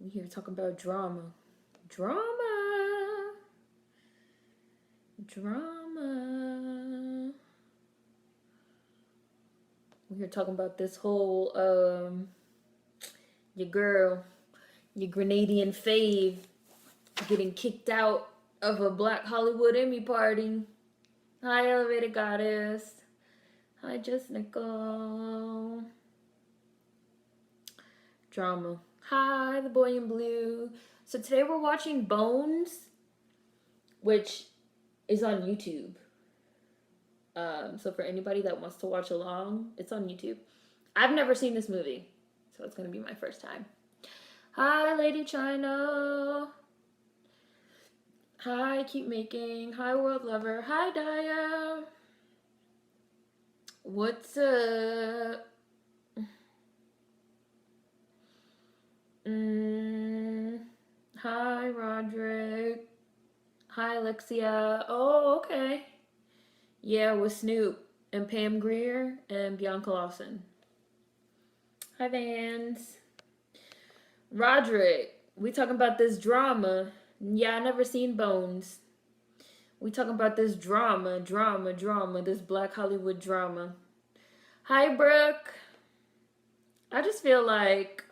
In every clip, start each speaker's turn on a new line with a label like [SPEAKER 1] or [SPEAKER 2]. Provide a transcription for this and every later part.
[SPEAKER 1] We here talking about drama. Drama. Drama. We here talking about this whole your girl, your Grenadian fave getting kicked out of a Black Hollywood Emmy party. Hi, Elevated Goddess. Hi, Just Nicole. Drama. Hi, the boy in blue. So today we're watching Bones, which is on YouTube. So for anybody that wants to watch along, it's on YouTube. I've never seen this movie, so it's gonna be my first time. Hi, Lady China. Hi, Keep Making. Hi, World Lover. Hi, Daya. What's up? Hi, Roderick. Hi, Alexia. Oh, okay. Yeah, with Snoop and Pam Grier and Bianca Lawson. Hi, Vans. Roderick, we talking about this drama. Yeah, I never seen Bones. We talking about this drama, this Black Hollywood drama. Hi, Brooke. I just feel like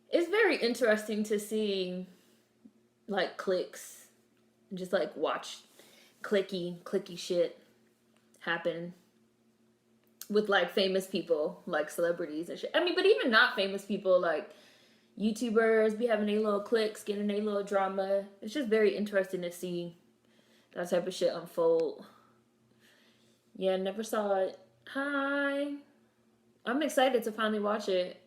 [SPEAKER 1] it's very interesting to see like clicks, just like watch clicky shit happen with like famous people, like celebrities and shit. I mean, but even not famous people, like YouTubers be having a little clicks, getting a little drama. It's just very interesting to see that type of shit unfold. Yeah, never saw it. Hi. I'm excited to finally watch it.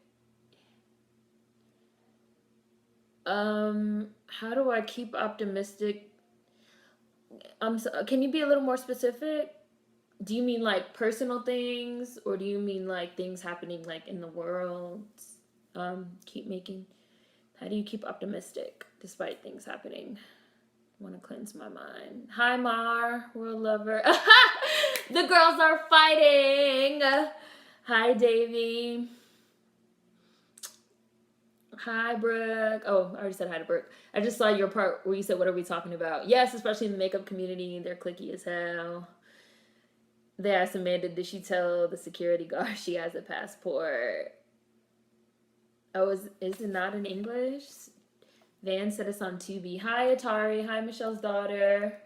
[SPEAKER 1] How do I keep optimistic? Can you be a little more specific? Do you mean like personal things, or do you mean like things happening like in the world? Keep making. How do you keep optimistic despite things happening? I want to cleanse my mind. Hi, Mar, world lover. The girls are fighting. Hi, Davy. Hi, Brooke. Oh, I already said hi to Brooke. I just saw your part where you said, what are we talking about? Yes, especially in the makeup community. They're cliquey as hell. They asked Amanda, did she tell the security guard she has a passport? Oh, is it not in English? Van said it's on Tubi. Hi, Atari. Hi, Michelle's daughter.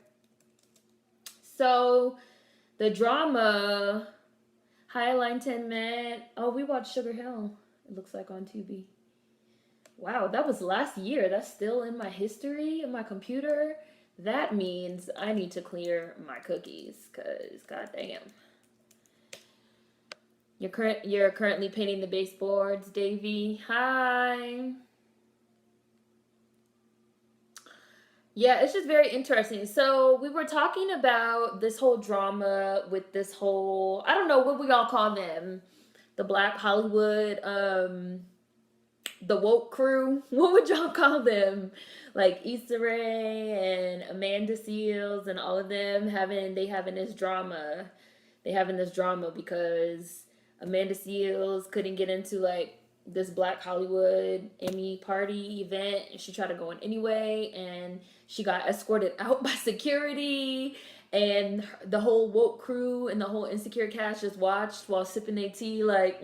[SPEAKER 1] So, the drama. Hi, Line 10 Man. Oh, we watched Sugar Hill. It looks like on Tubi. Wow, that was last year. That's still in my history, in my computer. That means I need to clear my cookies, because goddamn. You're currently painting the baseboards, Davey. Hi. Yeah, it's just very interesting. So we were talking about this whole drama with this whole, I don't know what we all call them, the Black Hollywood, the woke crew. What would y'all call them? Like Issa Rae and Amanda Seales and all of them having this drama. They having this drama because Amanda Seales couldn't get into like this Black Hollywood Emmy party event, and she tried to go in anyway, and she got escorted out by security, and the whole woke crew and the whole Insecure cast just watched while sipping their tea like,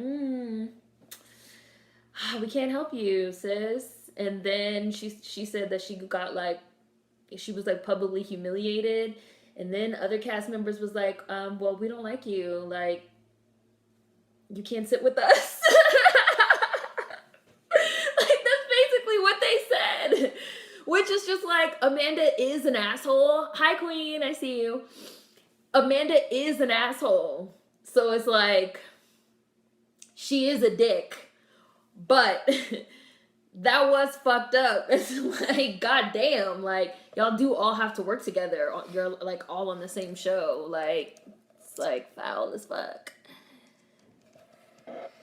[SPEAKER 1] we can't help you, sis. And then she said that she was like publicly humiliated, and then other cast members was like, well, we don't like you, like you can't sit with us. Like that's basically what they said, which is just like, Amanda is an asshole. Hi, Queen, I see you. Amanda is an asshole, so it's like she is a dick, but that was fucked up. It's like, goddamn, like y'all do all have to work together. You're like all on the same show. Like it's like foul as fuck.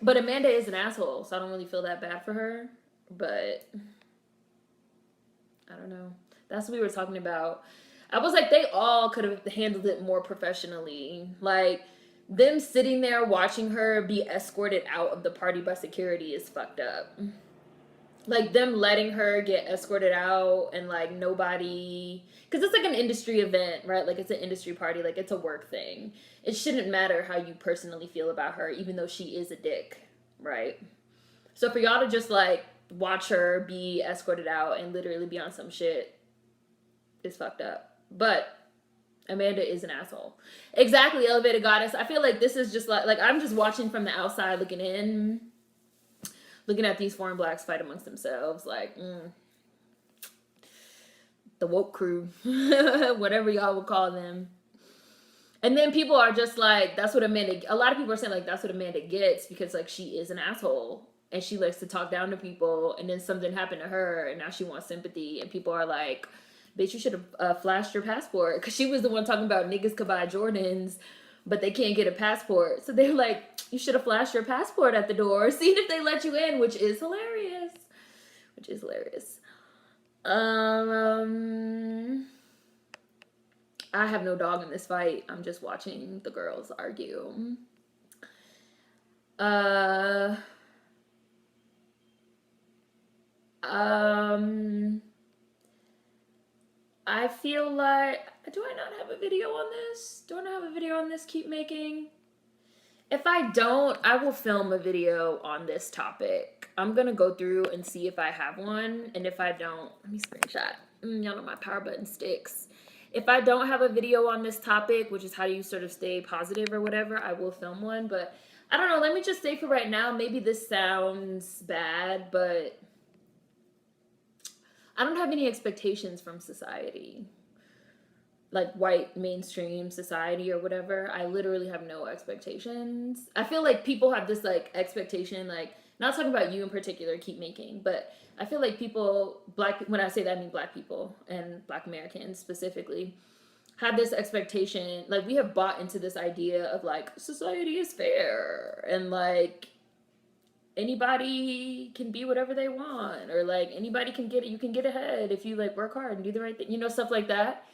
[SPEAKER 1] But Amanda is an asshole, so I don't really feel that bad for her. But I don't know. That's what we were talking about. I was like, they all could have handled it more professionally. Like, them sitting there watching her be escorted out of the party by security is fucked up. Like them letting her get escorted out and like nobody, because it's like an industry event, right? Like it's an industry party, like it's a work thing. It shouldn't matter how you personally feel about her, even though she is a dick, right? So for y'all to just like watch her be escorted out and literally be on some shit is fucked up. But Amanda is an asshole. Exactly, elevated goddess. I feel like this is just like I'm just watching from the outside looking in, looking at these foreign blacks fight amongst themselves, like the woke crew, whatever y'all would call them. And then people are just like, that's what Amanda, a lot of people are saying like that's what Amanda gets because like she is an asshole and she likes to talk down to people, and then something happened to her and now she wants sympathy, and people are like, bitch, you should have flashed your passport, because she was the one talking about niggas could buy Jordans but they can't get a passport. So they're like, you should have flashed your passport at the door, seen if they let you in, which is hilarious. I have no dog in this fight. I'm just watching the girls argue. I feel like, do I not have a video on this? Do I not have a video on this keep making? If I don't, I will film a video on this topic. I'm gonna go through and see if I have one, and if I don't, let me screenshot. Y'all know my power button sticks. If I don't have a video on this topic, which is how you sort of stay positive or whatever, I will film one. But I don't know, let me just say for right now, maybe this sounds bad, but I don't have any expectations from society, like white mainstream society or whatever. I literally have no expectations. I feel like people have this like expectation, like, not talking about you in particular, keep making, but I feel like people, when I say that, I mean black people and black Americans specifically, have this expectation, like we have bought into this idea of like society is fair and like anybody can be whatever they want, or like anybody can get it, you can get ahead if you like work hard and do the right thing, you know, stuff like that.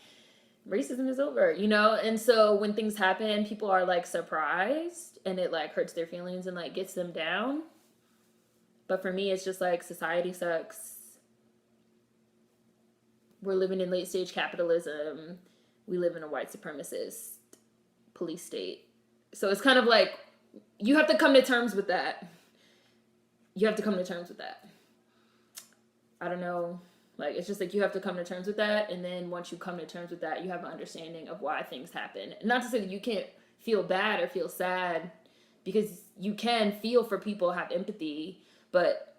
[SPEAKER 1] Racism is over, you know? And so when things happen, people are like surprised and it like hurts their feelings and like gets them down. But for me, it's just like society sucks. We're living in late stage capitalism. We live in a white supremacist police state. So it's kind of like, you have to come to terms with that. I don't know. Like, it's just like you have to come to terms with that. And then once you come to terms with that, you have an understanding of why things happen. Not to say that you can't feel bad or feel sad, because you can feel for people, have empathy. But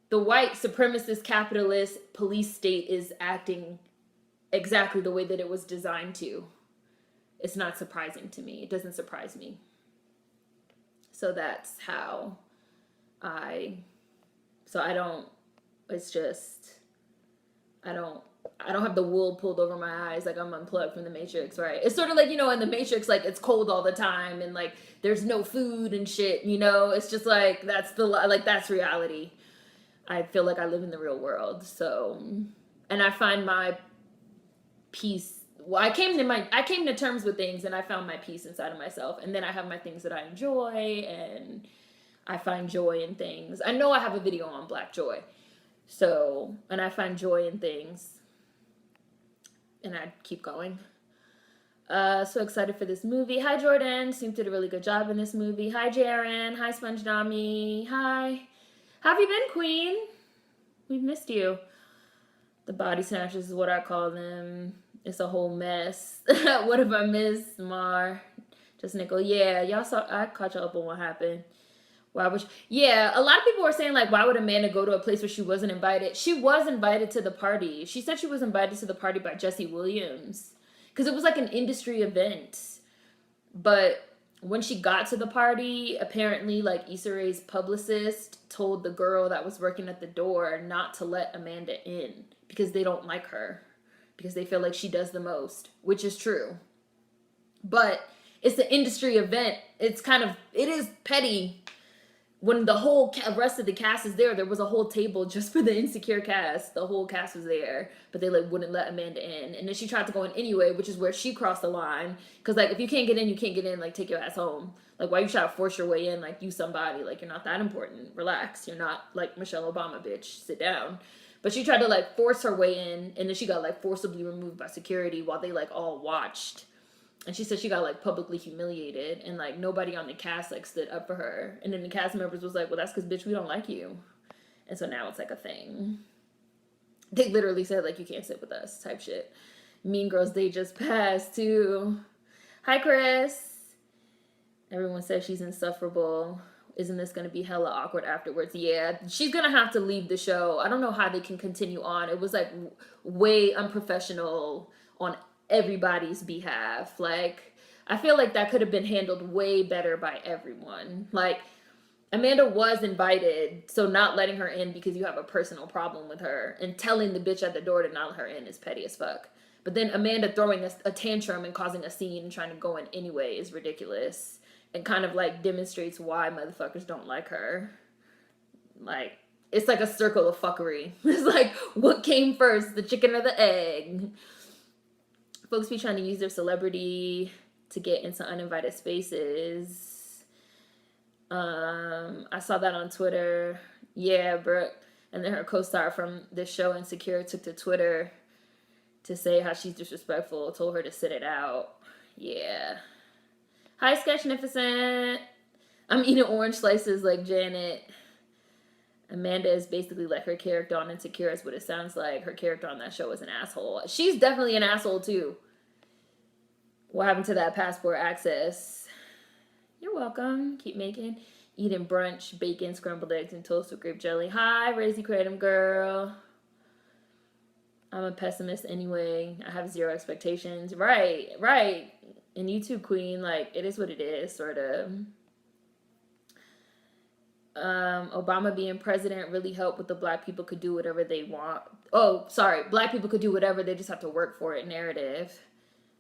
[SPEAKER 1] the white supremacist capitalist police state is acting exactly the way that it was designed to. It's not surprising to me. It doesn't surprise me. So that's how I don't have the wool pulled over my eyes, like I'm unplugged from the Matrix, right? It's sort of like, you know, in the Matrix, like it's cold all the time and like there's no food and shit, you know? It's just like, that's reality. I feel like I live in the real world. So, and I find my peace. Well, I came to terms with things and I found my peace inside of myself. And then I have my things that I enjoy and I find joy in things. I know I have a video on Black joy. So, and I find joy in things. And I keep going. So excited for this movie. Hi, Jordan. Seemed to do a really good job in this movie. Hi, Jaren. Hi, Sponge Dami. Hi. How have you been, Queen? We've missed you. The body snatchers is what I call them. It's a whole mess. What have I missed, Mar? Just Nickel. Yeah, y'all saw. I caught y'all up on what happened. Why would yeah, a lot of people were saying, like, why would Amanda go to a place where she wasn't invited? She was invited to the party. She said she was invited to the party by Jesse Williams. Because it was like an industry event. But when she got to the party, apparently, like, Issa Rae's publicist told the girl that was working at the door not to let Amanda in. Because they don't like her. Because they feel like she does the most. Which is true. But it's an industry event. It is petty when the whole rest of the cast is there was a whole table just for the Insecure cast. The whole cast was there, but they like wouldn't let Amanda in, and then she tried to go in anyway, which is where she crossed the line. Because like if you can't get in, you can't get in. Like take your ass home. Like why you try to force your way in? Like you somebody. Like you're not that important. Relax. You're not like Michelle Obama, bitch. Sit down. But she tried to like force her way in, and then she got like forcibly removed by security while they like all watched. And she said she got like publicly humiliated, and like nobody on the cast like stood up for her. And then the cast members was like, well, that's because bitch, we don't like you. And so now it's like a thing. They literally said like, you can't sit with us type shit. Mean Girls Day just passed too. Hi Chris. Everyone says she's insufferable. Isn't this going to be hella awkward afterwards? Yeah, she's going to have to leave the show. I don't know how they can continue on. It was like way unprofessional on everybody's behalf. Like, I feel like that could have been handled way better by everyone. Like, Amanda was invited, so not letting her in because you have a personal problem with her and telling the bitch at the door to not let her in is petty as fuck. But then Amanda throwing a tantrum and causing a scene and trying to go in anyway is ridiculous. And kind of like demonstrates why motherfuckers don't like her. Like, it's like a circle of fuckery. It's like, what came first, the chicken or the egg? Folks be trying to use their celebrity to get into uninvited spaces. I saw that on Twitter. Yeah, Brooke. And then her co-star from this show, Insecure, took to Twitter to say how she's disrespectful, told her to sit it out. Yeah. Hi, Sketchnificent. I'm eating orange slices like Janet. Amanda is basically like her character on Insecure is what it sounds like. Her character on that show is an asshole. She's definitely an asshole too. What happened to that passport access? You're welcome. Keep making. Eating brunch, bacon, scrambled eggs, and toast with grape jelly. Hi, Razy Kratom girl. I'm a pessimist anyway. I have zero expectations. Right. And you too, Queen. Like, it is what it is, sort of. Obama being president really helped with the black people could do whatever they want. Oh, sorry. Black people could do whatever. They just have to work for it narrative.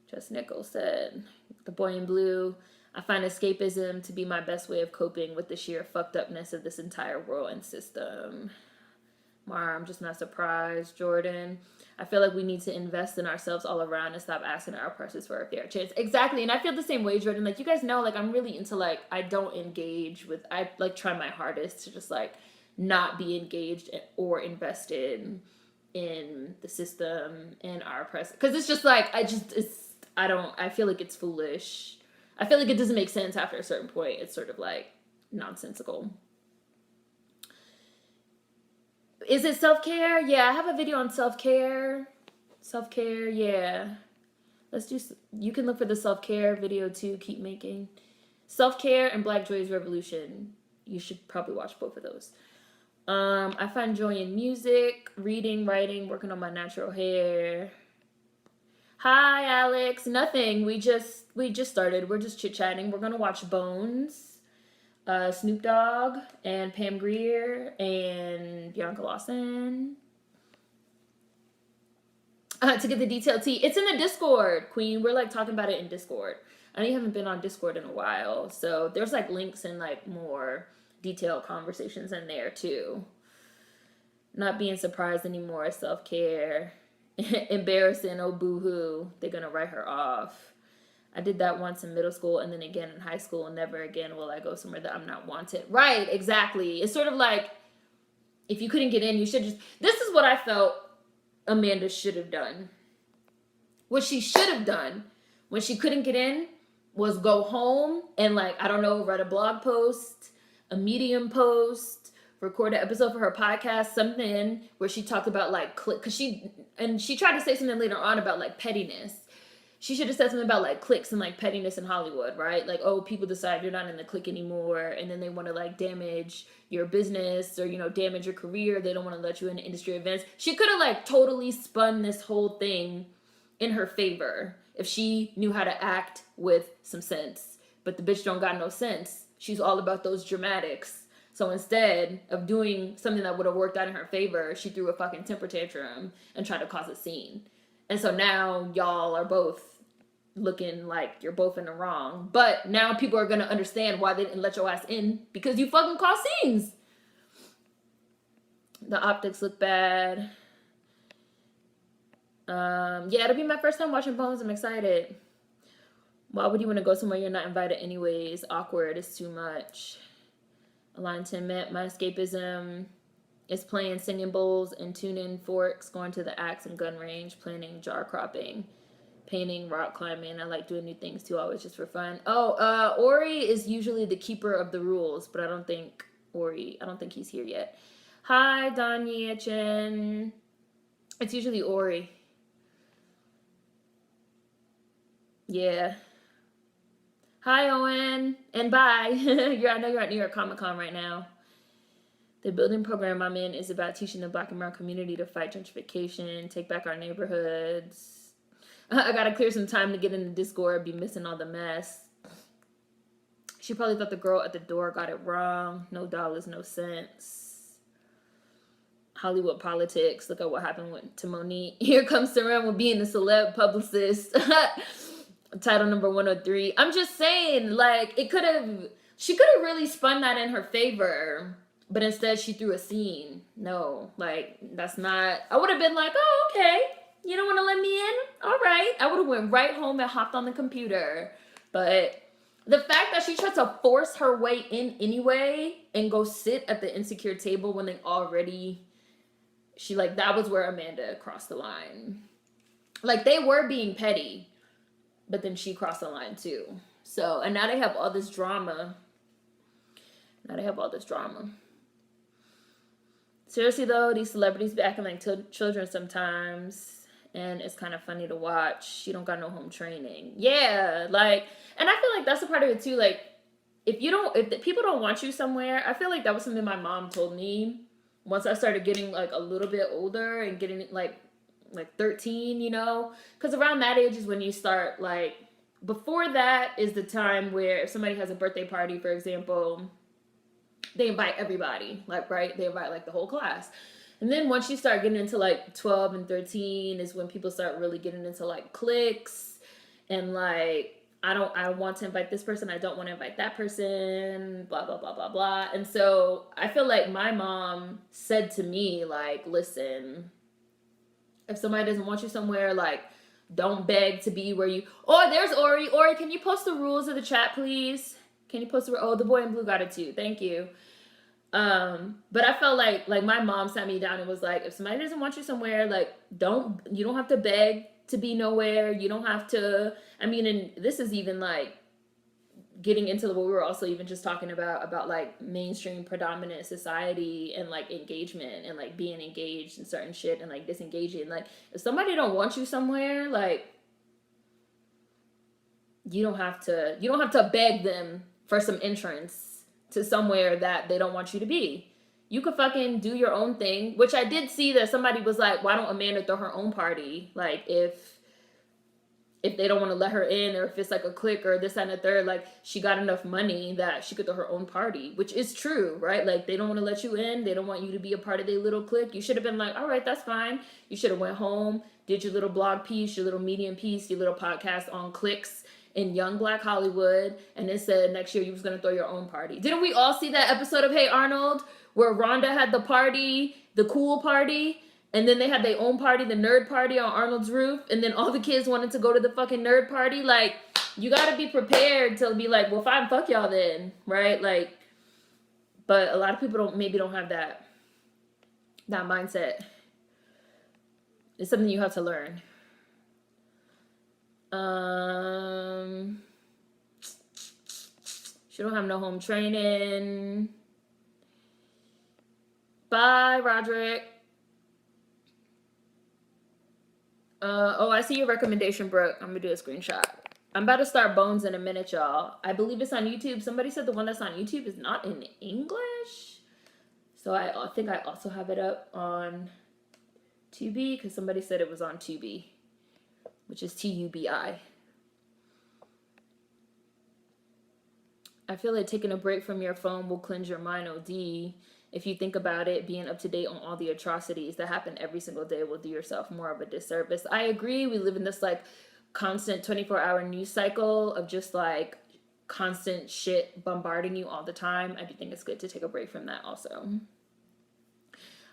[SPEAKER 1] Just Nichols said. The boy in blue. I find escapism to be my best way of coping with the sheer fucked upness of this entire world and system. Mara, I'm just not surprised. Jordan, I feel like we need to invest in ourselves all around and stop asking our oppressors for a fair chance. Exactly. And I feel the same way, Jordan. Like, you guys know, like, I'm really into, like, I don't engage with, I, like, try my hardest to just, like, not be engaged or invested in the system and our oppressors. Because it's just, like, I feel like it's foolish. I feel like it doesn't make sense after a certain point. It's sort of, like, nonsensical. Is it self-care? Yeah, I have a video on self-care. Self-care, yeah. Let's do, you can look for the self-care video too, keep making. Self-care and Black Joy's Revolution. You should probably watch both of those. I find joy in music, reading, writing, working on my natural hair. Hi, Alex. Nothing. We just started. We're just chit-chatting. We're going to watch Bones. Snoop Dogg and Pam Grier and Bianca Lawson. To get the detailed tea. It's in the Discord, Queen. We're like talking about it in Discord. I know you haven't been on Discord in a while, so there's like links and like more detailed conversations in there too. Not being surprised anymore. Self-care. Embarrassing. Oh, boo-hoo. They're gonna write her off. I did that once in middle school and then again in high school, and never again will I go somewhere that I'm not wanted. Right, exactly. It's sort of like, if you couldn't get in, you should just... This is what I felt Amanda should have done. What she should have done when she couldn't get in was go home and, like, I don't know, write a blog post, a Medium post, record an episode for her podcast, something where she talked about, like, because she tried to say something later on about, like, pettiness. She should have said something about, like, cliques and, like, pettiness in Hollywood, right? Like, oh, people decide you're not in the clique anymore, and then they want to, like, damage your business or, you know, damage your career. They don't want to let you into industry events. She could have, like, totally spun this whole thing in her favor if she knew how to act with some sense. But the bitch don't got no sense. She's all about those dramatics. So instead of doing something that would have worked out in her favor, she threw a fucking temper tantrum and tried to cause a scene. And so now y'all are both looking like you're both in the wrong. But now people are gonna understand why they didn't let your ass in, because you fucking caused scenes. The optics look bad. Yeah, it'll be my first time watching Bones. I'm excited. Why would you want to go somewhere you're not invited anyways? Awkward. It's too much. Align 10 minutes. My escapism is playing singing bowls and tuning forks, going to the axe and gun range, planning jar cropping, painting, rock climbing. I like doing new things too, always just for fun. Oh, Ori is usually the keeper of the rules, but I don't think he's here yet. Hi, Danya Chen. It's usually Ori. Yeah. Hi, Owen. And bye. I know you're at New York Comic Con right now. The building program I'm in is about teaching the Black and brown community to fight gentrification, take back our neighborhoods. I gotta clear some time to get in the Discord, be missing all the mess. She probably thought the girl at the door got it wrong. No dollars, no cents. Hollywood politics. Look at what happened to Monique. Here comes Seren with being a celeb publicist. Title number 103. I'm just saying, like, she could have really spun that in her favor, but instead she threw a scene. No, like, that's not, I would have been like, oh, okay, you don't want to let me in? All right. I would have went right home and hopped on the computer. But the fact that she tried to force her way in anyway and go sit at the insecure table when that was where Amanda crossed the line. Like, they were being petty, but then she crossed the line too. So, and now they have all this drama. Seriously though, these celebrities be acting like children sometimes, and it's kind of funny to watch. She don't got no home training. Yeah, like, and I feel like that's a part of it too. Like, if the people don't want you somewhere, I feel like that was something my mom told me once I started getting like a little bit older and getting like 13, because around that age is when you start, like, before that is the time where if somebody has a birthday party, for example, they invite everybody, like, right? They invite like the whole class. And then once you start getting into like 12 and 13 is when people start really getting into like cliques and like, I want to invite this person, I don't want to invite that person, blah, blah, blah, blah, blah. And so I feel like my mom said to me, like, listen, if somebody doesn't want you somewhere, like, don't beg to be where you... Oh, there's Ori. Ori, can you post the rules of the chat, please? Can you post the... Oh, the boy in blue got it too. Thank you. But I felt like my mom sat me down and was like, if somebody doesn't want you somewhere, like, you don't have to beg to be nowhere. You don't have to... I mean, and this is even, like, getting into what we were also even just talking about like mainstream predominant society and like engagement and like being engaged in certain shit and like disengaging. Like, if somebody don't want you somewhere, like, you don't have to beg them for some entrance to somewhere that they don't want you to be. You could fucking do your own thing, which I did see that somebody was like, why don't Amanda throw her own party? Like, if they don't want to let her in, or if it's like a clique or this, that, and the third, like, she got enough money that she could throw her own party, which is true, right? Like, they don't want to let you in. They don't want you to be a part of their little clique. You should have been like, all right, that's fine. You should have went home, did your little blog piece, your little medium piece, your little podcast on cliques in young Black Hollywood, and then said next year you was going to throw your own party. Didn't we all see that episode of Hey Arnold where Rhonda had the party, the cool party, and then they had their own party, the nerd party on Arnold's roof, and then all the kids wanted to go to the fucking nerd party? Like, you gotta be prepared to be like, well, fine, fuck y'all then, right? Like, but a lot of people don't have that mindset. It's something you have to learn. She don't have no home training. Bye, Roderick. I see your recommendation, Brooke. I'm gonna do a screenshot. I'm about to start Bones in a minute, y'all. I believe it's on YouTube. Somebody said the one that's on YouTube is not in English. So I think I also have it up on Tubi, because somebody said it was on Tubi, which is TUBI. I feel like taking a break from your phone will cleanse your mind, OD. If you think about it, being up to date on all the atrocities that happen every single day will do yourself more of a disservice. I agree. We live in this like constant 24-hour news cycle of just like constant shit bombarding you all the time, I do think it's good to take a break from that also.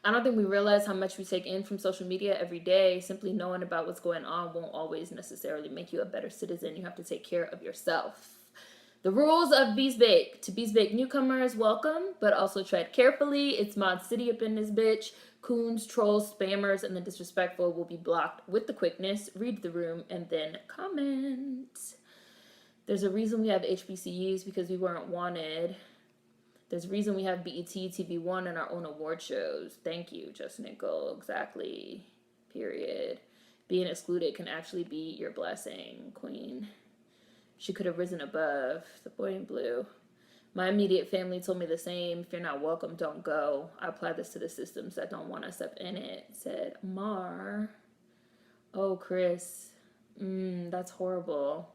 [SPEAKER 1] I don't think we realize how much we take in from social media every day. Simply knowing about what's going on won't always necessarily make you a better citizen. You have to take care of yourself. The rules of Bees Bake. To Bees Bake newcomers, welcome, but also tread carefully. It's Mod City up in this bitch. Coons, trolls, spammers, and the disrespectful will be blocked with the quickness. Read the room and then comment. There's a reason we have HBCUs, because we weren't wanted. There's a reason we have BET, TV1, and our own award shows. Thank you, Just Nickel. Exactly. Period. Being excluded can actually be your blessing, Queen. She could have risen above. The boy in blue. My immediate family told me the same. If you're not welcome, don't go. I apply this to the systems that don't want us up in it, said Mar. Oh, Chris. That's horrible.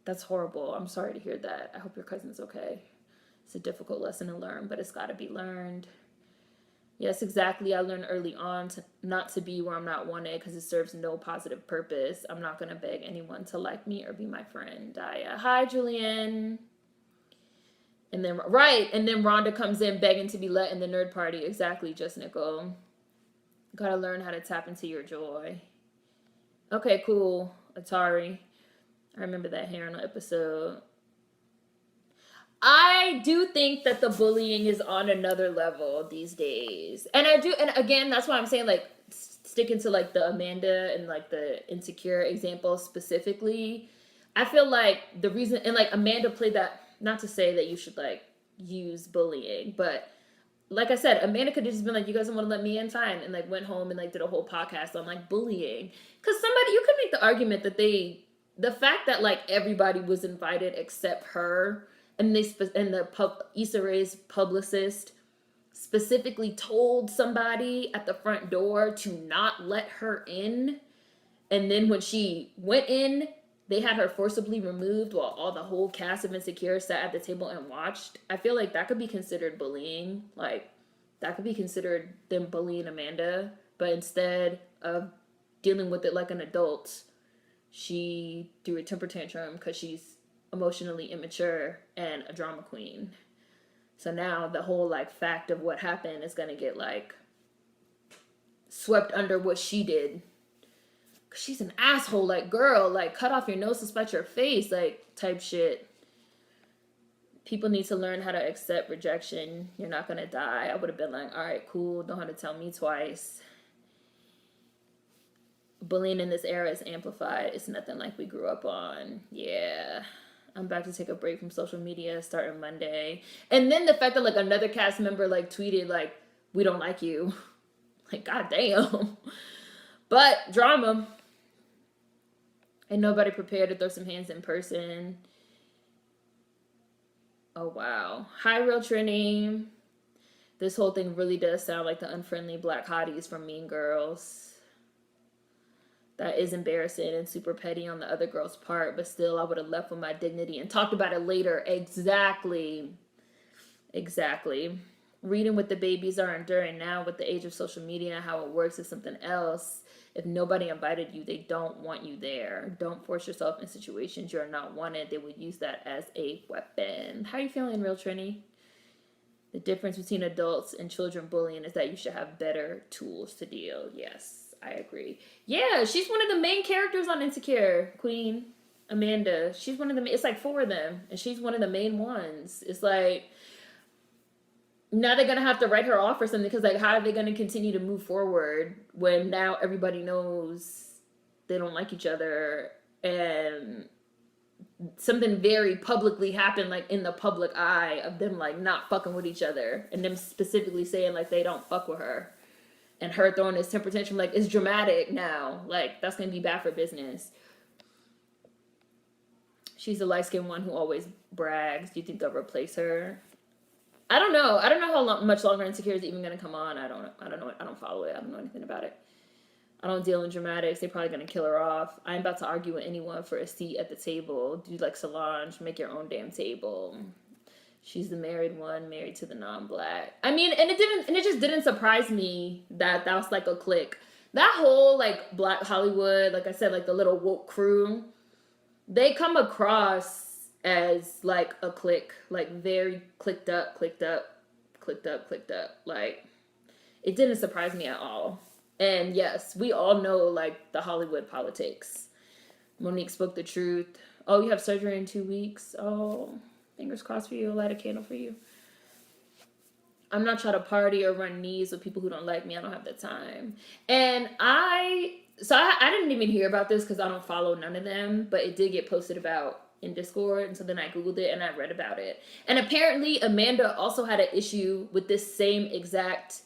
[SPEAKER 1] That's horrible. I'm sorry to hear that. I hope your cousin's okay. It's a difficult lesson to learn, but it's got to be learned. Yes, exactly. I learned early on not to be where I'm not wanted, because it serves no positive purpose. I'm not going to beg anyone to like me or be my friend. Hi, Julian. And then Rhonda comes in begging to be let in the nerd party. Exactly, Just Nickel. Gotta learn how to tap into your joy. Okay, cool. Atari. I remember that hair on the episode. I do think that the bullying is on another level these days. And again, that's why I'm saying, like, sticking to, like, the Amanda and, like, the Insecure example specifically. I feel like the reason, and, like, Amanda played that, not to say that you should, like, use bullying, but like I said, Amanda could have just been like, you guys don't want to let me in, fine, and, like, went home and, like, did a whole podcast on, like, bullying. Because you could make the argument that the fact that, like, everybody was invited except her, and Issa Rae's publicist specifically told somebody at the front door to not let her in, and then when she went in, they had her forcibly removed while all the whole cast of Insecure sat at the table and watched. I feel like that could be considered bullying. Like, that could be considered them bullying Amanda, but instead of dealing with it like an adult, she threw a temper tantrum because she's emotionally immature and a drama queen. So now the whole, like, fact of what happened is gonna get, like, swept under what she did. Cause she's an asshole, like, girl, like, cut off your nose to spite your face, like, type shit. People need to learn how to accept rejection. You're not gonna die. I would have been like, all right, cool, don't have to tell me twice. Bullying in this era is amplified. It's nothing like we grew up on. Yeah. I'm about to take a break from social media starting Monday. And then the fact that, like, another cast member, like, tweeted, like, we don't like you. Like, goddamn. But drama. Ain't nobody prepared to throw some hands in person. Oh, wow. Hi, Real Trini. This whole thing really does sound like the unfriendly black hotties from Mean Girls. That is embarrassing and super petty on the other girl's part, but still, I would have left with my dignity and talked about it later. Exactly. Reading what the babies are enduring now with the age of social media and how it works is something else. If nobody invited you, they don't want you there. Don't force yourself in situations you're not wanted. They would use that as a weapon. How are you feeling, Real Trini? The difference between adults and children bullying is that you should have better tools to deal. Yes. I agree. Yeah, she's one of the main characters on Insecure, Queen Amanda. She's one of the, it's like 4 of them, and she's one of the main ones. It's like, now they're going to have to write her off or something, because, like, how are they going to continue to move forward when now everybody knows they don't like each other, and something very publicly happened, like, in the public eye of them, like, not fucking with each other, and them specifically saying, like, they don't fuck with her. And her throwing this temper tantrum, like, it's dramatic now. Like, that's going to be bad for business. She's the light-skinned one who always brags. Do you think they'll replace her? I don't know. I don't know how much longer Insecure is even going to come on. I don't know. I don't follow it. I don't know anything about it. I don't deal in dramatics. They're probably going to kill her off. I'm about to argue with anyone for a seat at the table. Do like Solange. Make your own damn table. She's the married one, married to the non-black. I mean, and it just didn't surprise me that was like a clique. that whole like Black Hollywood, like I said, like the little woke crew, they come across as like a clique, like very clicked up, clicked up, clicked up, clicked up. Like it didn't surprise me at all. And yes, we all know like the Hollywood politics. Monique spoke the truth. Oh, you have surgery in 2 weeks. Oh, fingers crossed for you. I'll light a candle for you. I'm not trying to party or run knees with people who don't like me. I don't have the time. And I didn't even hear about this because I don't follow none of them, but it did get posted about in Discord. And so then I Googled it and I read about it. And apparently Amanda also had an issue with this same exact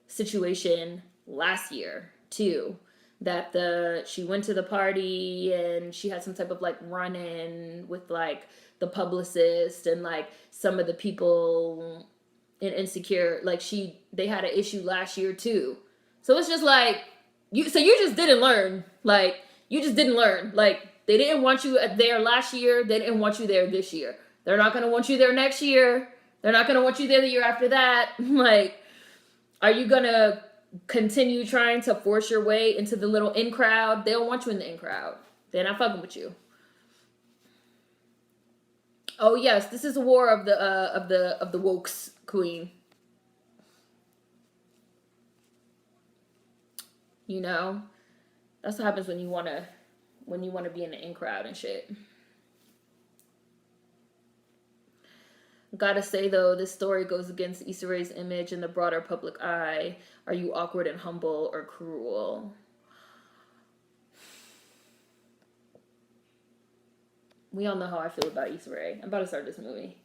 [SPEAKER 1] situation last year too. That she went to the party and she had some type of like run-in with like the publicist and like some of the people in Insecure. Like they had an issue last year too. So it's just like you just didn't learn. Like you just didn't learn. Like they didn't want you there last year. They didn't want you there this year. They're not gonna want you there next year. They're not gonna want you there the year after that. Like, are you gonna continue trying to force your way into the little in crowd? They don't want you in the in crowd. They're not fucking with you. Oh yes, this is a war of the wokes, queen. You know, that's what happens when you wanna be in the in crowd and shit. Gotta say though, this story goes against Issa Rae's image in the broader public eye. Are you awkward and humble or cruel? We all know how I feel about Issa Rae. I'm about to start this movie.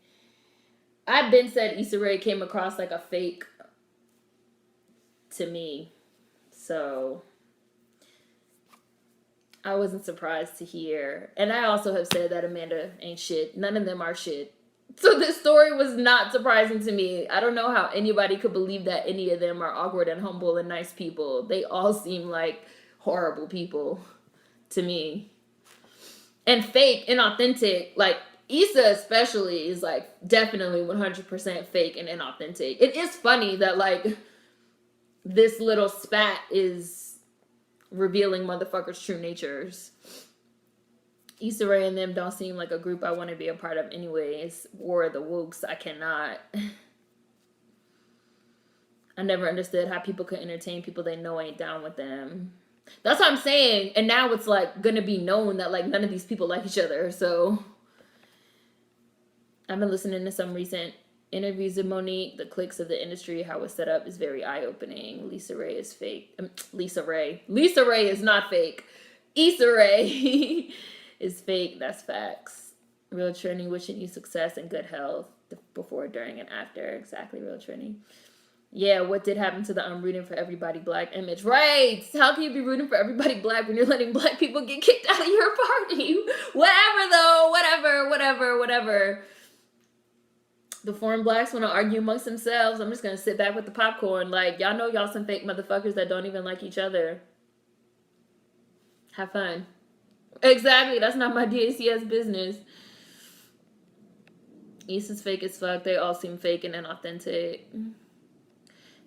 [SPEAKER 1] I've been said Issa Rae came across like a fake to me. So I wasn't surprised to hear. And I also have said that Amanda ain't shit. None of them are shit. So this story was not surprising to me. I don't know how anybody could believe that any of them are awkward and humble and nice people. They all seem like horrible people to me. And fake, inauthentic. Like, Issa especially is like definitely 100% fake and inauthentic. It is funny that like this little spat is revealing motherfuckers' true natures. Issa Rae and them don't seem like a group I want to be a part of anyways. War of the Wokes, I cannot. I never understood how people could entertain people they know ain't down with them. That's what I'm saying. And now it's like gonna be known that like none of these people like each other. So I've been listening to some recent interviews of Monique. The cliques of the industry, how it's set up is very eye-opening. Lisa Rae is fake. Lisa Rae is not fake. Issa Rae is fake. That's facts. Real Trini wishing you success and good health before, during, and after. Exactly, Real Trini. Yeah, what did happen to the I'm rooting for everybody black image? Right. How can you be rooting for everybody black when you're letting black people get kicked out of your party? Whatever though. Whatever. The foreign blacks want to argue amongst themselves. I'm just going to sit back with the popcorn. Like, y'all know y'all some fake motherfuckers that don't even like each other. Have fun. Exactly. That's not my DACS business. Issa's fake as fuck. They all seem fake and inauthentic.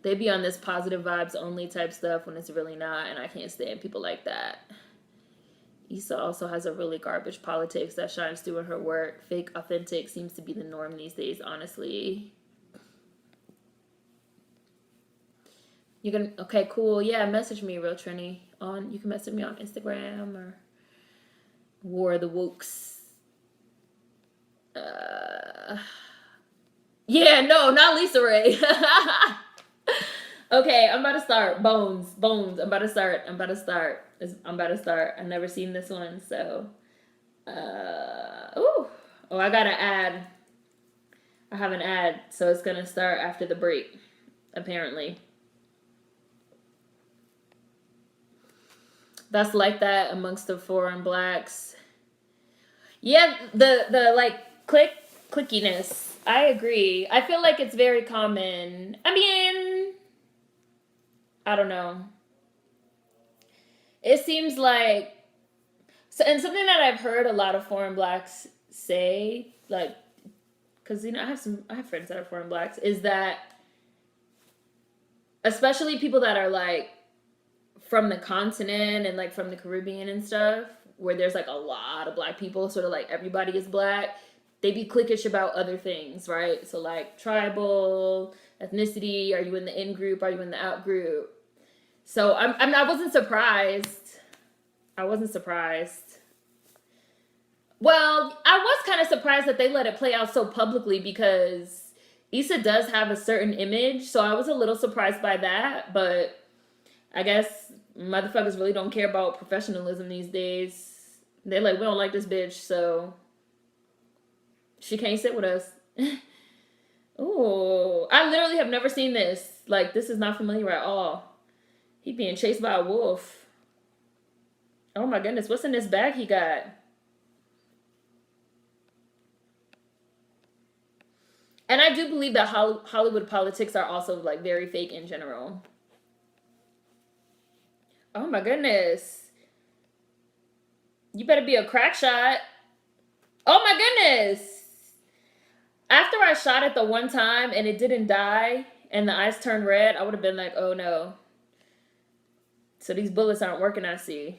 [SPEAKER 1] They be on this positive vibes only type stuff when it's really not, and I can't stand people like that. Issa also has a really garbage politics that shines through in her work. Fake authentic seems to be the norm these days, honestly. You're gonna, okay, cool. Yeah, message me, Real Trini. You can message me on Instagram or War of the Wokes. Yeah, no, not Lisa Rae. Okay, I'm about to start. Bones. I'm about to start. I've never seen this one, so. Oh, I got an ad. I have an ad, so it's gonna start after the break, apparently. That's like that amongst the foreign blacks. Yeah, the like clickiness. I agree. I feel like it's very common. I mean, I don't know. It seems like, so, and something that I've heard a lot of foreign blacks say, like, because, you know, I have friends that are foreign blacks, is that, especially people that are, like, from the continent and like from the Caribbean and stuff, where there's like a lot of black people, sort of like everybody is black, they be cliquish about other things, right? So like tribal, ethnicity, are you in the in group, are you in the out group? So I wasn't surprised. I wasn't surprised. Well, I was kind of surprised that they let it play out so publicly because Issa does have a certain image, so I was a little surprised by that, but I guess motherfuckers really don't care about professionalism these days. They're like, we don't like this bitch, so she can't sit with us. Ooh, I literally have never seen this. Like, this is not familiar at all. He being chased by a wolf. Oh my goodness, what's in this bag he got? And I do believe that Hollywood politics are also like very fake in general. Oh my goodness. You better be a crack shot. Oh my goodness. After I shot it the one time and it didn't die and the eyes turned red, I would have been like, oh no. So these bullets aren't working, I see.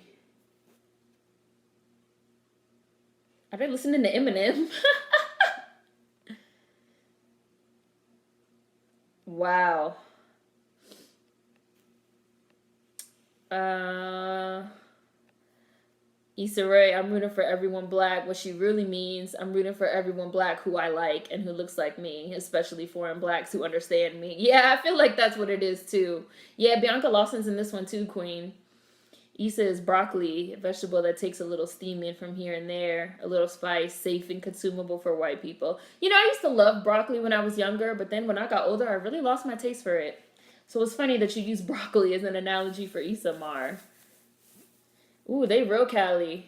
[SPEAKER 1] Are they listening to Eminem? Wow. Issa Rae, I'm rooting for everyone black. What she really means, I'm rooting for everyone black who I like and who looks like me, especially foreign blacks who understand me. Yeah, I feel like that's what it is too. Yeah, Bianca Lawson's in this one too, Queen. Issa is broccoli, a vegetable that takes a little steam in from here and there, a little spice, safe and consumable for white people. You know, I used to love broccoli when I was younger, but then when I got older, I really lost my taste for it. So it's funny that you use broccoli as an analogy for Issa Mar. Ooh, they real Cali.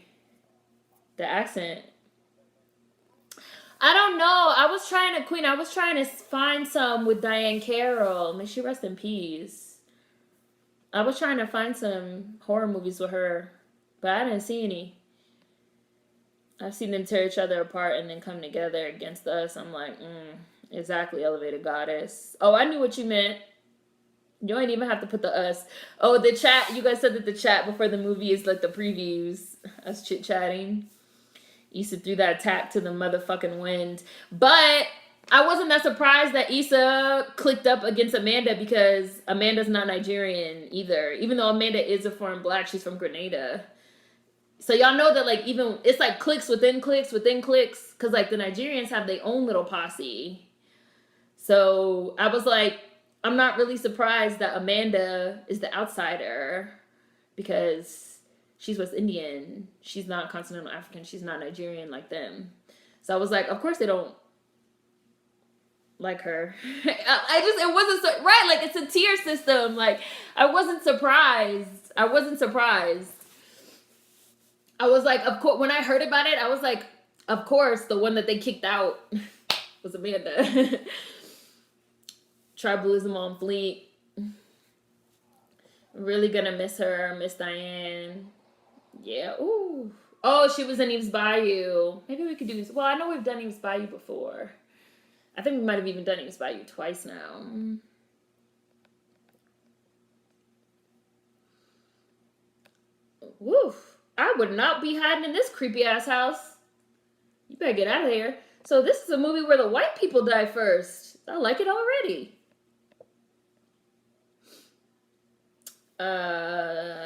[SPEAKER 1] The accent. I don't know. I was trying to find some with Diane Carroll. May she rest in peace. I was trying to find some horror movies with her, but I didn't see any. I've seen them tear each other apart and then come together against us. I'm like, exactly, elevated goddess. Oh, I knew what you meant. You ain't even have to put the us. Oh, the chat. You guys said that the chat before the movie is like the previews. Us chit-chatting. Issa threw that attack to the motherfucking wind. But I wasn't that surprised that Issa clicked up against Amanda because Amanda's not Nigerian either. Even though Amanda is a foreign black, she's from Grenada. So y'all know that like even it's like cliques within cliques within cliques because like the Nigerians have their own little posse. So I was like, I'm not really surprised that Amanda is the outsider because she's West Indian. She's not continental African. She's not Nigerian like them. So I was like, of course they don't like her. It wasn't so, right. Like it's a tier system. Like I wasn't surprised. I was like, of course, when I heard about it, I was like, of course, the one that they kicked out was Amanda. Tribalism on fleek. Really gonna miss her, Miss Diane. Yeah. Ooh. Oh, she was in Eve's Bayou. Maybe we could do this. Well, I know we've done Eve's Bayou before. I think we might have even done Eve's Bayou twice now. Woof. I would not be hiding in this creepy ass house. You better get out of here. So this is a movie where the white people die first. I like it already.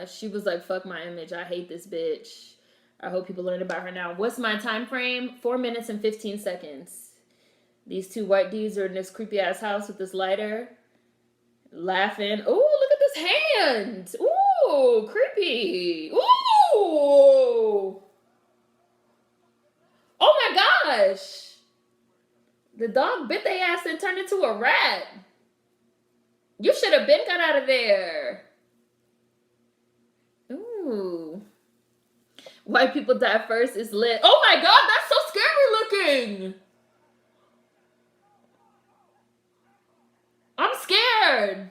[SPEAKER 1] She was like, fuck my image. I hate this bitch. I hope people learn about her now. What's my time frame? 4 minutes and 15 seconds. These two white dudes are in this creepy ass house with this lighter. Laughing. Ooh, look at this hand. Ooh, creepy. Ooh. Oh my gosh. The dog bit their ass and turned into a rat. You should have been got out of there. Ooh. White people die first is lit. Oh my god, that's so scary looking. I'm scared.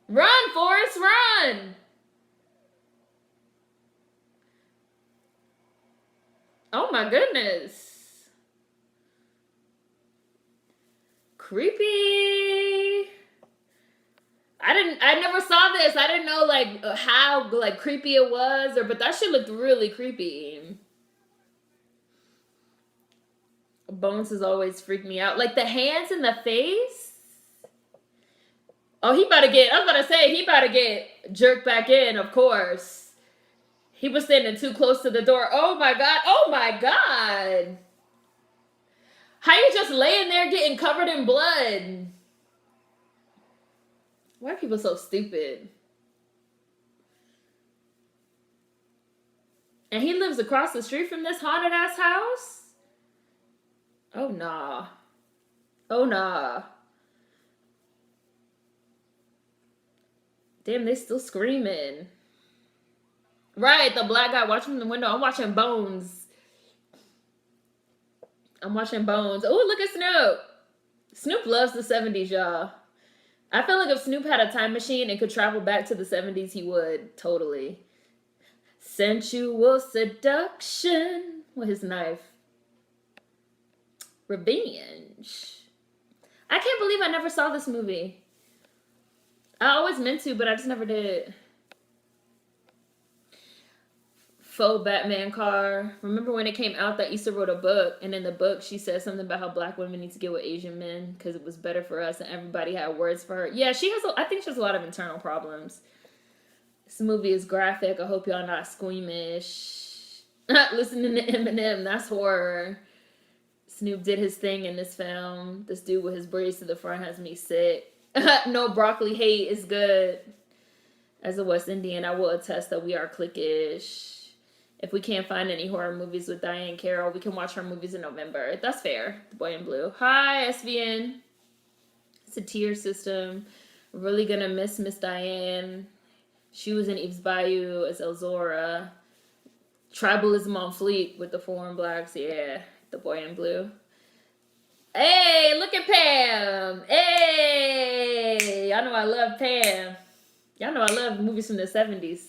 [SPEAKER 1] Run, Forrest, run. Oh my goodness. Creepy. I never saw this. I didn't know like how like creepy it was, or but that shit looked really creepy. Bones has always freaked me out. Like the hands in the face. Oh, he about to get. I was about to say he about to get jerked back in. Of course, he was standing too close to the door. Oh my god. Oh my god. How you just laying there getting covered in blood? Why are people so stupid? And he lives across the street from this haunted ass house? Oh nah. Oh nah. Damn, they still screaming. Right, the black guy watching from the window. I'm watching Bones. I'm watching Bones. Oh, look at Snoop. Snoop loves the 70s, y'all. I feel like if Snoop had a time machine and could travel back to the 70s, he would. Totally. Sensual seduction with his knife. Revenge. I can't believe I never saw this movie. I always meant to, but I just never did. Faux Batman car. Remember when it came out that Issa wrote a book, and in the book she said something about how black women need to get with Asian men because it was better for us, and everybody had words for her. Yeah, she has. I think she has a lot of internal problems. This movie is graphic. I hope y'all not squeamish. Listening to Eminem, that's horror. Snoop did his thing in this film. This dude with his braids to the front has me sick. No broccoli hate is good. As a West Indian, I will attest that we are cliquish. If we can't find any horror movies with Diane Carroll, we can watch her movies in November. That's fair. The Boy in Blue. Hi, SVN. It's a tier system. Really gonna miss Miss Diane. She was in Eve's Bayou as Elzora. Tribalism on Fleet with the foreign blacks. Yeah, The Boy in Blue. Hey, look at Pam. Hey, y'all know I love Pam. Y'all know I love movies from the 70s.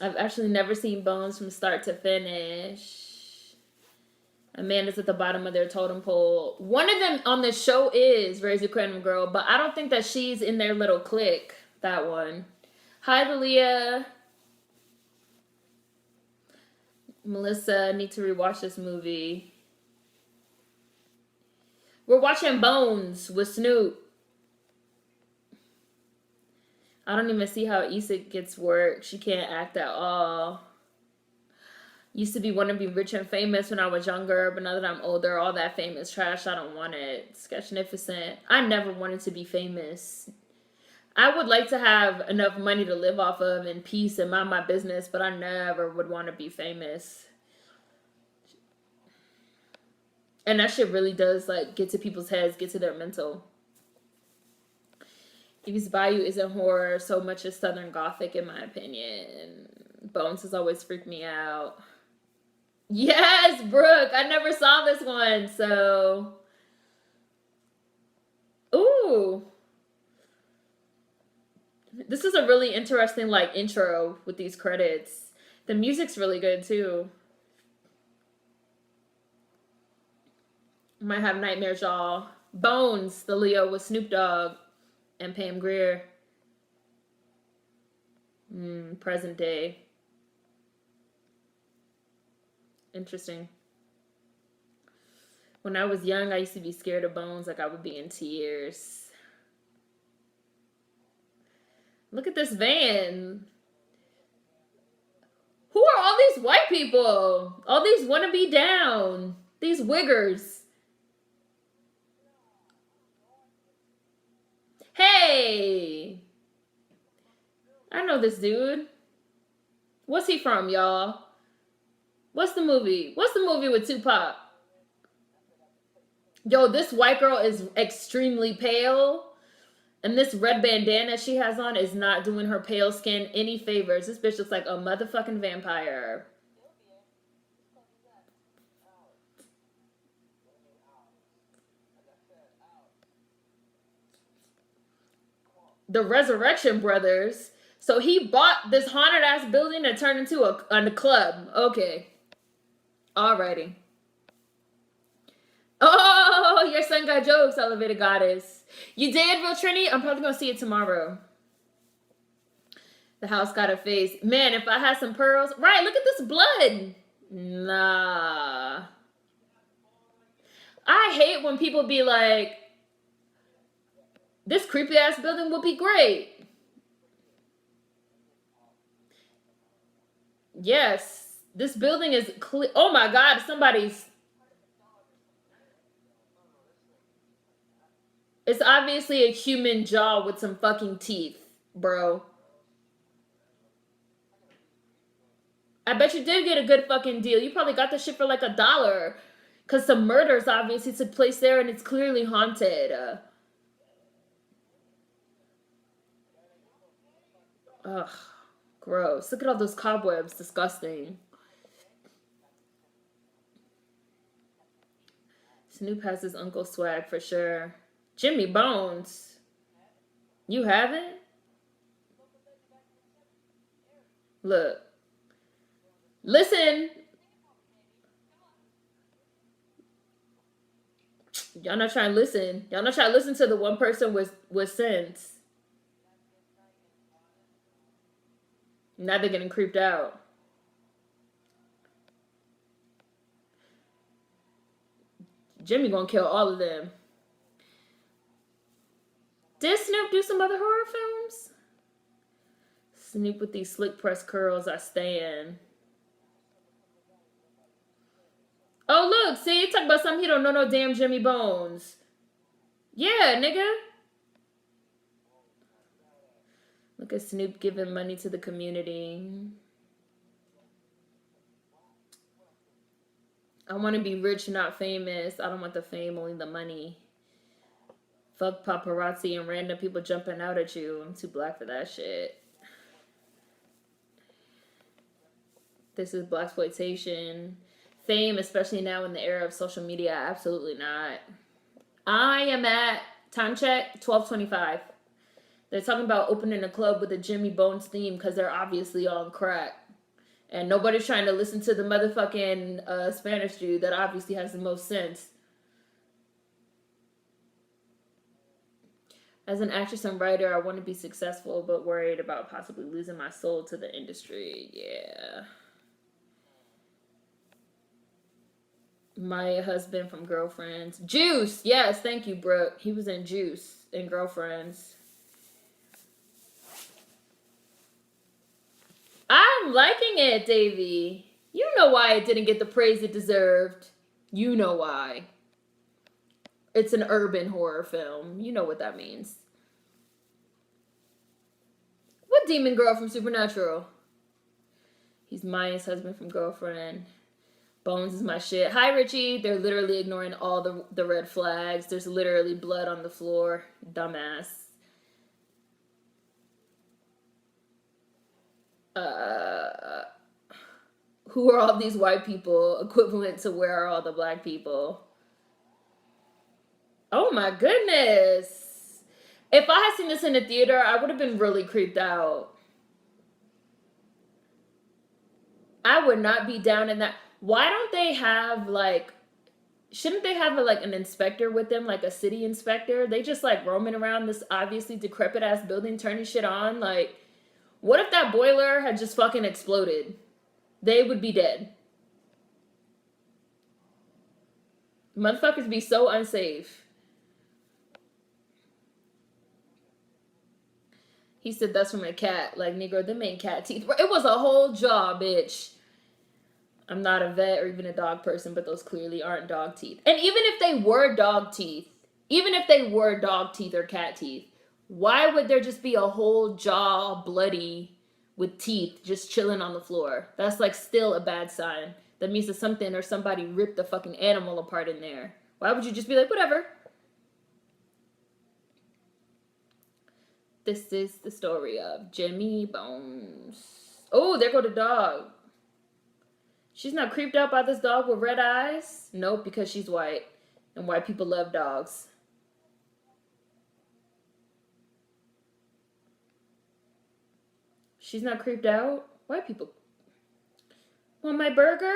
[SPEAKER 1] I've actually never seen Bones from start to finish. Amanda's at the bottom of their totem pole. One of them on the show is Raise Your Random Girl, but I don't think that she's in their little clique. That one. Hi, Valia. Melissa, need to rewatch this movie. We're watching Bones with Snoop. I don't even see how Issa gets work. She can't act at all. Used to want to be rich and famous when I was younger, but now that I'm older, all that fame is trash. I don't want it. Sketchnificent. I never wanted to be famous. I would like to have enough money to live off of and peace and mind my business, but I never would want to be famous. And that shit really does like get to people's heads, get to their mental. Eve's Bayou isn't horror so much as Southern Gothic, in my opinion. Bones has always freaked me out. Yes, Brooke. I never saw this one, so. Ooh. This is a really interesting, like, intro with these credits. The music's really good, too. Might have nightmares, y'all. Bones, the Leo with Snoop Dogg and Pam Grier. Present day. Interesting. When I was young, I used to be scared of Bones. Like, I would be in tears. Look at this van. Who are all these white people? All these wanna be down. These wiggers. Hey! I know this dude. What's he from, y'all? What's the movie? What's the movie with Tupac? Yo, this white girl is extremely pale. And this red bandana she has on is not doing her pale skin any favors. This bitch looks like a motherfucking vampire. The Resurrection Brothers. So he bought this haunted ass building to turn into a club. Okay. Alrighty. Oh, your son got jokes, elevated goddess. You did, real Trini? I'm probably gonna see it tomorrow. The house got a face. Man, if I had some pearls. Right, look at this blood. Nah. I hate when people be like, this creepy ass building would be great. Yes. This building is clear. Oh my god, somebody's. It's obviously a human jaw with some fucking teeth, bro. I bet you did get a good fucking deal. You probably got the shit for like $1. Because some murders obviously took place there and it's clearly haunted. Ugh. Gross. Look at all those cobwebs. Disgusting. Snoop has his uncle swag for sure. Jimmy Bones. You haven't? Look. Listen. Y'all not trying to listen. Y'all not trying to listen to the one person with sense. Now they're getting creeped out. Jimmy gonna kill all of them. Did Snoop do some other horror films? Snoop with these slick press curls, I stand. Oh, look, see, you talking about something he don't know no damn Jimmy Bones. Yeah, nigga. Look at Snoop giving money to the community. I want to be rich, not famous. I don't want the fame, only the money. Fuck paparazzi and random people jumping out at you. I'm too black for that shit. This is blaxploitation. Fame, especially now in the era of social media, absolutely not. I am at, time check, 12:25. They're talking about opening a club with a Jimmy Bones theme because they're obviously on crack. And nobody's trying to listen to the motherfucking Spanish dude that obviously has the most sense. As an actress and writer, I want to be successful, but worried about possibly losing my soul to the industry. Yeah. My husband from Girlfriends. Juice! Yes, thank you, Brooke. He was in Juice in Girlfriends. I'm liking it, Davey. You know why it didn't get the praise it deserved. You know why. It's an urban horror film. You know what that means. What demon girl from Supernatural? He's Maya's husband from Girlfriend. Bones is my shit. Hi, Richie. They're literally ignoring all the red flags. There's literally blood on the floor. Dumbass. Who are all these white people equivalent to where are all the black people? Oh my goodness. If I had seen this in the theater, I would have been really creeped out. I would not be down in that. Why don't they have like, shouldn't they have like an inspector with them, like a city inspector? They just like roaming around this obviously decrepit ass building turning shit on. Like, what if that boiler had just fucking exploded? They would be dead. Motherfuckers be so unsafe. He said that's from a cat. Like, Negro, them ain't cat teeth. It was a whole jaw, bitch. I'm not a vet or even a dog person, but those clearly aren't dog teeth. And even if they were dog teeth, or cat teeth, why would there just be a whole jaw bloody with teeth just chilling on the floor? That's like still a bad sign. That means that something or somebody ripped the fucking animal apart in there. Why would you just be like, whatever? This is the story of Jimmy Bones. Oh, there go the dog. She's not creeped out by this dog with red eyes? Nope, because she's white. And white people love dogs. She's not creeped out? White people. Want my burger?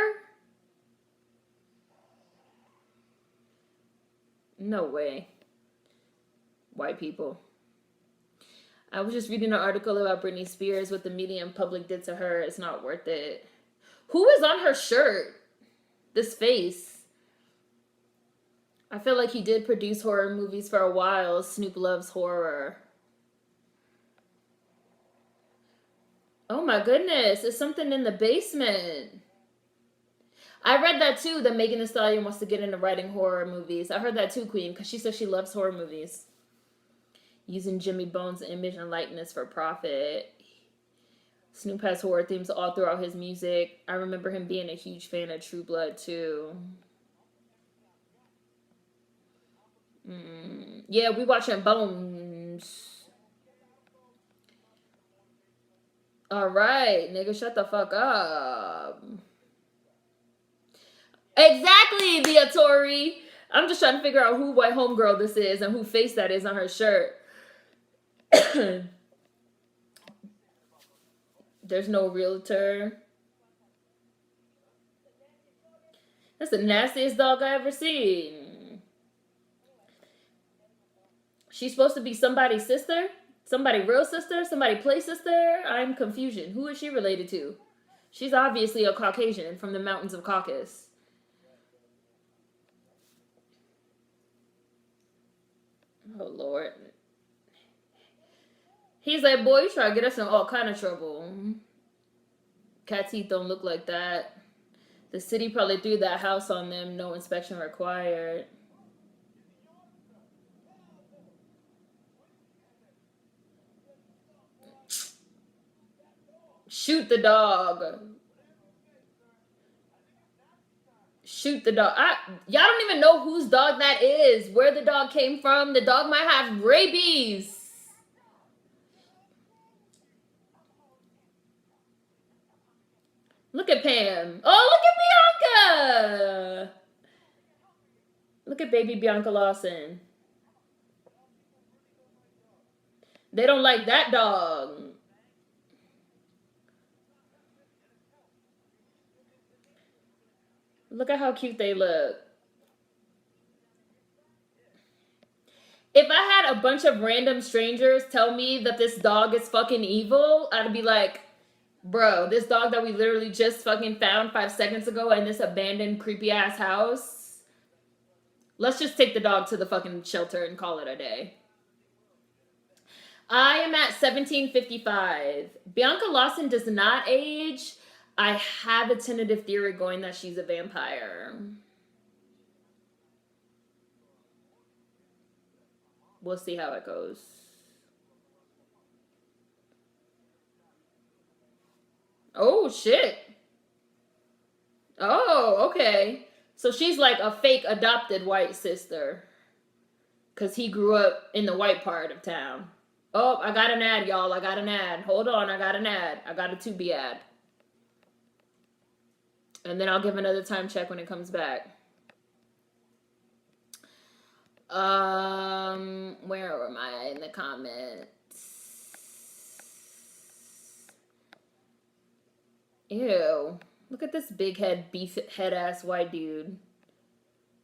[SPEAKER 1] No way. White people. I was just reading an article about Britney Spears, what the media and public did to her. It's not worth it. Who is on her shirt? This face. I feel like he did produce horror movies for a while. Snoop loves horror. Oh my goodness, it's something in the basement. I read that too, that Megan Thee Stallion wants to get into writing horror movies. I heard that too, Queen, because she says she loves horror movies. Using Jimmy Bone's image and likeness for profit. Snoop has horror themes all throughout his music. I remember him being a huge fan of True Blood too. Yeah, we watching Bones. Alright, nigga, shut the fuck up. Exactly, the Atori. I'm just trying to figure out who white homegirl this is and who face that is on her shirt. There's no realtor. That's the nastiest dog I ever seen. She's supposed to be somebody's sister? Somebody real sister? Somebody play sister? I'm confusion. Who is she related to? She's obviously a Caucasian from the mountains of Caucasus. Oh, Lord. He's like, boy, you try to get us in all kind of trouble. Cat teeth don't look like that. The city probably threw that house on them. No inspection required. Shoot the dog. Shoot the dog. Y'all don't even know whose dog that is. Where the dog came from. The dog might have rabies. Look at Pam. Oh, look at Bianca. Look at baby Bianca Lawson. They don't like that dog. Look at how cute they look. If I had a bunch of random strangers tell me that this dog is fucking evil, I'd be like, bro, this dog that we literally just fucking found 5 seconds ago in this abandoned creepy ass house, let's just take the dog to the fucking shelter and call it a day. I am at 1755. Bianca Lawson does not age. I have a tentative theory going that she's a vampire. We'll see how it goes. Oh, shit. Oh, okay. So she's like a fake adopted white sister. Because he grew up in the white part of town. Oh, I got an ad, y'all. I got an ad. Hold on, I got an ad. I got a Tubi ad. And then I'll give another time check when it comes back. Where am I in the comments? Ew. Look at this big head, beef head ass white dude.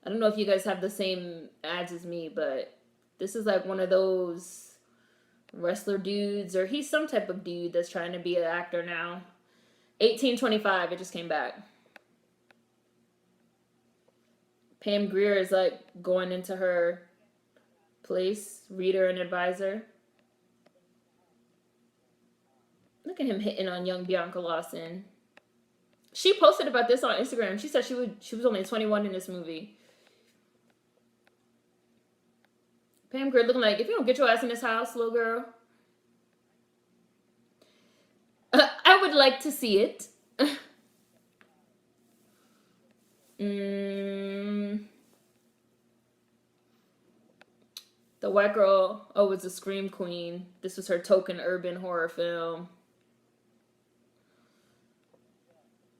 [SPEAKER 1] I don't know if you guys have the same ads as me, but this is like one of those wrestler dudes, or he's some type of dude that's trying to be an actor now. 1825, it just came back. Pam Grier is like going into her place, reader and advisor. Look at him hitting on young Bianca Lawson. She posted about this on Instagram. She said she was only 21 in this movie. Pam Grier looking like, if you don't get your ass in this house, little girl, I would like to see it. The white girl, oh, was a scream queen. This was her token urban horror film.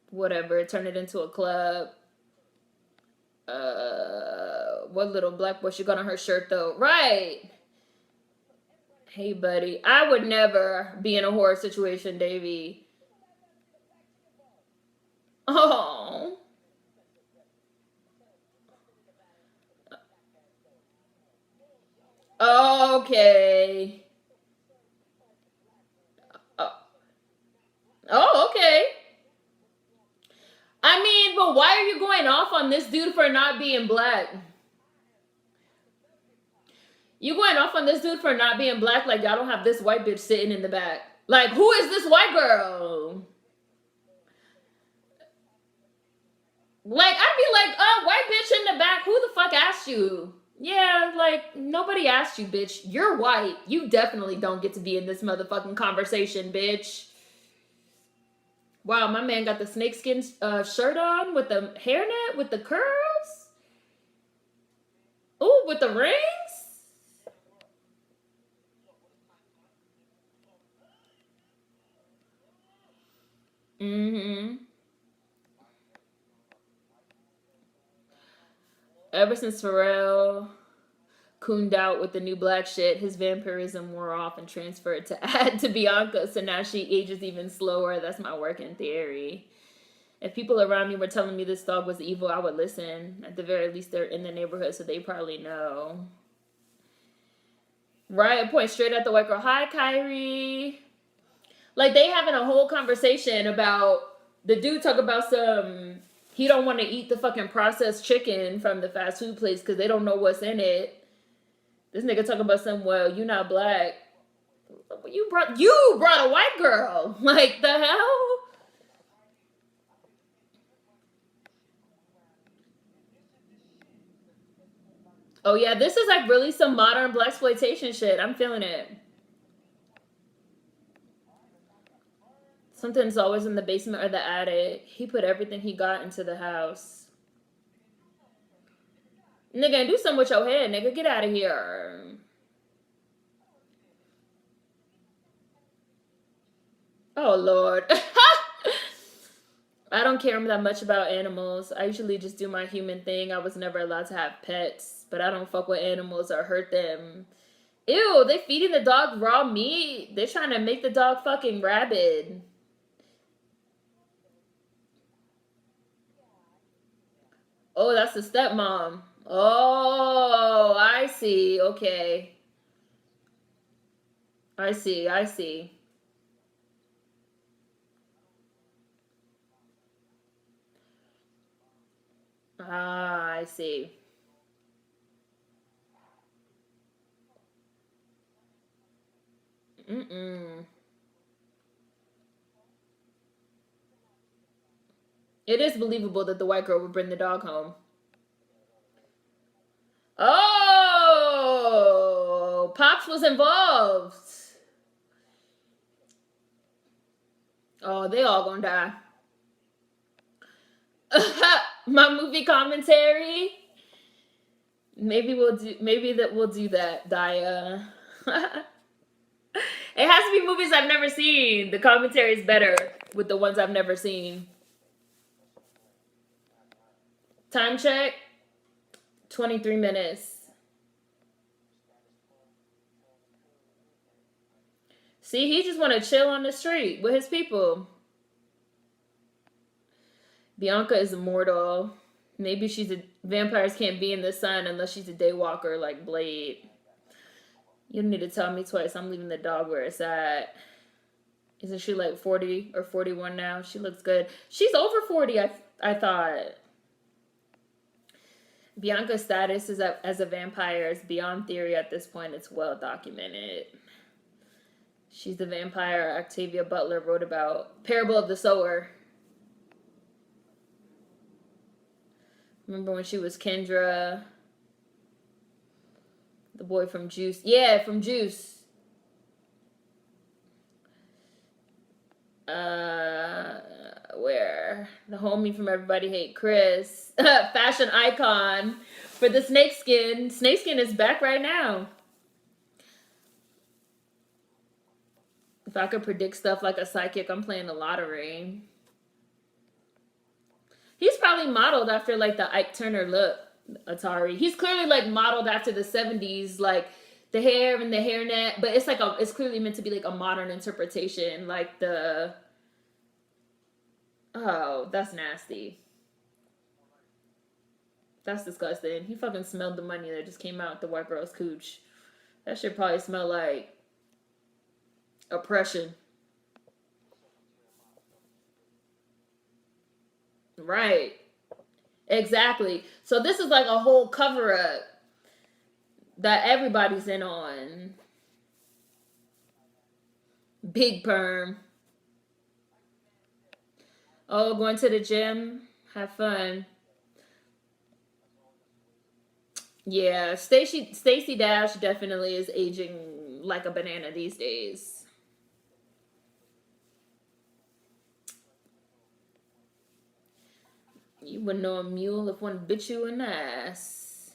[SPEAKER 1] Whatever, turn it into a club. What little black boy she got on her shirt though? Right. Hey, buddy. I would never be in a horror situation, Davey. Oh. Okay. Uh, oh, okay. I mean, but why are you going off on this dude for not being black? You going off on this dude for not being black like y'all don't have this white bitch sitting in the back. Like, who is this white girl? Like, I'd be like, white bitch in the back, who the fuck asked you? Yeah, like, nobody asked you, bitch. You're white. You definitely don't get to be in this motherfucking conversation, bitch. Wow, my man got the snakeskin shirt on with the hairnet, with the curls. Ooh, with the rings. Mm-hmm. Ever since Pharrell cooned out with the new black shit, his vampirism wore off and transferred to add to Bianca, so now she ages even slower. That's my working theory. If people around me were telling me this dog was evil, I would listen. At the very least, they're in the neighborhood, so they probably know. Right, point straight at the white girl. Hi, Kyrie. Like, they having a whole conversation about the dude talk about some. He don't want to eat the fucking processed chicken from the fast food place because they don't know what's in it. This nigga talking about some. Well, you not black. You brought a white girl. Like, the hell. Oh yeah, this is like really some modern blaxploitation shit. I'm feeling it. Something's always in the basement or the attic. He put everything he got into the house. Nigga, do something with your head, nigga. Get out of here. Oh Lord. I don't care that much about animals. I usually just do my human thing. I was never allowed to have pets, but I don't fuck with animals or hurt them. Ew, they feeding the dog raw meat? They're trying to make the dog fucking rabid. Oh, that's the stepmom. Oh, I see. Okay. I see. I see. Ah, I see. Mm-mm. It is believable that the white girl would bring the dog home. Oh, Pops was involved. Oh, they all gonna die. My movie commentary. Maybe we'll do that, Daya. It has to be movies I've never seen. The commentary is better with the ones I've never seen. Time check. 23 minutes. See, he just want to chill on the street with his people. Bianca is immortal. Maybe she's a vampires can't be in the sun unless she's a daywalker like Blade. You don't need to tell me twice. I'm leaving the dog where it's at. Isn't she like 40 or 41 now? She looks good. She's over 40, I thought. Bianca's status as a vampire is beyond theory at this point. It's well documented. She's the vampire Octavia Butler wrote about. Parable of the Sower. Remember when she was Kendra? The boy from Juice. Yeah, from Juice. Where? The homie from Everybody Hate Chris. Fashion icon for the snakeskin. Snakeskin is back right now. If I could predict stuff like a psychic, I'm playing the lottery. He's probably modeled after like the Ike Turner look, Atari. He's clearly like modeled after the 70s, like the hair and the hairnet, but it's clearly meant to be like a modern interpretation, like the. Oh, that's nasty. That's disgusting. He fucking smelled the money that just came out the white girl's cooch. That shit probably smell like oppression. Right. Exactly. So this is like a whole cover up that everybody's in on. Big perm. Oh, going to the gym. Have fun. Yeah, Stacy Dash definitely is aging like a banana these days. You wouldn't know a mule if one bit you in the ass.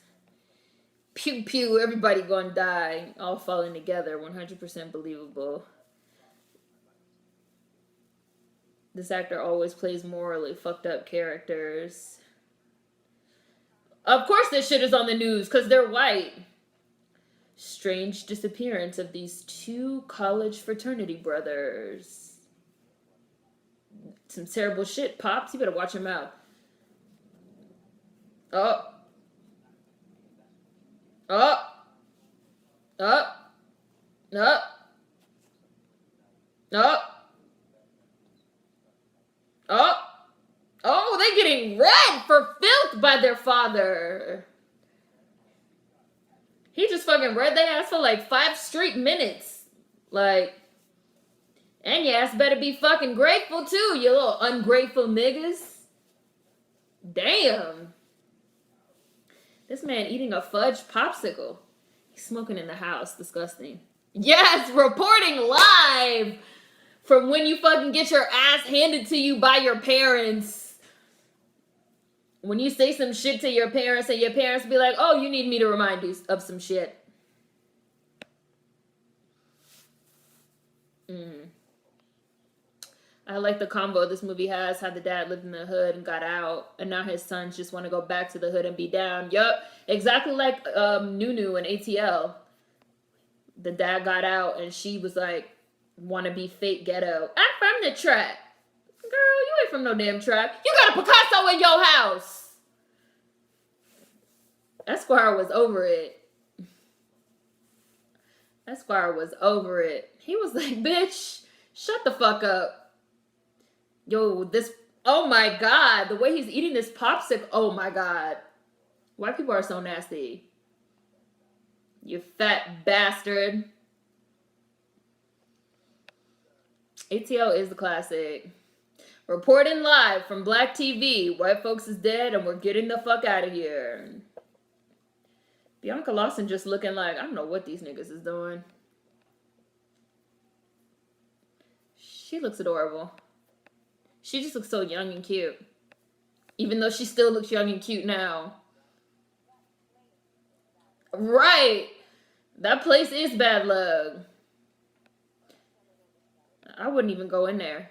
[SPEAKER 1] Pew pew, everybody gonna die. All falling together, 100% believable. This actor always plays morally fucked up characters. Of course, this shit is on the news because they're white. Strange disappearance of these two college fraternity brothers. Some terrible shit, Pops. You better watch your mouth. Oh. Oh. Oh. Oh. Oh. Oh. Oh, they getting red for filth by their father. He just fucking read their ass for like 5 straight minutes. Like, and your ass better be fucking grateful too, you little ungrateful niggas. Damn. This man eating a fudge popsicle. He's smoking in the house. Disgusting. Yes, reporting live from when you fucking get your ass handed to you by your parents. When you say some shit to your parents and your parents be like, oh, you need me to remind you of some shit. I like the combo this movie has, how the dad lived in the hood and got out, and now his sons just want to go back to the hood and be down. Yup, exactly like Nunu and ATL. The dad got out and she was like, want to be fake ghetto. I'm from the track. Girl, you ain't from no damn track. You got a Picasso in your house. Esquire was over it. Esquire was over it. He was like, bitch, shut the fuck up. Yo, this, oh my God. The way he's eating this popsicle, oh my God. White people are so nasty. You fat bastard. ATL is the classic. Reporting live from Black TV. White folks is dead and we're getting the fuck out of here. Bianca Lawson just looking like, I don't know what these niggas is doing. She looks adorable. She just looks so young and cute. Even though she still looks young and cute now. Right. That place is bad luck. I wouldn't even go in there.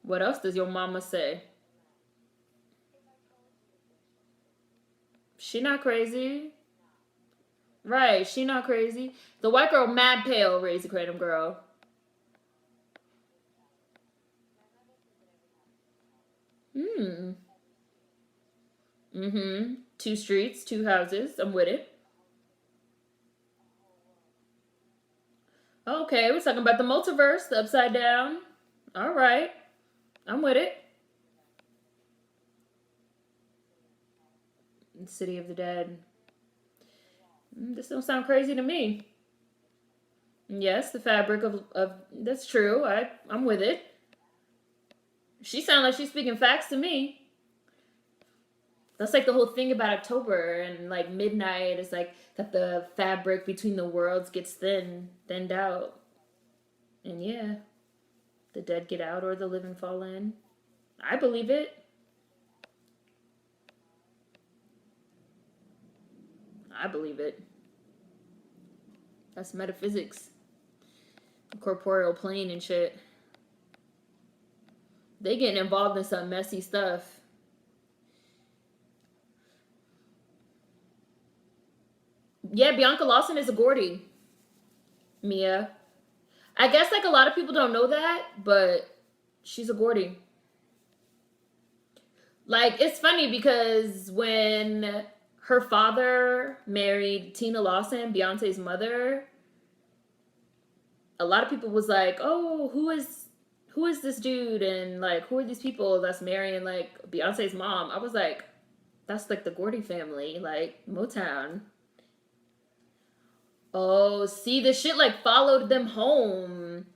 [SPEAKER 1] What else does your mama say? She not crazy. Right, she not crazy. The white girl mad pale, raise the kratom girl. Hmm. Mm-hmm. 2 streets, 2 houses. I'm with it. Okay, we're talking about the multiverse, the upside down. All right. I'm with it. City of the Dead. This don't sound crazy to me. Yes, the fabric of that's true. I'm with it. She sounds like she's speaking facts to me. That's like the whole thing about October and like midnight is like that the fabric between the worlds gets thinned out. And yeah, the dead get out or the living fall in. I believe it. I believe it. That's metaphysics. Corporeal plane and shit. They getting involved in some messy stuff. Yeah, Bianca Lawson is a Gordy. Mia. I guess like a lot of people don't know that, but she's a Gordy. Like, it's funny because when her father married Tina Lawson, Beyonce's mother, a lot of people was like, "Oh, who is this dude?" And like, who are these people that's marrying like Beyonce's mom? I was like, that's like the Gordy family, like Motown. Oh, see, the shit like followed them home.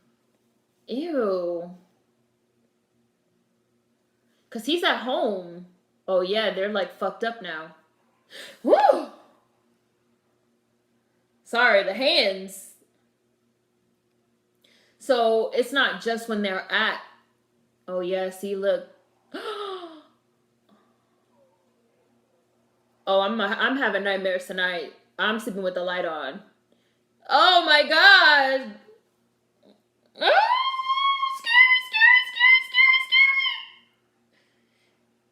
[SPEAKER 1] Ew. Cause he's at home. Oh yeah, they're like fucked up now. Woo! Sorry, the hands. So it's not just when they're at. Oh yeah, see, look. Oh, I'm having nightmares tonight. I'm sleeping with the light on. Oh my god! Oh, scary, scary, scary, scary, scary!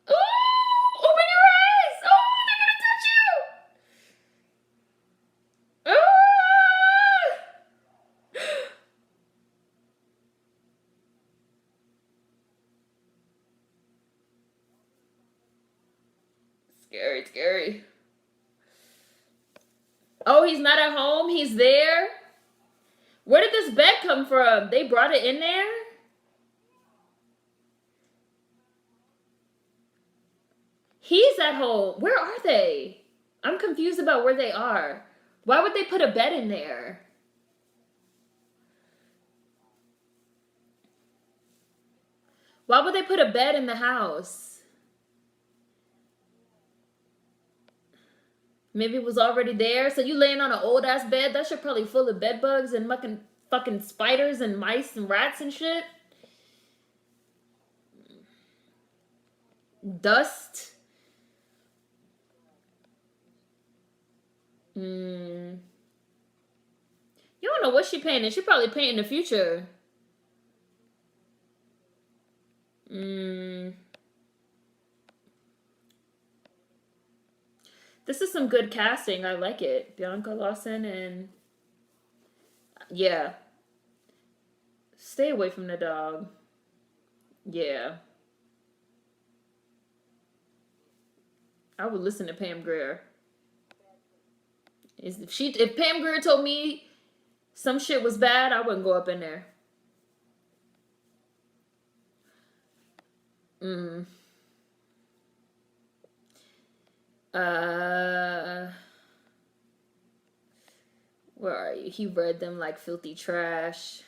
[SPEAKER 1] Oh, open your eyes! Oh, they're gonna touch you! Oh! Scary, scary. Oh, he's not at home. He's there. Where did this bed come from? They brought it in there? He's at home. Where are they? I'm confused about where they are. Why would they put a bed in there? Why would they put a bed in the house? Maybe it was already there. So you laying on an old ass bed? That shit probably full of bed bugs and fucking spiders and mice and rats and shit. Dust. Hmm. You don't know what she painting. She probably painting the future. Hmm. This is some good casting. I like it. Bianca Lawson and yeah. Stay away from the dog. Yeah. I would listen to Pam Grier. If Pam Grier told me some shit was bad, I wouldn't go up in there. Mm. Uh, where are you? He read them like filthy trash.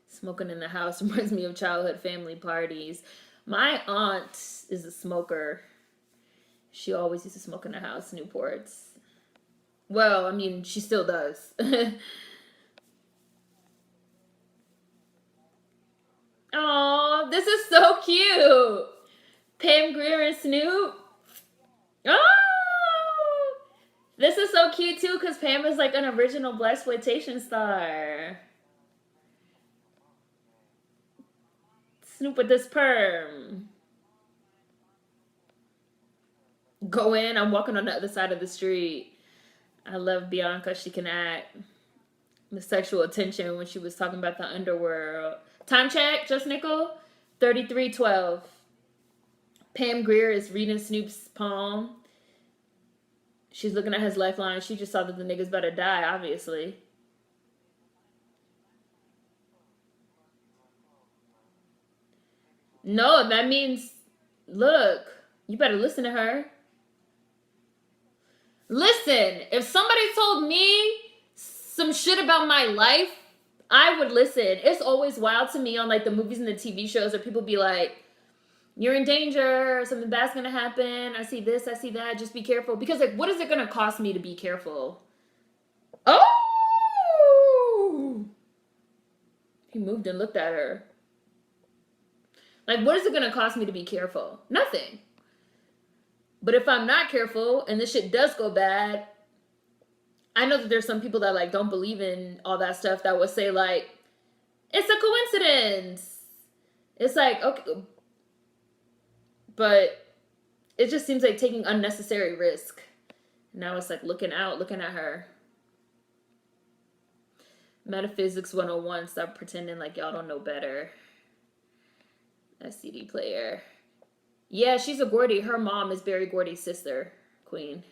[SPEAKER 1] Smoking in the house reminds me of childhood family parties. My aunt is a smoker. She always used to smoke in the house, Newports. Well, I mean, she still does. Oh, this is so cute. Pam Grier and Snoop. Oh, this is so cute too because Pam is like an original blaxploitation star. Snoop with this perm. Go in. I'm walking on the other side of the street. I love Bianca. She can act. The sexual attention when she was talking about the underworld. Time check, Just Nickel. 33:12. Pam Grier is reading Snoop's palm. She's looking at his lifeline. She just saw that the nigga's better die, obviously. No, that means, look, you better listen to her. Listen, if somebody told me some shit about my life, I would listen. It's always wild to me on like the movies and the TV shows where people be like, you're in danger, something bad's gonna happen. I see this, I see that. Just be careful. Because like, what is it gonna cost me to be careful? Oh! He moved and looked at her. Like, what is it gonna cost me to be careful? Nothing. But if I'm not careful and this shit does go bad, I know that there's some people that like don't believe in all that stuff that would say like, it's a coincidence. It's like, okay, but it just seems like taking unnecessary risk. Now it's like looking out, looking at her. Metaphysics 101, stop pretending like y'all don't know better. That CD player. Yeah, she's a Gordy. Her mom is Barry Gordy's sister, Queen.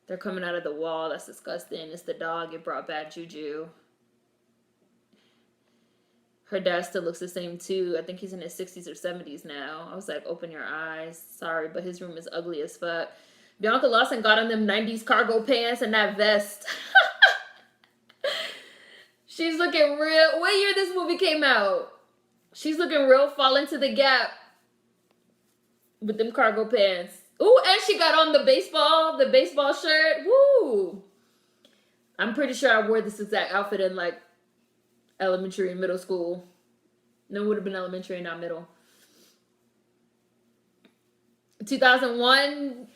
[SPEAKER 1] They're coming out of the wall. That's disgusting. It's the dog. It brought bad juju. Her dad still looks the same too. I think he's in his 60s or 70s now. I was like, open your eyes. Sorry, but his room is ugly as fuck. Bianca Lawson got on them 90s cargo pants and that vest. She's looking real. What year this movie came out? She's looking real fall into the gap with them cargo pants. Ooh, and she got on the baseball shirt. Woo! I'm pretty sure I wore this exact outfit in like elementary and middle school. No, it would have been elementary, not middle. 2001.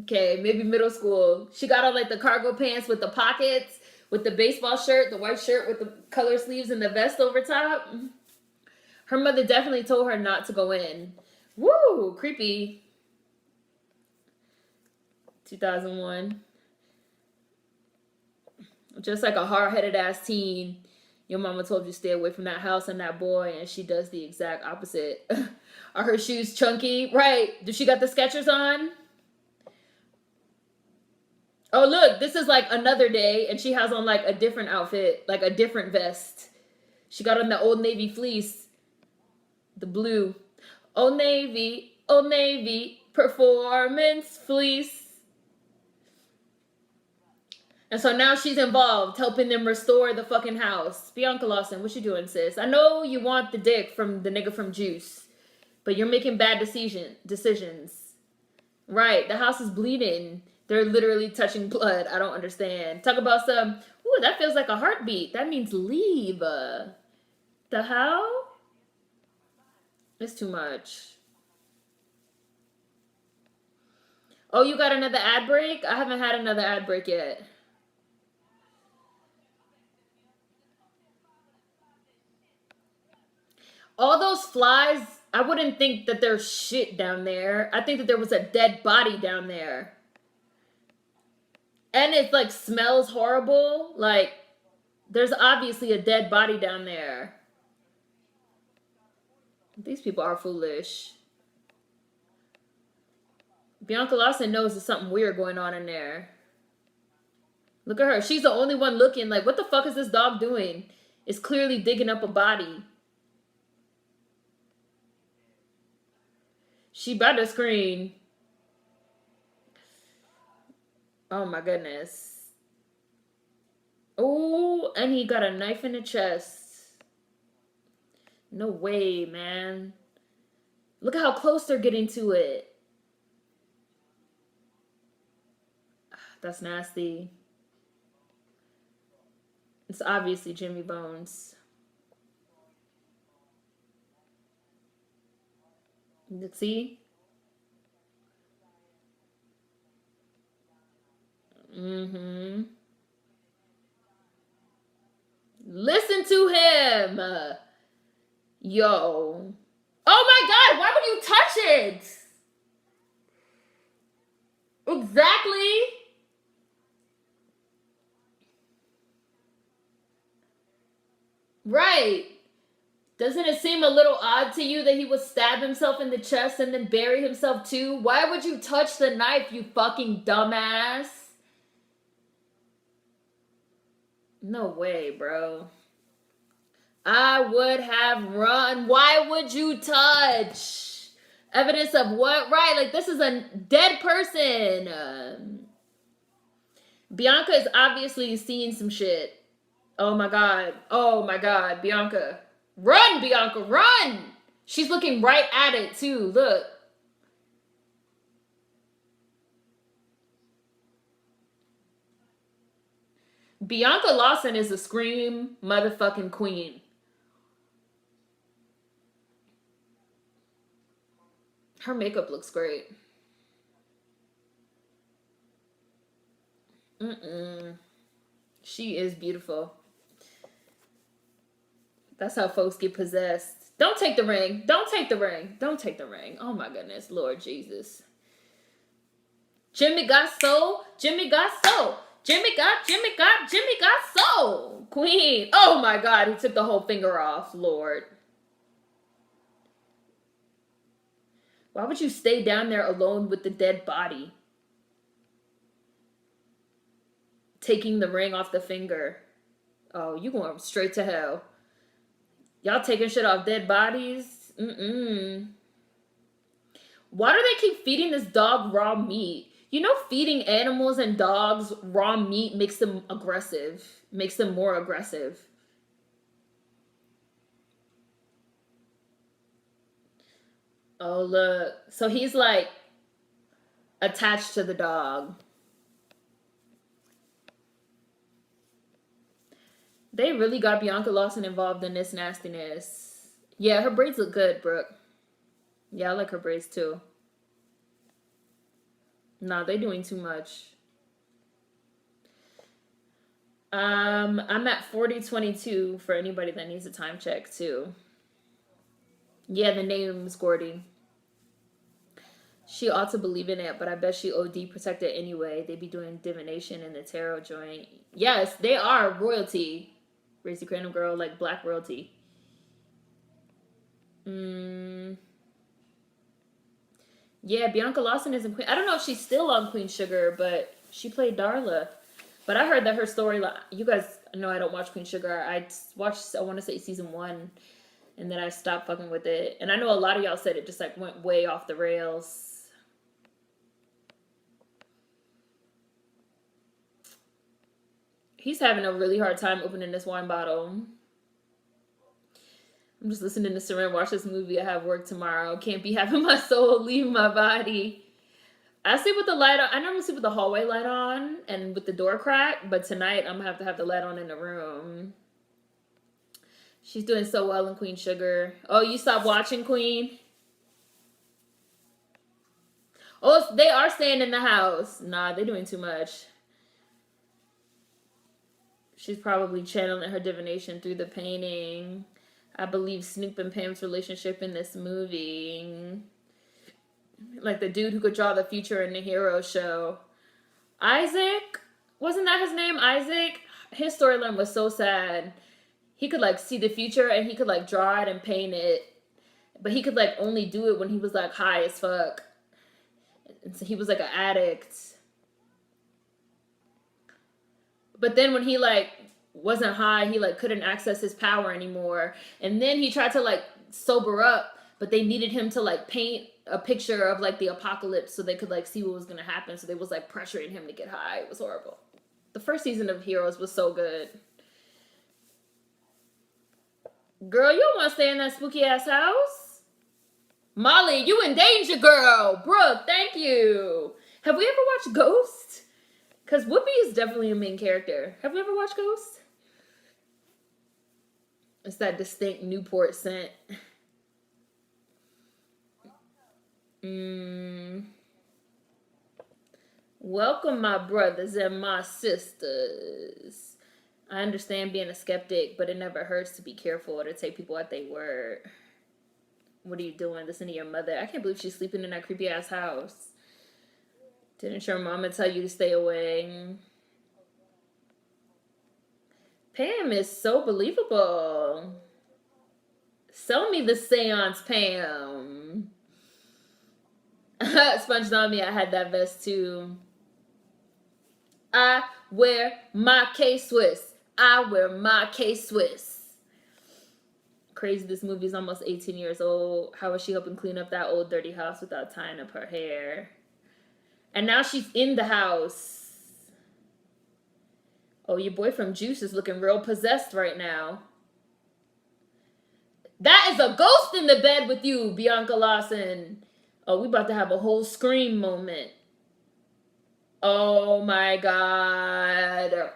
[SPEAKER 1] Okay, maybe middle school. She got on like the cargo pants with the pockets, with the baseball shirt, the white shirt with the color sleeves and the vest over top. Her mother definitely told her not to go in. Woo, creepy. 2001. Just like a hard-headed ass teen. Your mama told you stay away from that house and that boy, and she does the exact opposite. Are her shoes chunky? Right. Does she got the Skechers on? Oh, look, this is like another day, and she has on like a different outfit, like a different vest. She got on the Old Navy fleece. The blue. Old Navy, performance fleece. And so now she's involved, helping them restore the fucking house. Bianca Lawson, what you doing, sis? I know you want the dick from the nigga from Juice, but you're making bad decisions. Right, the house is bleeding. They're literally touching blood. I don't understand. Talk about some, ooh, that feels like a heartbeat. That means leave. The hell? It's too much. Oh, you got another ad break? I haven't had another ad break yet. All those flies, I wouldn't think that there's shit down there. I think that there was a dead body down there. And it like smells horrible. Like there's obviously a dead body down there. These people are foolish. Bianca Lawson knows there's something weird going on in there. Look at her. She's the only one looking like, what the fuck is this dog doing? It's clearly digging up a body. She about to scream. Oh my goodness. Oh, and he got a knife in the chest. No way, man. Look at how close they're getting to it. That's nasty. It's obviously Jimmy Bones. See? Mm-hmm. Listen to him. Yo. Oh my God, why would you touch it? Exactly. Right. Doesn't it seem a little odd to you that he would stab himself in the chest and then bury himself too? Why would you touch the knife, you fucking dumbass? No way, bro. I would have run. Why would you touch? Evidence of what? Right, like this is a dead person. Bianca is obviously seeing some shit. Oh my God. Oh my God, Bianca. Run, Bianca, run! She's looking right at it too, look. Bianca Lawson is a scream motherfucking queen. Her makeup looks great. She is beautiful. That's how folks get possessed. Don't take the ring. Don't take the ring. Don't take the ring. Oh my goodness, Lord Jesus. Jimmy got soul. Jimmy got soul. Jimmy got soul. Queen. Oh my God, he took the whole finger off, Lord. Why would you stay down there alone with the dead body? taking the ring off the finger. Oh, you going straight to hell. Y'all taking shit off dead bodies? Mm-mm. Why do they keep feeding this dog raw meat? You know, feeding animals and dogs raw meat makes them aggressive. Makes them more aggressive. Oh, look. So he's like attached to the dog. They really got Bianca Lawson involved in this nastiness. Yeah, her braids look good, Brooke. Yeah, I like her braids too. Nah, they doing too much. I'm at 4022 for anybody that needs a time check too. Yeah, the name's Gordy. She ought to believe in it, but I bet she OD protected anyway. They be doing divination in the tarot joint. Yes, they are royalty. Racy Crandom girl, like black royalty. Yeah, Bianca Lawson isn't Queen. I don't know if she's still on Queen Sugar, but she played Darla. But I heard that her storyline. You guys know I don't watch Queen Sugar. I watched, I want to say season 1, and then I stopped fucking with it. And I know a lot of y'all said it just like went way off the rails. He's having a really hard time opening this wine bottle. I'm just listening to Seren watch this movie. I have work tomorrow. Can't be having my soul leave my body. I sleep with the light on. I normally sleep with the hallway light on and with the door cracked, but tonight I'm gonna have the light on in the room. She's doing so well in Queen Sugar. Oh, you stopped watching Queen? Oh, they are staying in the house. Nah, they're doing too much. She's probably channeling her divination through the painting. I believe Snoop and Pam's relationship in this movie. Like the dude who could draw the future in the hero show. Isaac? Wasn't that his name? Isaac? His storyline was so sad. He could like see the future and he could like draw it and paint it. But he could like only do it when he was like high as fuck. And so he was like an addict. But then when he like wasn't high, he like couldn't access his power anymore. And then he tried to like sober up, but they needed him to like paint a picture of like the apocalypse so they could like see what was gonna happen. So they was like pressuring him to get high. It was horrible. The first season of Heroes was so good. Girl, you don't want to stay in that spooky ass house? Molly, you in danger, girl. Brooke, thank you. Have we ever watched Ghost? Because Whoopi is definitely a main character. Have we ever watched Ghost? It's that distinct Newport scent. Welcome, my brothers and my sisters. I understand being a skeptic, but it never hurts to be careful or to take people at their word. What are you doing? Listen to your mother. I can't believe she's sleeping in that creepy ass house. Didn't your mama tell you to stay away? Pam is so believable. Sell me the seance, Pam. Sponged on me, I had that vest too. I wear my K-Swiss. I wear my K-Swiss. Crazy, this movie's almost 18 years old. How is she helping clean up that old dirty house without tying up her hair? And now she's in the house. Oh, your boy from Juice is looking real possessed right now. That is a ghost in the bed with you, Bianca Lawson. Oh, we about to have a whole scream moment. Oh my God.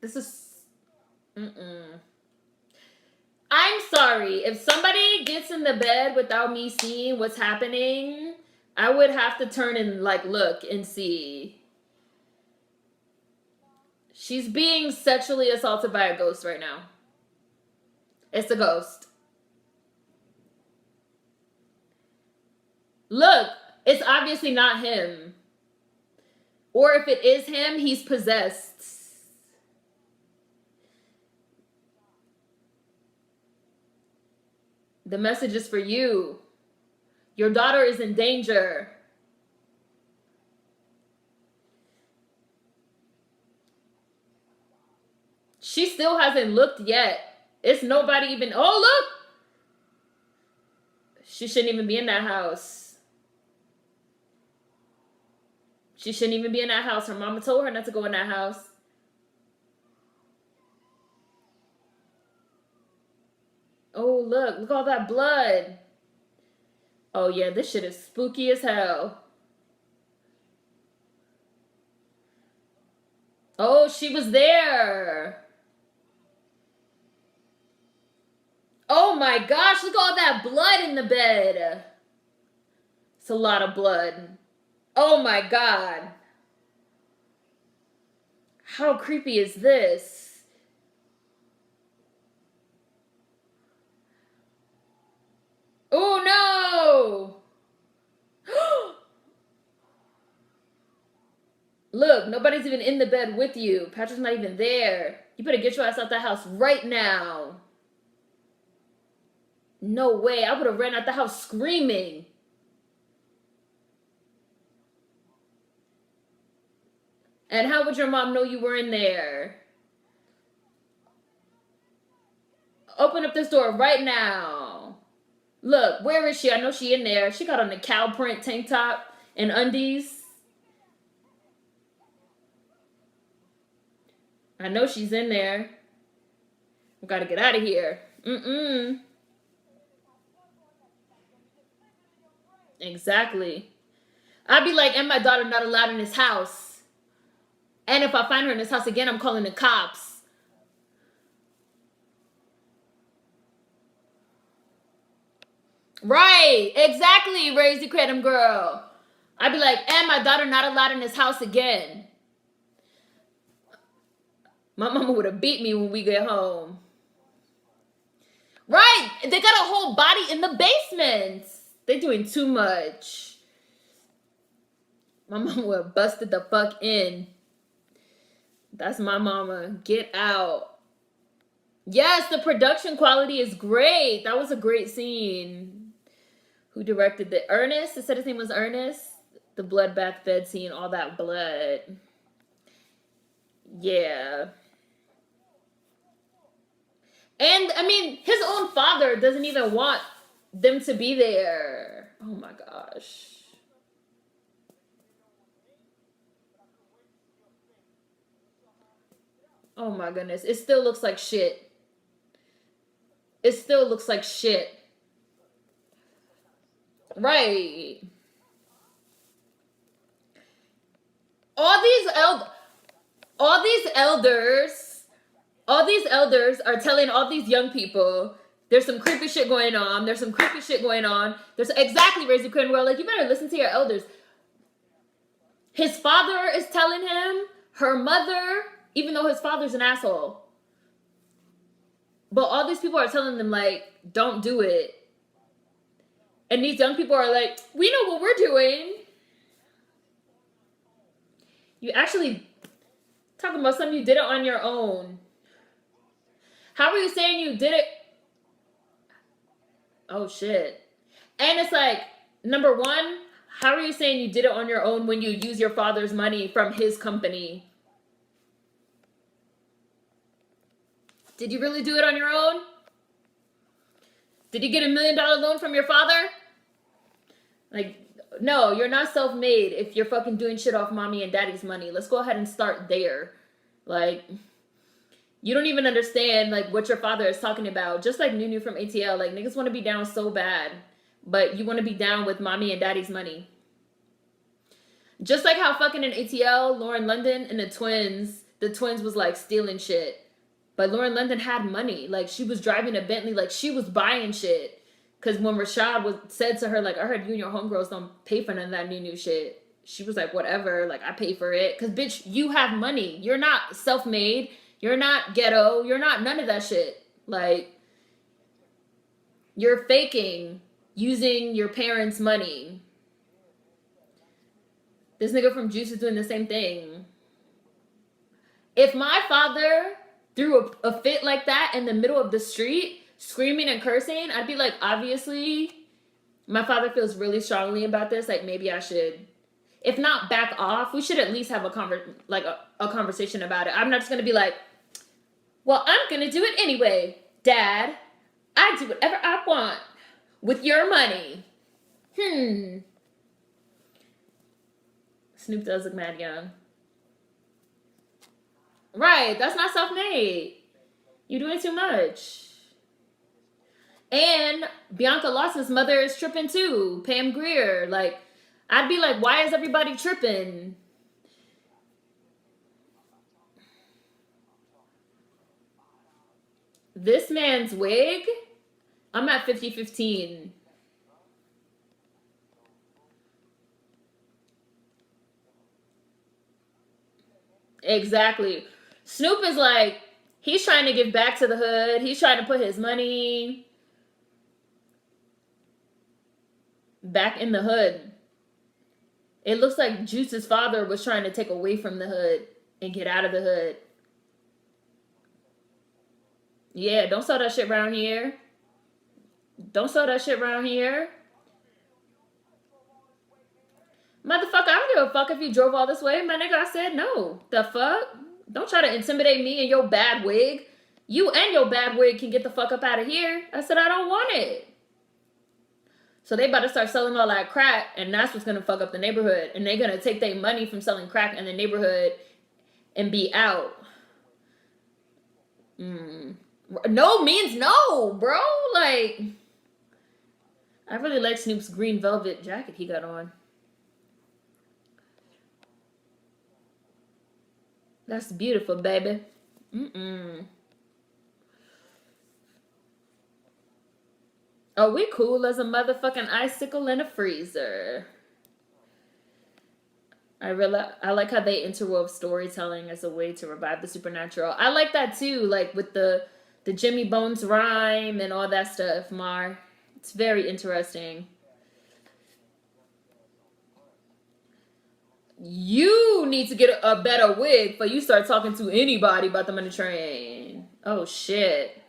[SPEAKER 1] This is... I'm sorry. If somebody gets in the bed without me seeing what's happening, I would have to turn and like look and see. She's being sexually assaulted by a ghost right now. It's a ghost. Look, it's obviously not him. Or if it is him, he's possessed. The message is for you. Your daughter is in danger. She still hasn't looked yet. It's nobody even. Oh, look! She shouldn't even be in that house. She shouldn't even be in that house. Her mama told her not to go in that house. Oh, look all that blood. Oh, yeah, this shit is spooky as hell. Oh, she was there. Oh my gosh, look at all that blood in the bed. It's a lot of blood. Oh my god. How creepy is this? Oh no! Look, nobody's even in the bed with you. Patrick's not even there. You better get your ass out that house right now. No way. I would have ran out the house screaming. And how would your mom know you were in there? Open up this door right now. Look, where is she? I know she in there. She got on the cow print tank top and undies. I know she's in there. We gotta get out of here. Exactly. I'd be like, and my daughter not allowed in this house. And if I find her in this house again, I'm calling the cops. Right. Exactly, Raise the Credit Girl. I'd be like, and my daughter not allowed in this house again. My mama would have beat me when we get home. Right. They got a whole body in the basement. They doing too much. My mama would have busted the fuck in. That's my mama. Get out. Yes, the production quality is great. That was a great scene. Who directed the Ernest? It said his name was Ernest. The bloodbath bed scene, all that blood. Yeah. And, I mean, his own father doesn't even want them to be there. Oh, my gosh. Oh, my goodness. It still looks like shit. It still looks like shit. Right. All these elders are telling all these young people, there's some creepy shit going on. There's some creepy shit going on. There's exactly Raising Cranwell. Like, you better listen to your elders. His father is telling him, her mother, even though his father's an asshole. But all these people are telling them, like, don't do it. And these young people are like, we know what we're doing. You actually talking about something you did it on your own. How are you saying you did it? Oh, shit. And it's like, number one, how are you saying you did it on your own when you use your father's money from his company? Did you really do it on your own? Did you get $1 million loan from your father? Like, no, you're not self-made if you're fucking doing shit off mommy and daddy's money. Let's go ahead and start there. Like, you don't even understand, like, what your father is talking about. Just like Nunu from ATL. Like, niggas want to be down so bad. But you want to be down with mommy and daddy's money. Just like how fucking in ATL, Lauren London and the twins was, like, stealing shit. But Lauren London had money. Like, she was driving a Bentley. Like, she was buying shit. Because when Rashad said to her, like, I heard you and your homegirls don't pay for none of that new shit. She was like, whatever. Like, I pay for it. Because, bitch, you have money. You're not self-made. You're not ghetto. You're not none of that shit. Like, you're faking using your parents' money. This nigga from Juice is doing the same thing. If my father threw a fit like that in the middle of the street, screaming and cursing, I'd be like, obviously, my father feels really strongly about this. Like, maybe I should, if not back off, we should at least have a conversation about it. I'm not just gonna be like, well, I'm gonna do it anyway, Dad. I do whatever I want with your money. Snoop does look mad young. Right, that's not self-made. You're doing too much. And Bianca Lawson's mother is tripping too. Pam Grier. Like, I'd be like, why is everybody tripping? This man's wig? I'm at 50-15. Exactly. Snoop is like, he's trying to give back to the hood. He's trying to put his money back in the hood. It looks like Juice's father was trying to take away from the hood and get out of the hood. Yeah, don't sell that shit around here. Don't sell that shit around here. Motherfucker, I don't give a fuck if you drove all this way. My nigga, I said no. The fuck? Don't try to intimidate me and your bad wig. You and your bad wig can get the fuck up out of here. I said I don't want it. So they about to start selling all that crack, and that's what's gonna fuck up the neighborhood. And they're gonna take their money from selling crack in the neighborhood and be out. No means no, bro. Like, I really like Snoop's green velvet jacket he got on. That's beautiful, baby. Oh, we cool as a motherfucking icicle in a freezer. I like how they interwove storytelling as a way to revive the supernatural. I like that too, like with the Jimmy Bones rhyme and all that stuff, Mar. It's very interesting. You need to get a better wig before you start talking to anybody about the money train. Oh shit.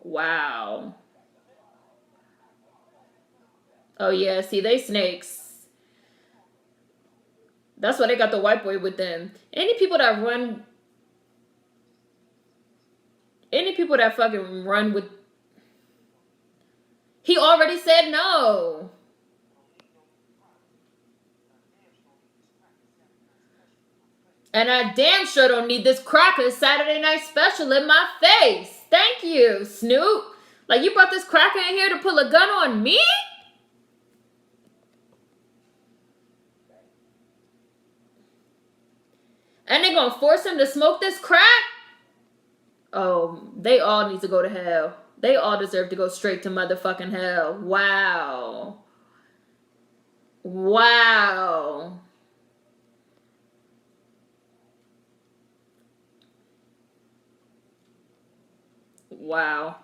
[SPEAKER 1] Wow. Oh yeah, see, they snakes. That's why they got the white boy with them. Any people that fucking run with, he already said no. And I damn sure don't need this cracker Saturday night special in my face. Thank you, Snoop. Like, you brought this cracker in here to pull a gun on me? And they gonna force him to smoke this crack? Oh, they all need to go to hell. They all deserve to go straight to motherfucking hell. Wow. Wow. Wow.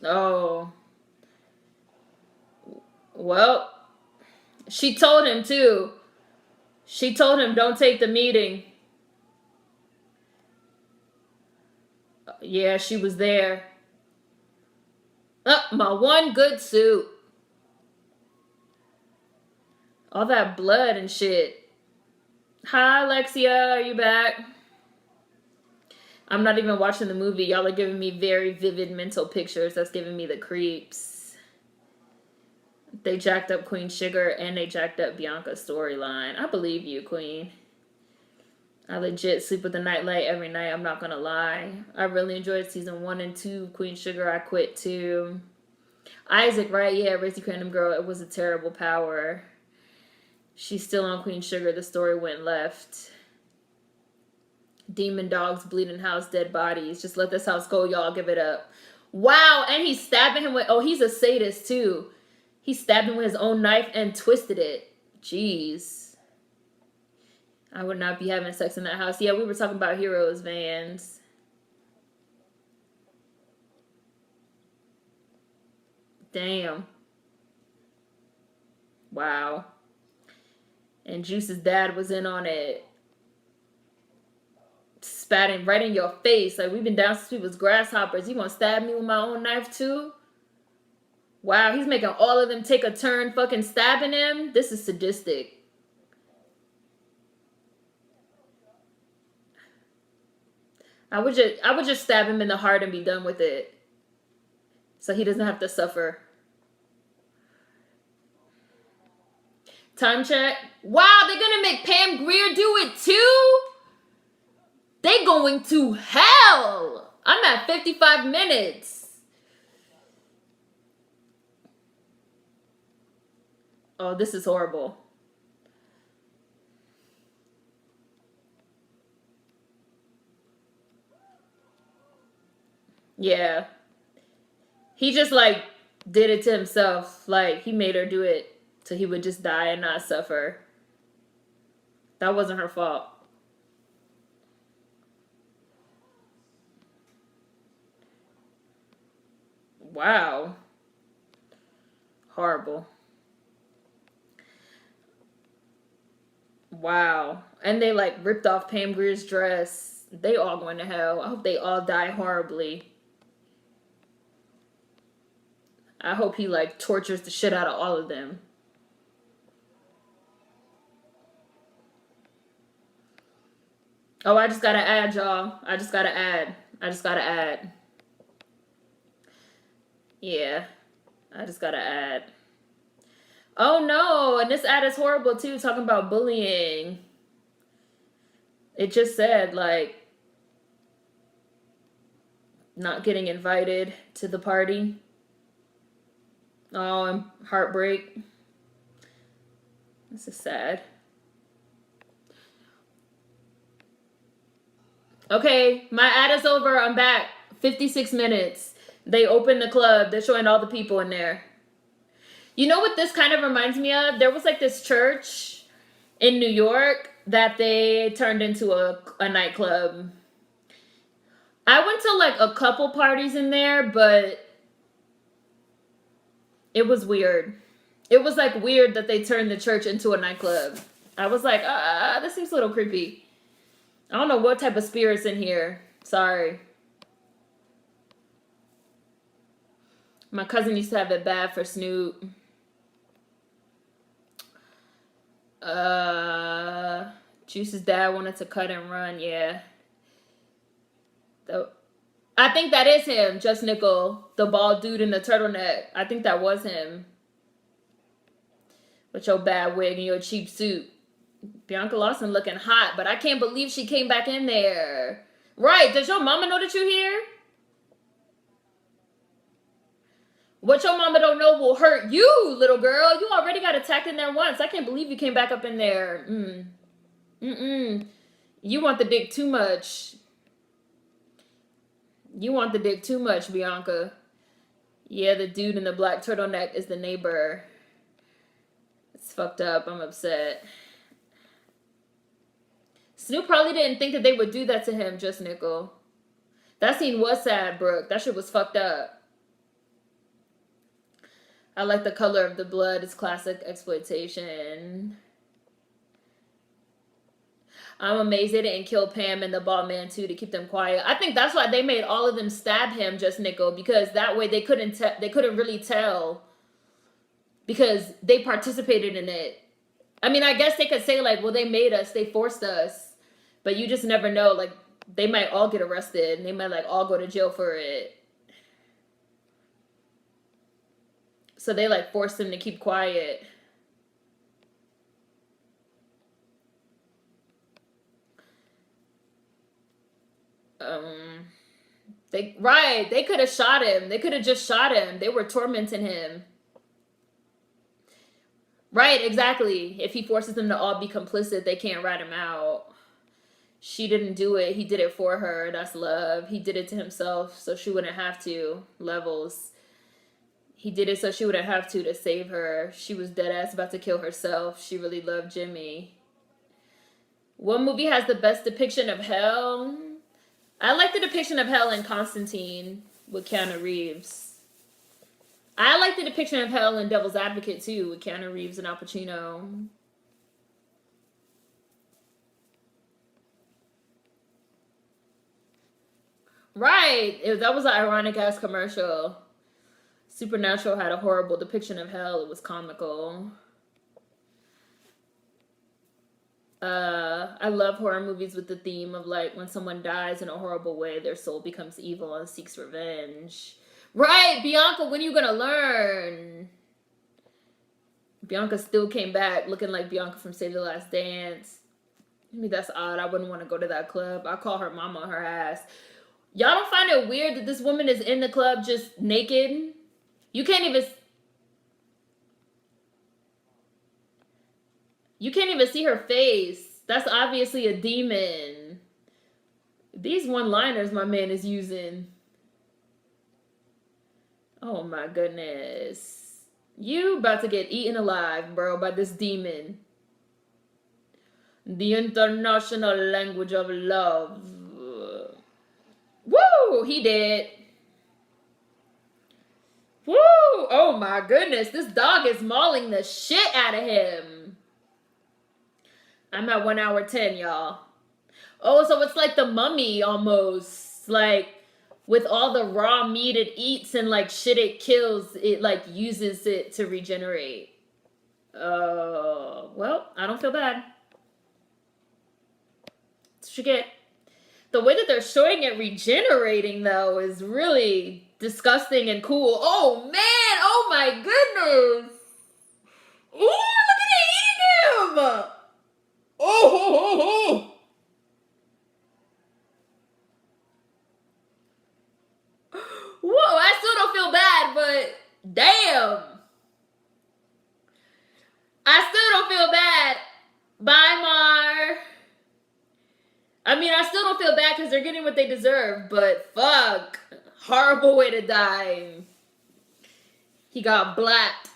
[SPEAKER 1] Oh. Well, she told him too. She told him, don't take the meeting. Yeah, she was there. My one good suit. All that blood and shit. Hi, Alexia. Are you back? I'm not even watching the movie. Y'all are giving me very vivid mental pictures. That's giving me the creeps. They jacked up Queen Sugar and they jacked up Bianca's storyline. I believe you, Queen. I legit sleep with the nightlight every night. I'm not gonna lie. I really enjoyed season 1 and 2. Queen Sugar, I quit too. Isaac, right? Yeah, Racy Random Girl. It was a terrible power. She's still on Queen Sugar. The story went left. Demon dogs, bleeding house, dead bodies. Just let this house go, y'all. Give it up. Wow, and he's stabbing him with... Oh, he's a sadist, too. He stabbed him with his own knife and twisted it. Jeez. I would not be having sex in that house. Yeah, we were talking about Heroes, Vans. Damn. Wow. And Juice's dad was in on it. spatting right in your face. Like, we've been down since we was grasshoppers. You gonna stab me with my own knife too? Wow, he's making all of them take a turn fucking stabbing him. This is sadistic. I would just stab him in the heart and be done with it. So he doesn't have to suffer. Time check. Wow, they're gonna make Pam Grier do it too? They going to hell. I'm at 55 minutes. Oh, this is horrible. Yeah. He just like did it to himself. Like, he made her do it so he would just die and not suffer. That wasn't her fault. Wow. Horrible. Wow. And they like ripped off Pam Grier's dress. They all going to hell. I hope they all die horribly. I hope he like tortures the shit out of all of them. Oh, I just gotta add, y'all. I just gotta add. Yeah. I just gotta add. Oh no, and this ad is horrible too, talking about bullying. It just said, like, not getting invited to the party. Oh, and heartbreak. This is sad. Okay, my ad is over. I'm back. 56 minutes. They opened the club. They're showing all the people in there. You know what this kind of reminds me of? There was like this church in New York that they turned into a nightclub. I went to like a couple parties in there, but it was weird. It was like weird that they turned the church into a nightclub. I was like, this seems a little creepy. I don't know what type of spirit's in here. Sorry. My cousin used to have it bad for Snoop. Juice's dad wanted to cut and run. Yeah. I think that is him, Just Nickel, the bald dude in the turtleneck. I think that was him. With your bad wig and your cheap suit. Bianca Lawson looking hot, but I can't believe she came back in there. Right, does your mama know that you're here? What your mama don't know will hurt you, little girl. You already got attacked in there once. I can't believe you came back up in there. You want the dick too much. You want the dick too much, Bianca. Yeah, the dude in the black turtleneck is the neighbor. It's fucked up. I'm upset. Snoop probably didn't think that they would do that to him, Just Nickel. That scene was sad, Brooke. That shit was fucked up. I like the color of the blood. It's classic exploitation. I'm amazed they didn't kill Pam and the bald man too to keep them quiet. I think that's why they made all of them stab him, Just Nickel, because that way they couldn't really tell because they participated in it. I mean, I guess they could say like, well, they made us, they forced us, but you just never know. Like, they might all get arrested and they might like all go to jail for it. So they like forced them to keep quiet. They could have shot him. They could have just shot him. They were tormenting him. Right, exactly. If he forces them to all be complicit, they can't rat him out. She didn't do it. He did it for her. That's love. He did it to himself so she wouldn't have to. Levels. He did it so she wouldn't have to save her. She was dead ass about to kill herself. She really loved Jimmy. What movie has the best depiction of hell? I like the depiction of hell in Constantine with Keanu Reeves. I like the depiction of hell in Devil's Advocate too with Keanu Reeves and Al Pacino. Right. That was an ironic ass commercial. Supernatural had a horrible depiction of hell. It was comical. I love horror movies with the theme of like when someone dies in a horrible way, their soul becomes evil and seeks revenge. Right, Bianca, when are you gonna learn? Bianca still came back looking like Bianca from Save the Last Dance. I mean, that's odd. I wouldn't want to go to that club. I call her mama on her ass. Y'all don't find it weird that this woman is in the club just naked? You can't even see her face. That's obviously a demon. These one-liners my man is using. Oh my goodness. You about to get eaten alive, bro, by this demon. The international language of love. Woo! He did. Woo! Oh my goodness. This dog is mauling the shit out of him. I'm at 1 hour 10, y'all. Oh, so it's like the Mummy almost. Like, with all the raw meat it eats and like shit it kills, it like uses it to regenerate. Well, I don't feel bad. That's what you get. The way that they're showing it regenerating, though, is really disgusting and cool. Oh, man! Oh, my goodness! Ooh, look at it eating him! Oh! Whoa, I still don't feel bad, but damn! I still don't feel bad. Bye, Mar. I mean, I still don't feel bad because they're getting what they deserve, but fuck. Horrible way to die. He got blacked.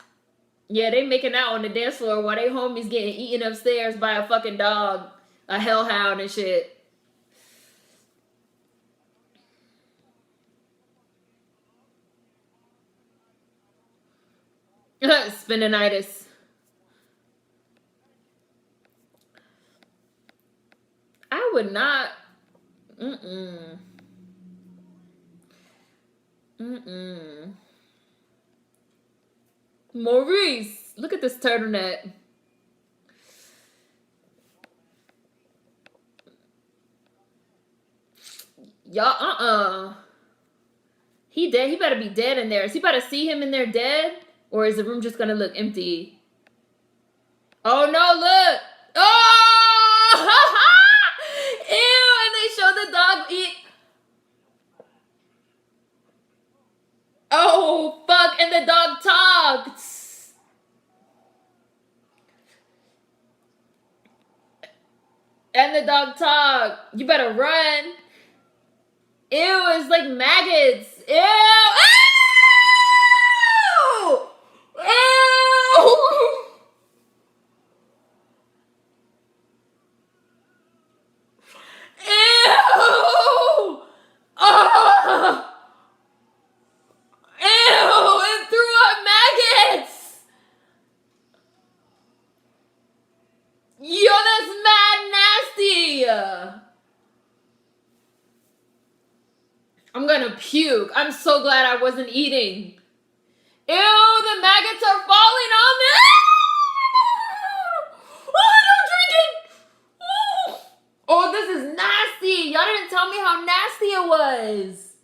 [SPEAKER 1] Yeah, they making out on the dance floor while they homies getting eaten upstairs by a fucking dog. A hellhound and shit. Spinonitis. I would not. Mm-mm. Mm-mm. Maurice, look at this turtleneck. Y'all, He dead. He better be dead in there. Is he about to see him in there dead? Or is the room just gonna look empty? Oh no, look! Oh! Ew, and they show the dog eat. Oh, fuck, and the dog talked. And the dog talked. You better run. Ew, it's like maggots. Ew! Ew! Ew! Ew! Oh! Ew! It threw up maggots! Yo, that's mad nasty! I'm gonna puke. I'm so glad I wasn't eating. Ew, the maggots are falling on me! Oh, don't drink it! Oh, this is nasty! Y'all didn't tell me how nasty it was.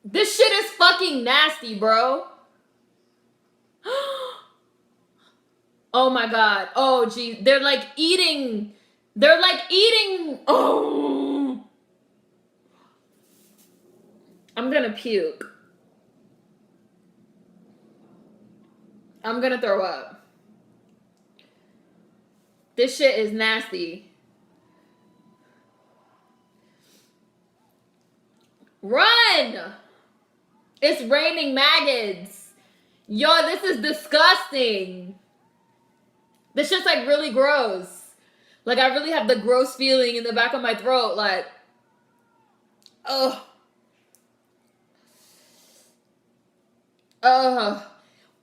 [SPEAKER 1] This shit is fucking nasty, bro. Oh my god. Oh, geez. They're like eating. Oh. I'm gonna puke. I'm gonna throw up. This shit is nasty. Run! It's raining maggots. Yo, this is disgusting. This shit's like really gross. Like I really have the gross feeling in the back of my throat. Like, ugh.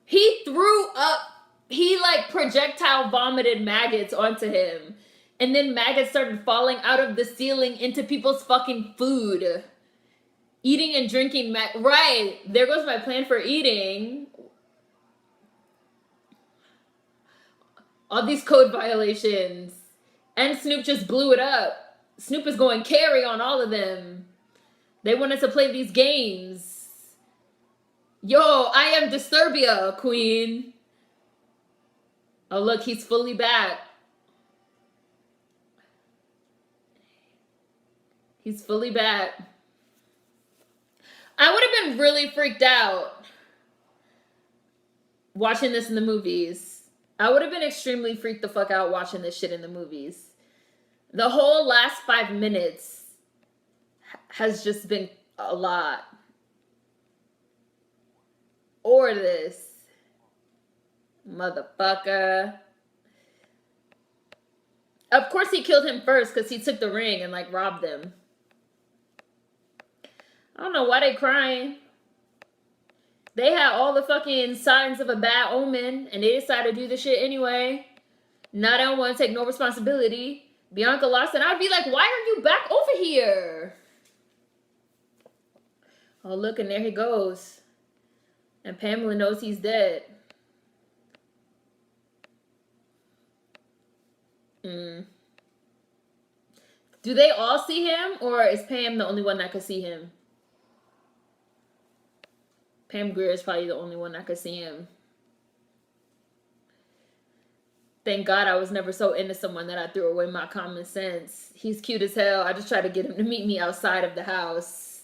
[SPEAKER 1] He threw up. He like projectile vomited maggots onto him. And then maggots started falling out of the ceiling into people's fucking food. Eating and drinking right. There goes my plan for eating. All these code violations. And Snoop just blew it up. Snoop is going carry on all of them. They wanted to play these games. Yo, I am Disturbia, queen. Oh, look, he's fully back. He's fully back. I would have been really freaked out watching this in the movies. I would have been extremely freaked the fuck out watching this shit in the movies. The whole last 5 minutes has just been a lot. Or this. Motherfucker. Of course he killed him first because he took the ring and like robbed them. I don't know why they crying. They had all the fucking signs of a bad omen and they decided to do the shit anyway. Now they don't want to take no responsibility. Bianca lost and I'd be like, why are you back over here? Oh, look, and there he goes. And Pamela knows he's dead. Do they all see him or is Pam the only one that could see him? Pam Grier is probably the only one that could see him. Thank God I was never so into someone that I threw away my common sense. He's cute as hell. I just tried to get him to meet me outside of the house.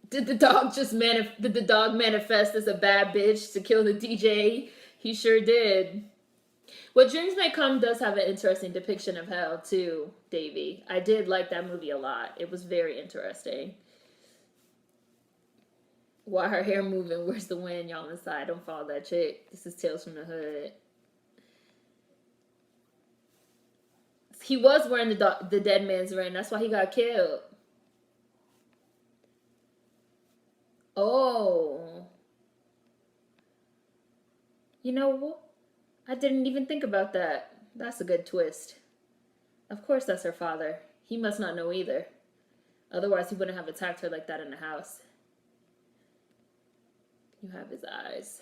[SPEAKER 1] Did the dog manifest as a bad bitch to kill the DJ? He sure did. What Dreams May Come does have an interesting depiction of hell too, Davey. I did like that movie a lot. It was very interesting. Why her hair moving? Where's the wind? Y'all inside. Don't follow that chick. This is Tales from the Hood. He was wearing the dead man's ring. That's why he got killed. Oh. You know what? I didn't even think about that. That's a good twist. Of course that's her father. He must not know either. Otherwise he wouldn't have attacked her like that in the house. You have his eyes.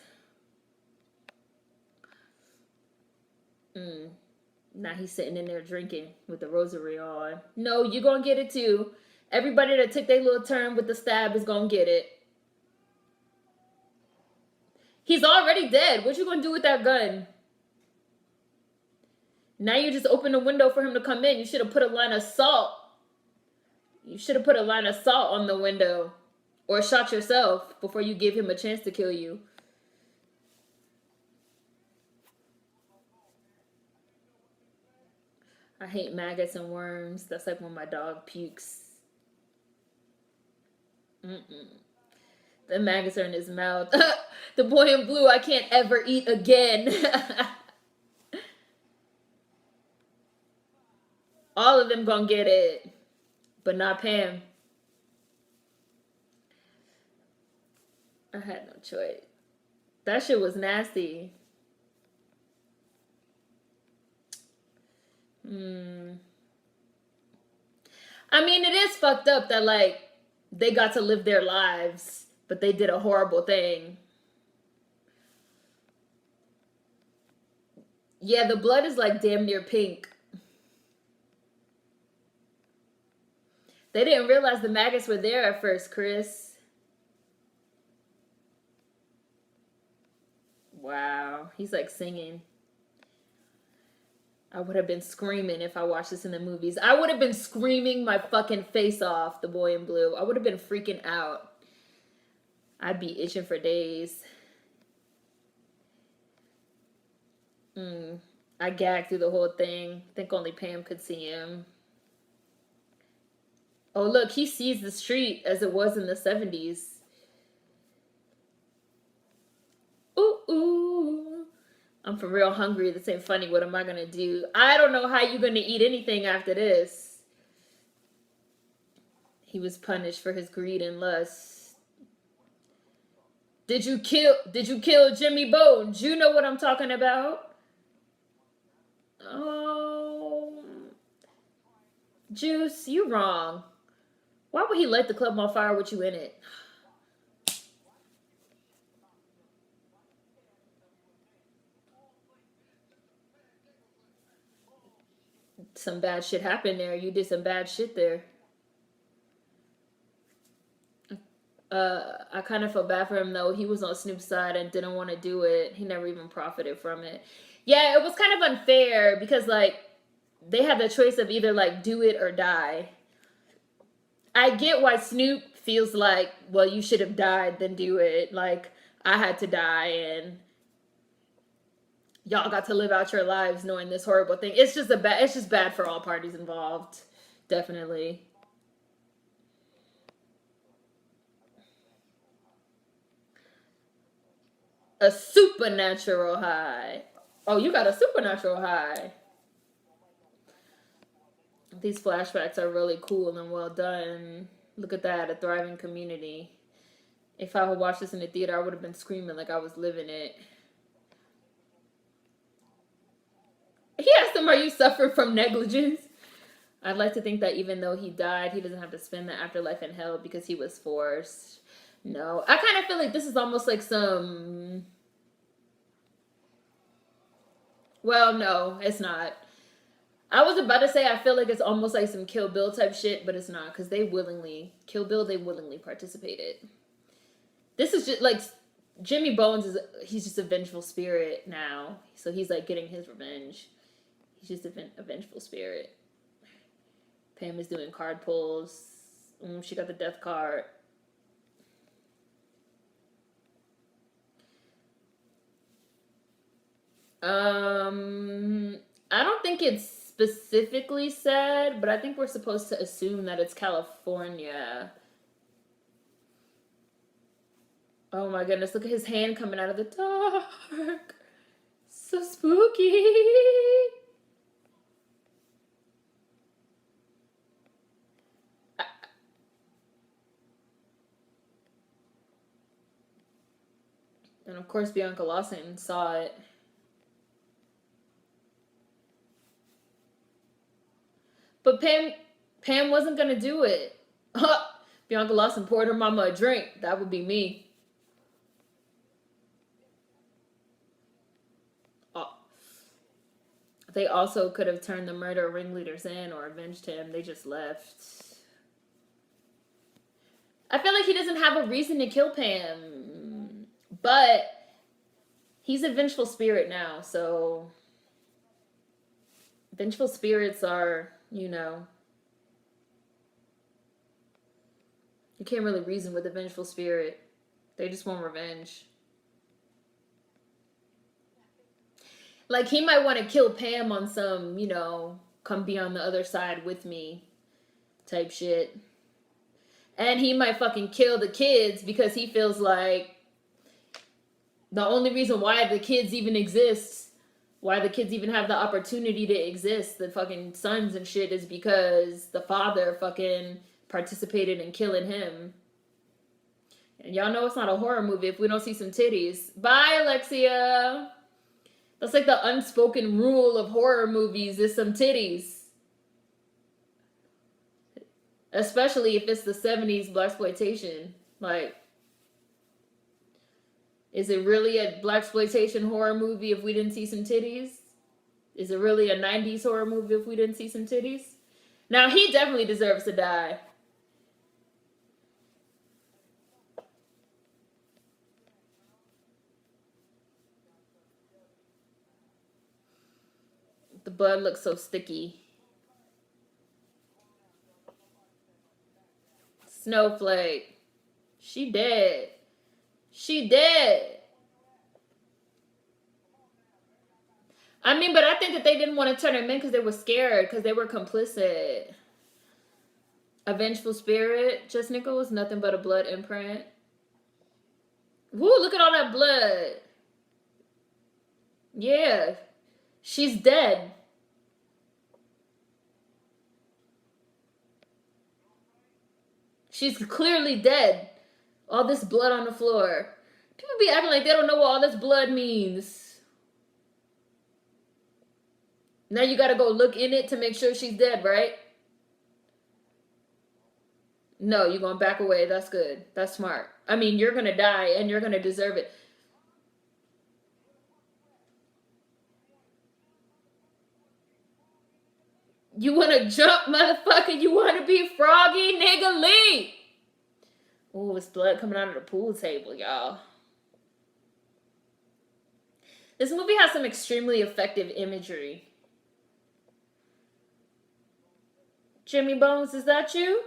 [SPEAKER 1] Now he's sitting in there drinking with the rosary on. No, you're gonna get it too. Everybody that took their little turn with the stab is gonna get it. He's already dead. What you gonna do with that gun? Now you just open the window for him to come in. You should have put a line of salt. You should have put a line of salt on the window. Or shot yourself before you gave him a chance to kill you. I hate maggots and worms. That's like when my dog pukes. The maggots are in his mouth. The boy in blue I can't ever eat again. All of them gonna get it. But not Pam. I had no choice. That shit was nasty. I mean, it is fucked up that, like, they got to live their lives, but they did a horrible thing. Yeah, the blood is, like, damn near pink. They didn't realize the maggots were there at first, Chris. Wow, he's like singing. I would have been screaming if I watched this in the movies. I would have been screaming my fucking face off, The Boy in Blue. I would have been freaking out. I'd be itching for days. I gagged through the whole thing. I think only Pam could see him. Oh, look, he sees the street as it was in the 70s. Ooh. I'm for real hungry. This ain't funny. What am I going to do? I don't know how you're going to eat anything after this. He was punished for his greed and lust. Did you kill Jimmy Bones? You know what I'm talking about. Oh, Juice, you wrong. Why would he light the club on fire with you in it? Some bad shit happened there. You did some bad shit there. I kind of felt bad for him though. He was on Snoop's side and didn't want to do it. He never even profited from it. Yeah, it was kind of unfair because like they had the choice of either like do it or die. I get why Snoop feels like, well, you should have died than do it. Like I had to die and y'all got to live out your lives knowing this horrible thing. It's just bad for all parties involved. Definitely. A supernatural high. Oh, you got a supernatural high. These flashbacks are really cool and well done. Look at that, a thriving community. If I would watch this in the theater, I would have been screaming like I was living it. He asked him, are you suffering from negligence? I'd like to think that even though he died, he doesn't have to spend the afterlife in hell because he was forced. No. I kind of feel like this is almost like some. Well, no, it's not. I was about to say I feel like it's almost like some Kill Bill type shit, but it's not because they willingly Kill Bill. They willingly participated. This is just like Jimmy Bones is. He's just a vengeful spirit now, so he's like getting his revenge. He's just a vengeful spirit. Pam is doing card pulls. She got the death card. I don't think it's specifically said, but I think we're supposed to assume that it's California. Oh my goodness, look at his hand coming out of the dark. So spooky. And of course, Bianca Lawson saw it. But Pam wasn't gonna do it. Bianca Lawson poured her mama a drink. That would be me. Oh. They also could have turned the murder ringleaders in or avenged him. They just left. I feel like he doesn't have a reason to kill Pam. But he's a vengeful spirit now, so vengeful spirits are, you can't really reason with a vengeful spirit. They just want revenge. Like, he might want to kill Pam on some, come be on the other side with me type shit. And he might fucking kill the kids because he feels like the only reason why the kids even exist, why the kids even have the opportunity to exist, the fucking sons and shit, is because the father fucking participated in killing him. And y'all know it's not a horror movie if we don't see some titties. Bye, Alexia. That's like the unspoken rule of horror movies is some titties. Especially if it's the 70s blaxploitation. Like, is it really a blaxploitation horror movie if we didn't see some titties? Is it really a 90s horror movie if we didn't see some titties? Now, he definitely deserves to die. The blood looks so sticky. Snowflake. She dead. She dead. I mean, but I think that they didn't want to turn him in because they were scared, because they were complicit. A vengeful spirit. Just Nickel was nothing but a blood imprint. Woo, look at all that blood. Yeah. She's dead. She's clearly dead. All this blood on the floor. People be acting like they don't know what all this blood means. Now you gotta go look in it to make sure she's dead, right? No, you're gonna back away. That's good. That's smart. I mean, you're gonna die and you're gonna deserve it. You wanna jump, motherfucker? You wanna be froggy, nigga? Lee? Ooh, it's blood coming out of the pool table, y'all. This movie has some extremely effective imagery. Jimmy Bones, is that you?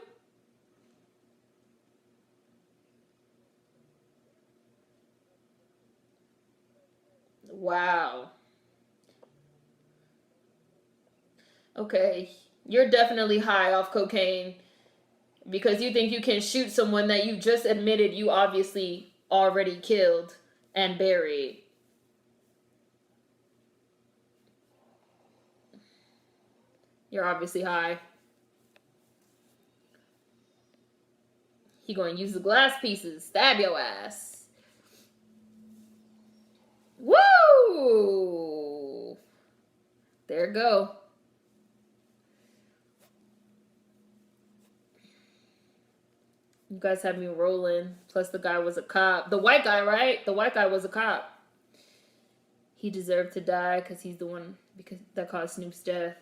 [SPEAKER 1] Wow. Okay. You're definitely high off cocaine because you think you can shoot someone that you just admitted you obviously already killed and buried. You're obviously high. He gonna use the glass pieces, stab your ass. Woo! There it go. You guys had me rolling. Plus the guy was a cop. The white guy, right? The white guy was a cop. He deserved to die because he's the one because that caused Snoop's death.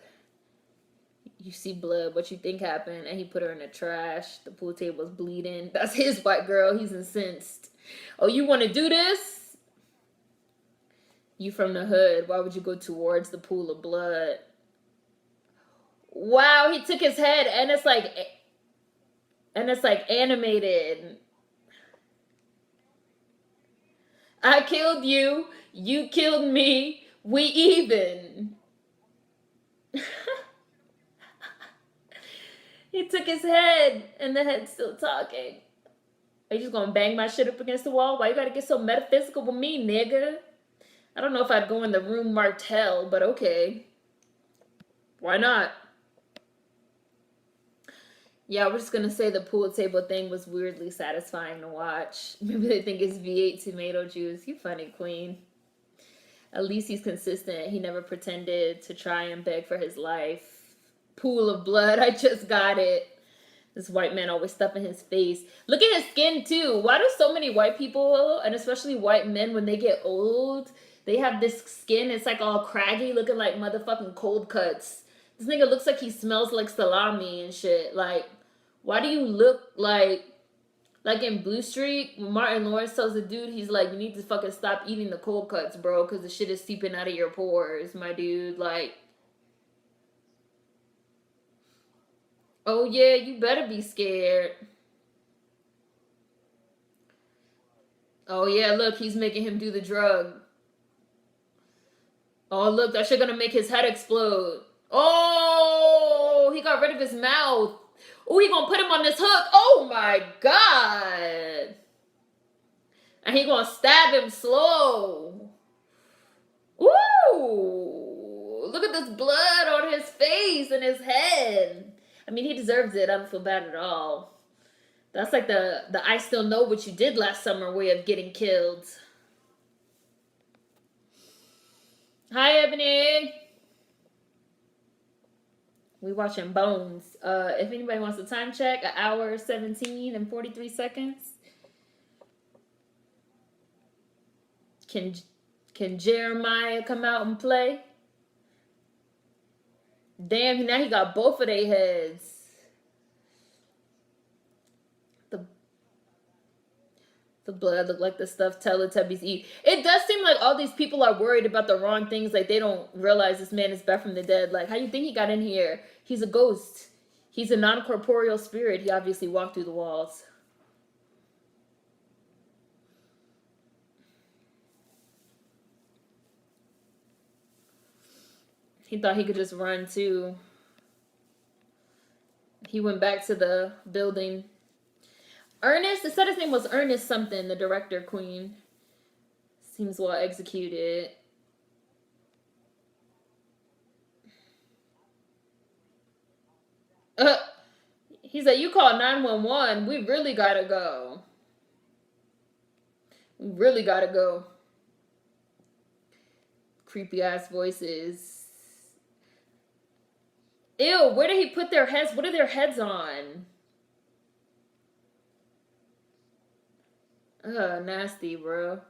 [SPEAKER 1] You see blood, what you think happened, and he put her in the trash. The pool table's bleeding. That's his white girl. He's incensed. Oh, you want to do this? You from the hood. Why would you go towards the pool of blood? Wow, he took his head, and it's like animated. I killed you. You killed me. We even. He took his head, and the head's still talking. Are you just gonna bang my shit up against the wall? Why you gotta get so metaphysical with me, nigga? I don't know if I'd go in the room marked hell, but okay. Why not? Yeah, we're just gonna say the pool table thing was weirdly satisfying to watch. Maybe they think it's V8 tomato juice. You funny, queen. At least he's consistent. He never pretended to try and beg for his life. Pool of blood. I just got it. This white man always stuffing his face. Look at his skin too. Why do so many white people, and especially white men, when they get old, they have this skin? It's like all craggy, looking like motherfucking cold cuts. This nigga looks like he smells like salami and shit. Like, why do you look like in Blue Street, when Martin Lawrence tells the dude, he's like, you need to fucking stop eating the cold cuts, bro, because the shit is seeping out of your pores, my dude. Like, oh yeah, you better be scared. Oh yeah, look, he's making him do the drug. Oh look, that shit gonna make his head explode. Oh, he got rid of his mouth. Oh, he gonna put him on this hook. Oh my god. And he gonna stab him slow. Ooh, look at this blood on his face and his head. I mean, he deserves it. I don't feel bad at all. That's like the I still know what you did last summer way of getting killed. Hi, Ebony. We watching Bones. If anybody wants a time check, an hour 17 and 43 seconds. Can Jeremiah come out and play? Damn, now he got both of their heads. The blood look like the stuff Teletubbies eat. It does seem like all these people are worried about the wrong things. Like, they don't realize this man is back from the dead. Like, how you think he got in here? He's a ghost. He's a non-corporeal spirit. He obviously walked through the walls. He thought he could just run too. He went back to the building. Ernest, it said his name was Ernest something, the director, queen. Seems well executed. He said, you call 911. We really gotta go. We really gotta go. Creepy ass voices. Ew, where did he put their heads? What are their heads on? Ugh, nasty, bro.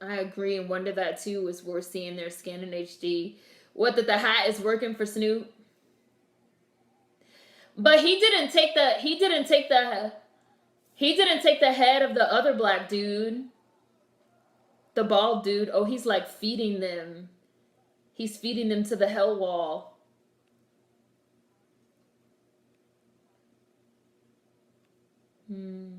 [SPEAKER 1] I agree and wonder that too is we're seeing their skin in HD. What, that the hat is working for Snoop? But he didn't take the head of the other black dude. The bald dude. Oh, he's like feeding them. He's feeding them to the hell wall. Hmm.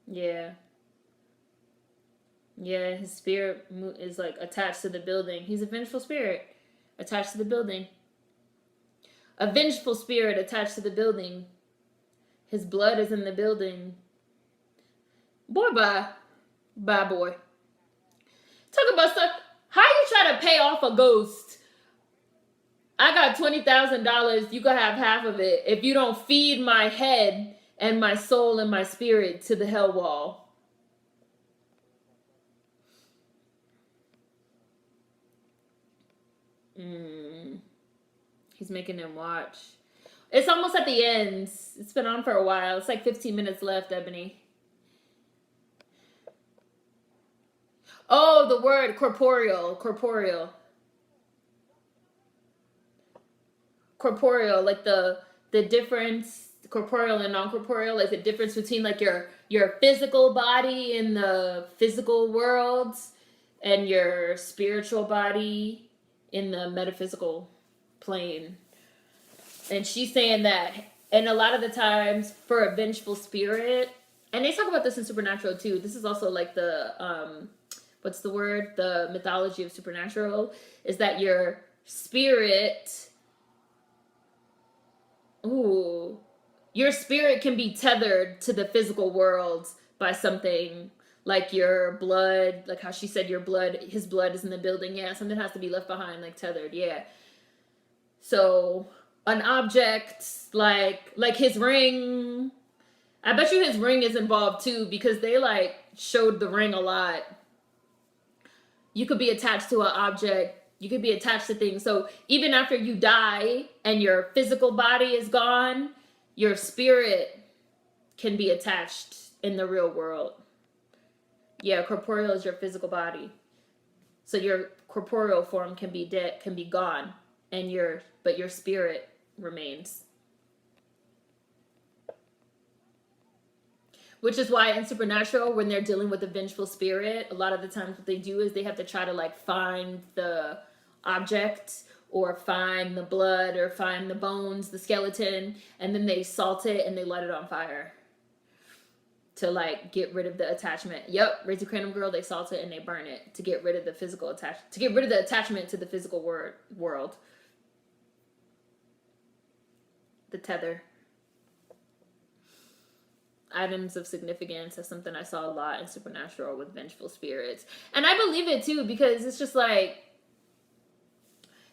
[SPEAKER 1] Yeah. Yeah, his spirit is like attached to the building. He's a vengeful spirit attached to the building. A vengeful spirit attached to the building. His blood is in the building. Boy, bye. Bye, boy. Talk about stuff. How you try to pay off a ghost? I got $20,000. You can have half of it if you don't feed my head and my soul and my spirit to the hell wall. Mm. He's making them watch. It's almost at the end. It's been on for a while. It's like 15 minutes left, Ebony. Oh, the word corporeal. Corporeal, like the difference, corporeal and non-corporeal, like the difference between like your physical body in the physical world and your spiritual body in the metaphysical plane. And she's saying that, and a lot of the times for a vengeful spirit, and they talk about this in Supernatural too. This is also like the what's the word? The mythology of Supernatural is that your spirit, ooh, your spirit can be tethered to the physical world by something like your blood, like how she said your blood, his blood is in the building. Yeah, something has to be left behind, like tethered. Yeah. So an object like his ring. I bet you his ring is involved too because they like showed the ring a lot. You could be attached to an object. You could be attached to things. So even after you die and your physical body is gone, your spirit can be attached in the real world. Yeah, corporeal is your physical body. So your corporeal form can be dead, can be gone, and but your spirit remains. Which is why in Supernatural, when they're dealing with a vengeful spirit, a lot of the times what they do is they have to try to like find the object or find the blood or find the bones, the skeleton, and then they salt it and they light it on fire to like get rid of the attachment. Yep, Raise the Random Girl, they salt it and they burn it to get rid of the physical attachment, to get rid of the attachment to the physical world. The tether. Items of significance is something I saw a lot in Supernatural with vengeful spirits. And I believe it too because it's just like,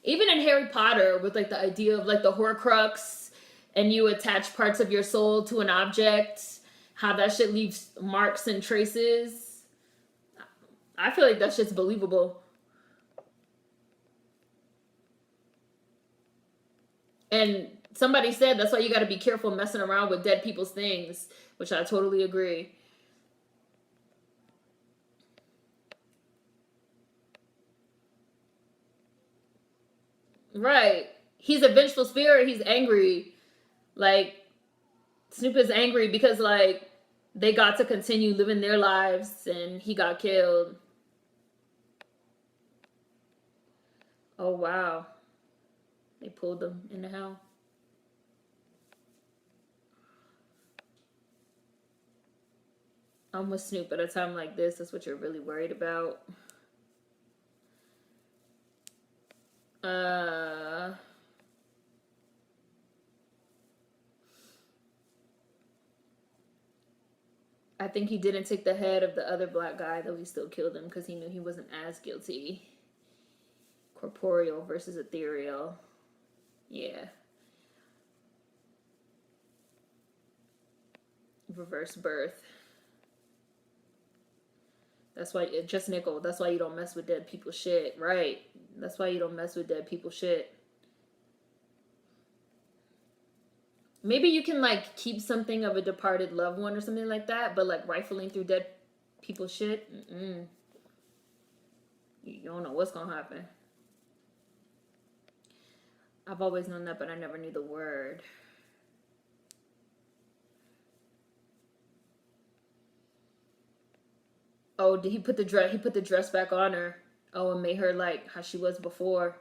[SPEAKER 1] even in Harry Potter with like the idea of like the Horcrux and you attach parts of your soul to an object, how that shit leaves marks and traces. I feel like that shit's believable. And somebody said that's why you got to be careful messing around with dead people's things, which I totally agree. Right. He's a vengeful spirit. He's angry. Like, Snoop is angry because, like, they got to continue living their lives and he got killed. Oh, wow. They pulled him in the hell. I'm with Snoop at a time like this. That's what you're really worried about. I think he didn't take the head of the other black guy, though he still killed him because he knew he wasn't as guilty. Corporeal versus ethereal. Yeah. Reverse birth. That's why, just nickel. That's why you don't mess with dead people shit. Right. That's why you don't mess with dead people shit. Maybe you can like keep something of a departed loved one or something like that, but like rifling through dead people shit, you don't know what's gonna happen. I've always known that, but I never knew the word. Oh, did he put the dress? He put the dress back on her. Oh, and made her like how she was before.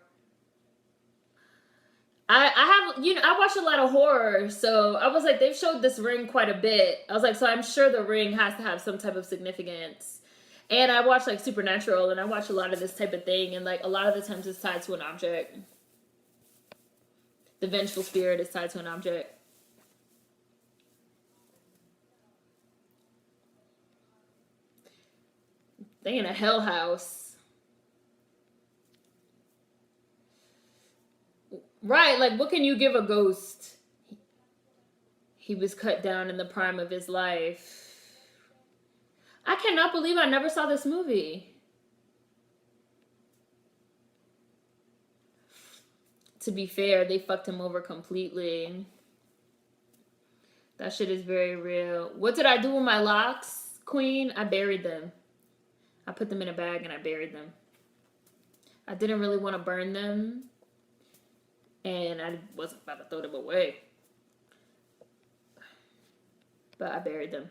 [SPEAKER 1] I have, I watch a lot of horror, so I was like, they've showed this ring quite a bit. I was like, so I'm sure the ring has to have some type of significance. And I watch like Supernatural, and I watch a lot of this type of thing, and like a lot of the times it's tied to an object. The vengeful spirit is tied to an object. They in a hell house. Right, like what can you give a ghost? He was cut down in the prime of his life. I cannot believe I never saw this movie. To be fair, they fucked him over completely. That shit is very real. What did I do with my locks, Queen? I buried them. I put them in a bag and I buried them. I didn't really want to burn them. And I wasn't about to throw them away. But I buried them.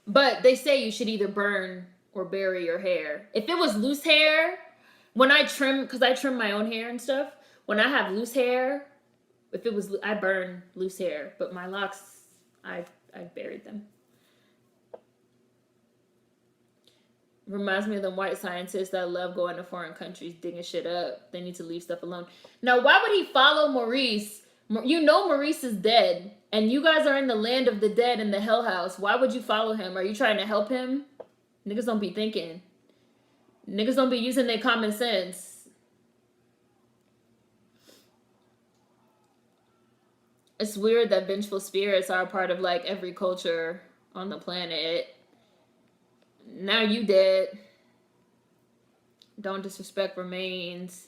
[SPEAKER 1] But they say you should either burn or bury your hair. If it was loose hair, when I trim, because I trim my own hair and stuff, when I have loose hair, if it was, I burn loose hair. But my locks, I buried them. Reminds me of them white scientists that love going to foreign countries, digging shit up. They need to leave stuff alone. Now, why would he follow Maurice? You know Maurice is dead, and you guys are in the land of the dead in the hell house. Why would you follow him? Are you trying to help him? Niggas don't be thinking. Niggas don't be using their common sense. It's weird that vengeful spirits are a part of like every culture on the planet. Now you dead. Don't disrespect remains.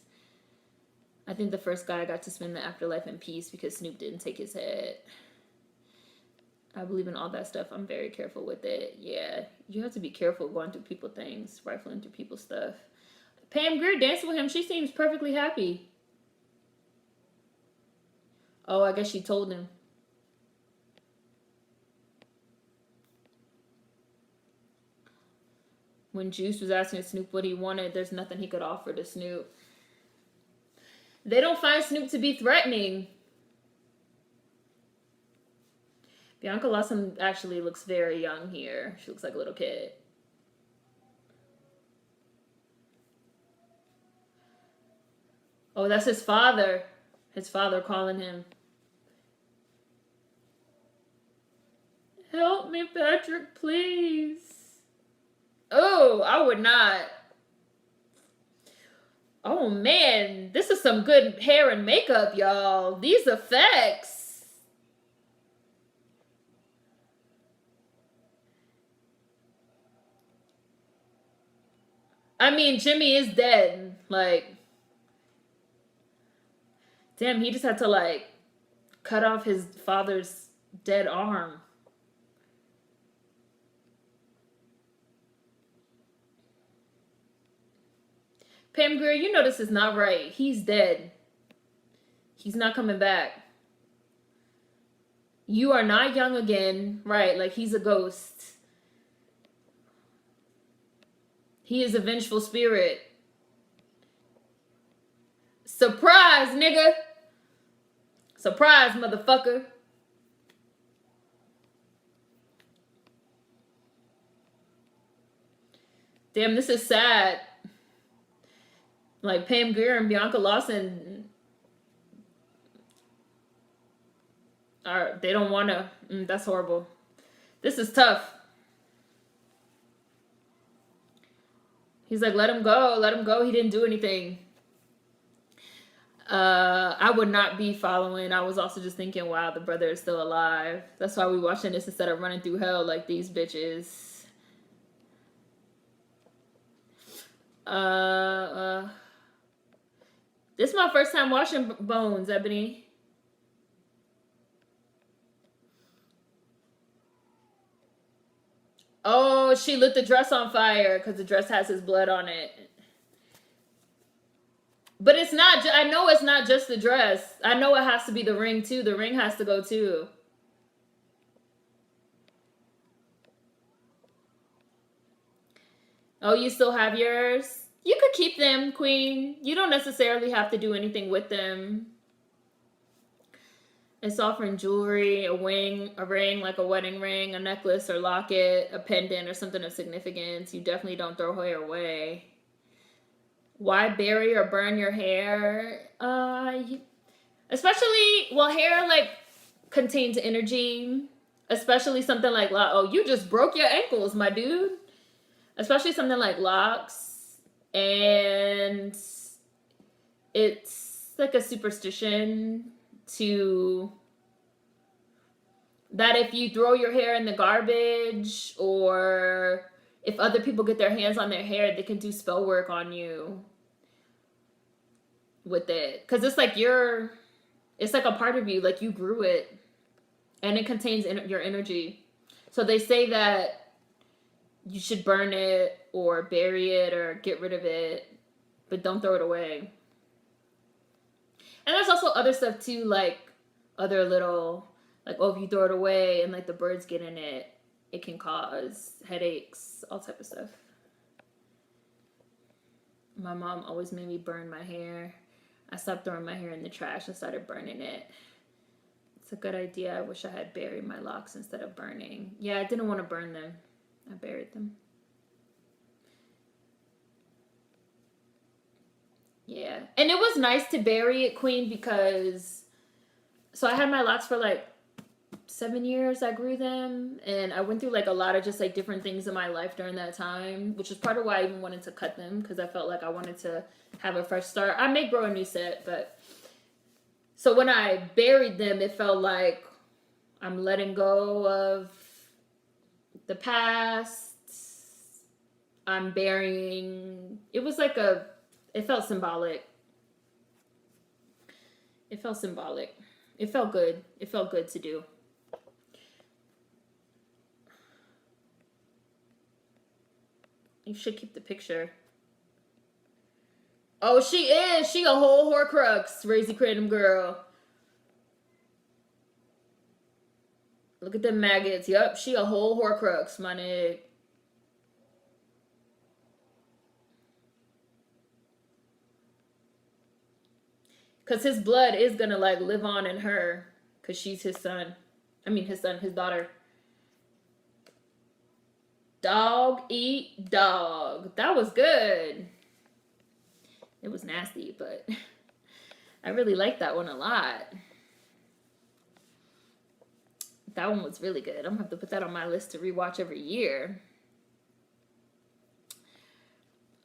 [SPEAKER 1] I think the first guy got to spend the afterlife in peace because Snoop didn't take his head. I believe in all that stuff. I'm very careful with it. Yeah, you have to be careful going through people's things, rifling through people's stuff. Pam Grier dancing with him. She seems perfectly happy. Oh, I guess she told him. When Juice was asking Snoop what he wanted, there's nothing he could offer to Snoop. They don't find Snoop to be threatening. Bianca Lawson actually looks very young here. She looks like a little kid. Oh, that's his father. His father calling him. Help me, Patrick, please. Oh, I would not. Oh, man. This is some good hair and makeup, y'all. These effects. I mean, Jimmy is dead. Like, damn, he just had to, like, cut off his father's dead arm. Pam Grier, you know this is not right. He's dead. He's not coming back. You are not young again. Right, like he's a ghost. He is a vengeful spirit. Surprise, nigga. Surprise, motherfucker. Damn, this is sad. Like Pam Grier and Bianca Lawson they don't want to. That's horrible. This is tough. He's like, let him go. Let him go. He didn't do anything. I would not be following. I was also just thinking, wow, the brother is still alive. That's why we watching this instead of running through hell like these bitches. Uh, this is my first time watching Bones, Ebony. Oh, she lit the dress on fire because the dress has his blood on it. But it's not. I know it's not just the dress. I know it has to be the ring too. The ring has to go too. Oh, you still have yours? You could keep them, Queen. You don't necessarily have to do anything with them. It's offering jewelry, a ring like a wedding ring, a necklace or locket, a pendant or something of significance. You definitely don't throw hair away. Why bury or burn your hair? Especially, well, hair like contains energy. Especially something like, oh, you just broke your ankles, my dude. Especially something like locks. And it's like a superstition to that if you throw your hair in the garbage or if other people get their hands on their hair, they can do spell work on you with it. Because it's like it's like a part of you, like you grew it and it contains your energy. So they say that you should burn it or bury it or get rid of it, but don't throw it away. And there's also other stuff too, like other little, like, oh, if you throw it away and like the birds get in it, it can cause headaches, all type of stuff. My mom always made me burn my hair. I stopped throwing my hair in the trash and started burning it. It's a good idea. I wish I had buried my locks instead of burning. Yeah, I didn't want to burn them. I buried them. Yeah. And it was nice to bury it, Queen, because so I had my locks for like 7 years. I grew them and I went through like a lot of just like different things in my life during that time, which is part of why I even wanted to cut them, because I felt like I wanted to have a fresh start. I may grow a new set, but so when I buried them, it felt like I'm letting go of the past. I'm burying. It was like it felt symbolic. It felt symbolic. It felt good. It felt good to do. You should keep the picture. Oh, she is. She a whole Horcrux. Razy Kratom girl. Look at them maggots. Yup, she a whole Horcrux, my nigga. Because his blood is going to like live on in her. Because she's his son. I mean, his daughter. Dog eat dog. That was good. It was nasty, but I really liked that one a lot. That one was really good. I'm going to have to put that on my list to rewatch every year.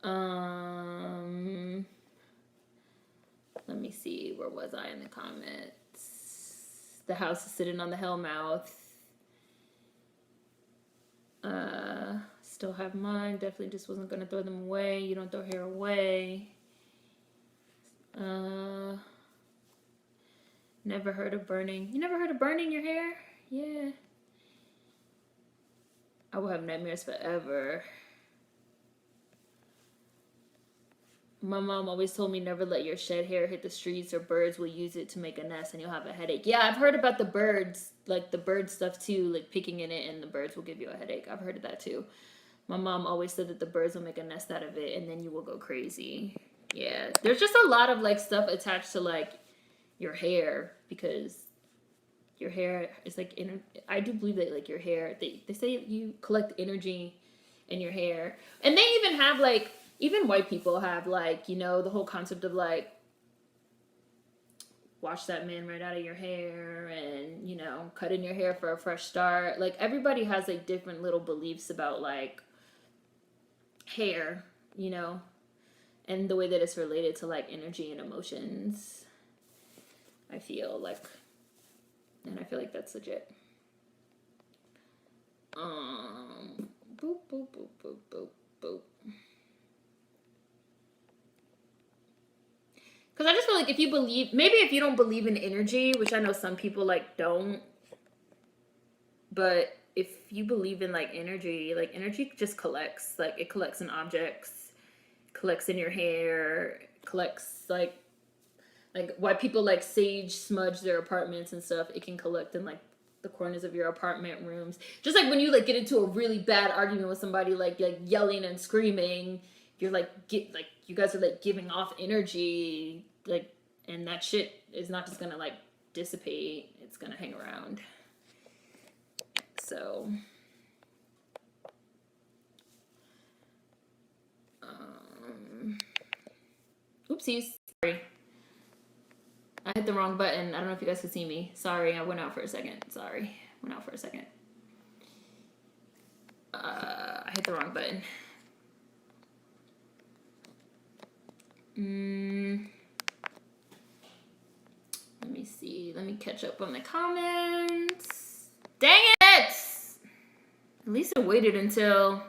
[SPEAKER 1] Let me see. Where was I in the comments? The house is sitting on the Hellmouth. Still have mine. Definitely just wasn't going to throw them away. You don't throw hair away. Never heard of burning. You never heard of burning your hair? Yeah. I will have nightmares forever. My mom always told me never let your shed hair hit the streets or birds will use it to make a nest and you'll have a headache. Yeah, I've heard about the birds, like the bird stuff too, like picking in it and the birds will give you a headache. I've heard of that too. My mom always said that the birds will make a nest out of it and then you will go crazy. Yeah, there's just a lot of like stuff attached to like your hair because your hair is like, I do believe that like your hair, they say you collect energy in your hair. And they even have like, even white people have like, you know, the whole concept of like, wash that man right out of your hair and, you know, cut in your hair for a fresh start. Like everybody has like different little beliefs about like hair, you know, and the way that it's related to like energy and emotions. I feel like, and I feel like that's legit. Boop, boop, boop, boop, boop, boop. Because I just feel like if you believe, maybe if you don't believe in energy, which I know some people like don't, but if you believe in like energy just collects. Like it collects in objects, collects in your hair, collects like why people like sage smudge their apartments and stuff. It can collect in like the corners of your apartment rooms. Just like when you like get into a really bad argument with somebody, like yelling and screaming, you're like you guys are like giving off energy, like, and that shit is not just gonna like dissipate. It's gonna hang around. So oopsies. Sorry. I hit the wrong button. I don't know if you guys could see me. Sorry, I went out for a second. Sorry. Went out for a second. I hit the wrong button. Let me see. Let me catch up on the comments. Dang it! At least it waited until...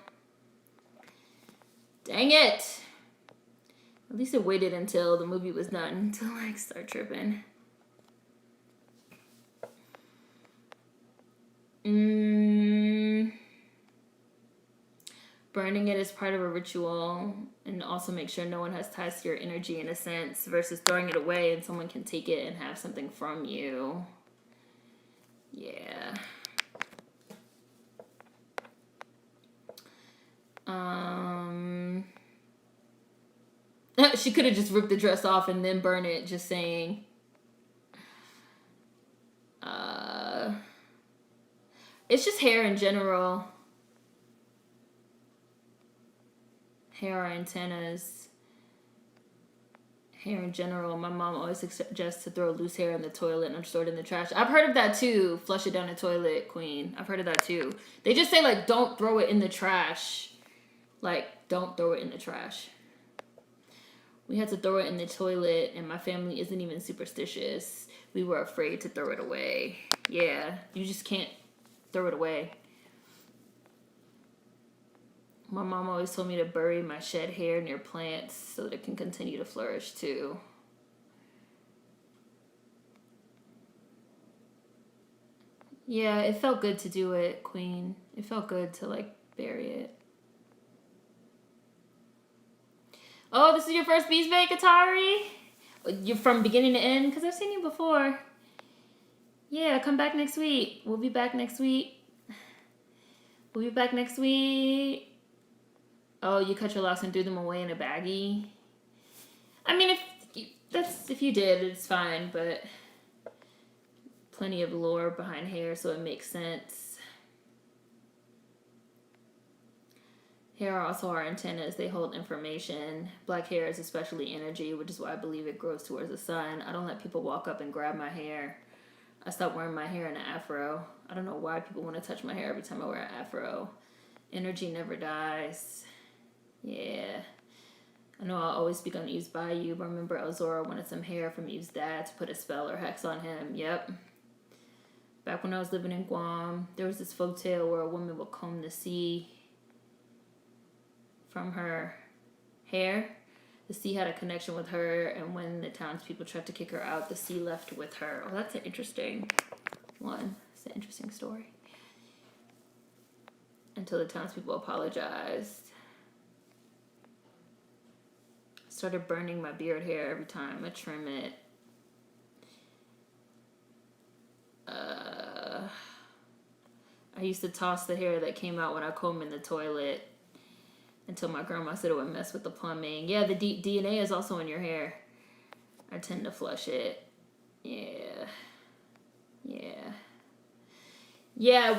[SPEAKER 1] Dang it! At least it waited until the movie was done to like start tripping. Burning it is part of a ritual, and also make sure no one has ties to your energy in a sense, versus throwing it away and someone can take it and have something from you. Yeah. She could have just ripped the dress off and then burn it, just saying. It's just hair in general. Hair or antennas. Hair in general. My mom always suggests to throw loose hair in the toilet and store it in the trash. I've heard of that too. Flush it down the toilet, queen. I've heard of that too. They just say like, don't throw it in the trash. Like, don't throw it in the trash. We had to throw it in the toilet, and my family isn't even superstitious. We were afraid to throw it away. Yeah, you just can't throw it away. My mom always told me to bury my shed hair near plants so that it can continue to flourish too. Yeah, it felt good to do it, queen. It felt good to like bury it. Oh, this is your first Beast Bay, Katari? You're from beginning to end? Because I've seen you before. Yeah, come back next week. We'll be back next week. We'll be back next week. Oh, you cut your locks and threw them away in a baggie? I mean, if you did, it's fine, but plenty of lore behind hair, so it makes sense. Hair are also our antennas. They hold information. Black hair is especially energy, which is why I believe it grows towards the sun. I don't let people walk up and grab my hair. I stopped wearing my hair in an afro. I don't know why people want to touch my hair every time I wear an afro. Energy never dies. Yeah. I know I'll always speak on Eve's Bayou, but remember Elzora wanted some hair from Eve's dad to put a spell or hex on him. Yep. Back when I was living in Guam, there was this folk tale where a woman would comb the sea from her hair. The sea had a connection with her, and when the townspeople tried to kick her out, the sea left with her. Oh, that's an interesting one. It's an interesting story. Until the townspeople apologized. I started burning my beard hair every time I trim it. I used to toss the hair that came out when I comb in the toilet until my grandma said it would mess with the plumbing. Yeah, the DNA is also in your hair. I tend to flush it. Yeah.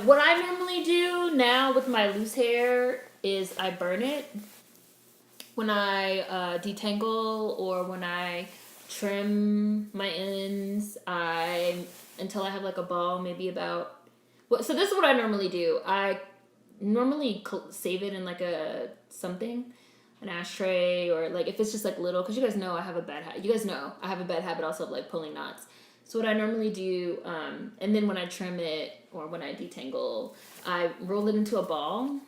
[SPEAKER 1] What I normally do now with my loose hair is I burn it. When I detangle or when I trim my ends, until I have like a ball, maybe about... So this is what I normally do. I normally save it in like an ashtray, or like if it's just like little, because you guys know I have a bad habit. You guys know I have a bad habit also of like pulling knots. So what I normally do, and then when I trim it or when I detangle, I roll it into a ball.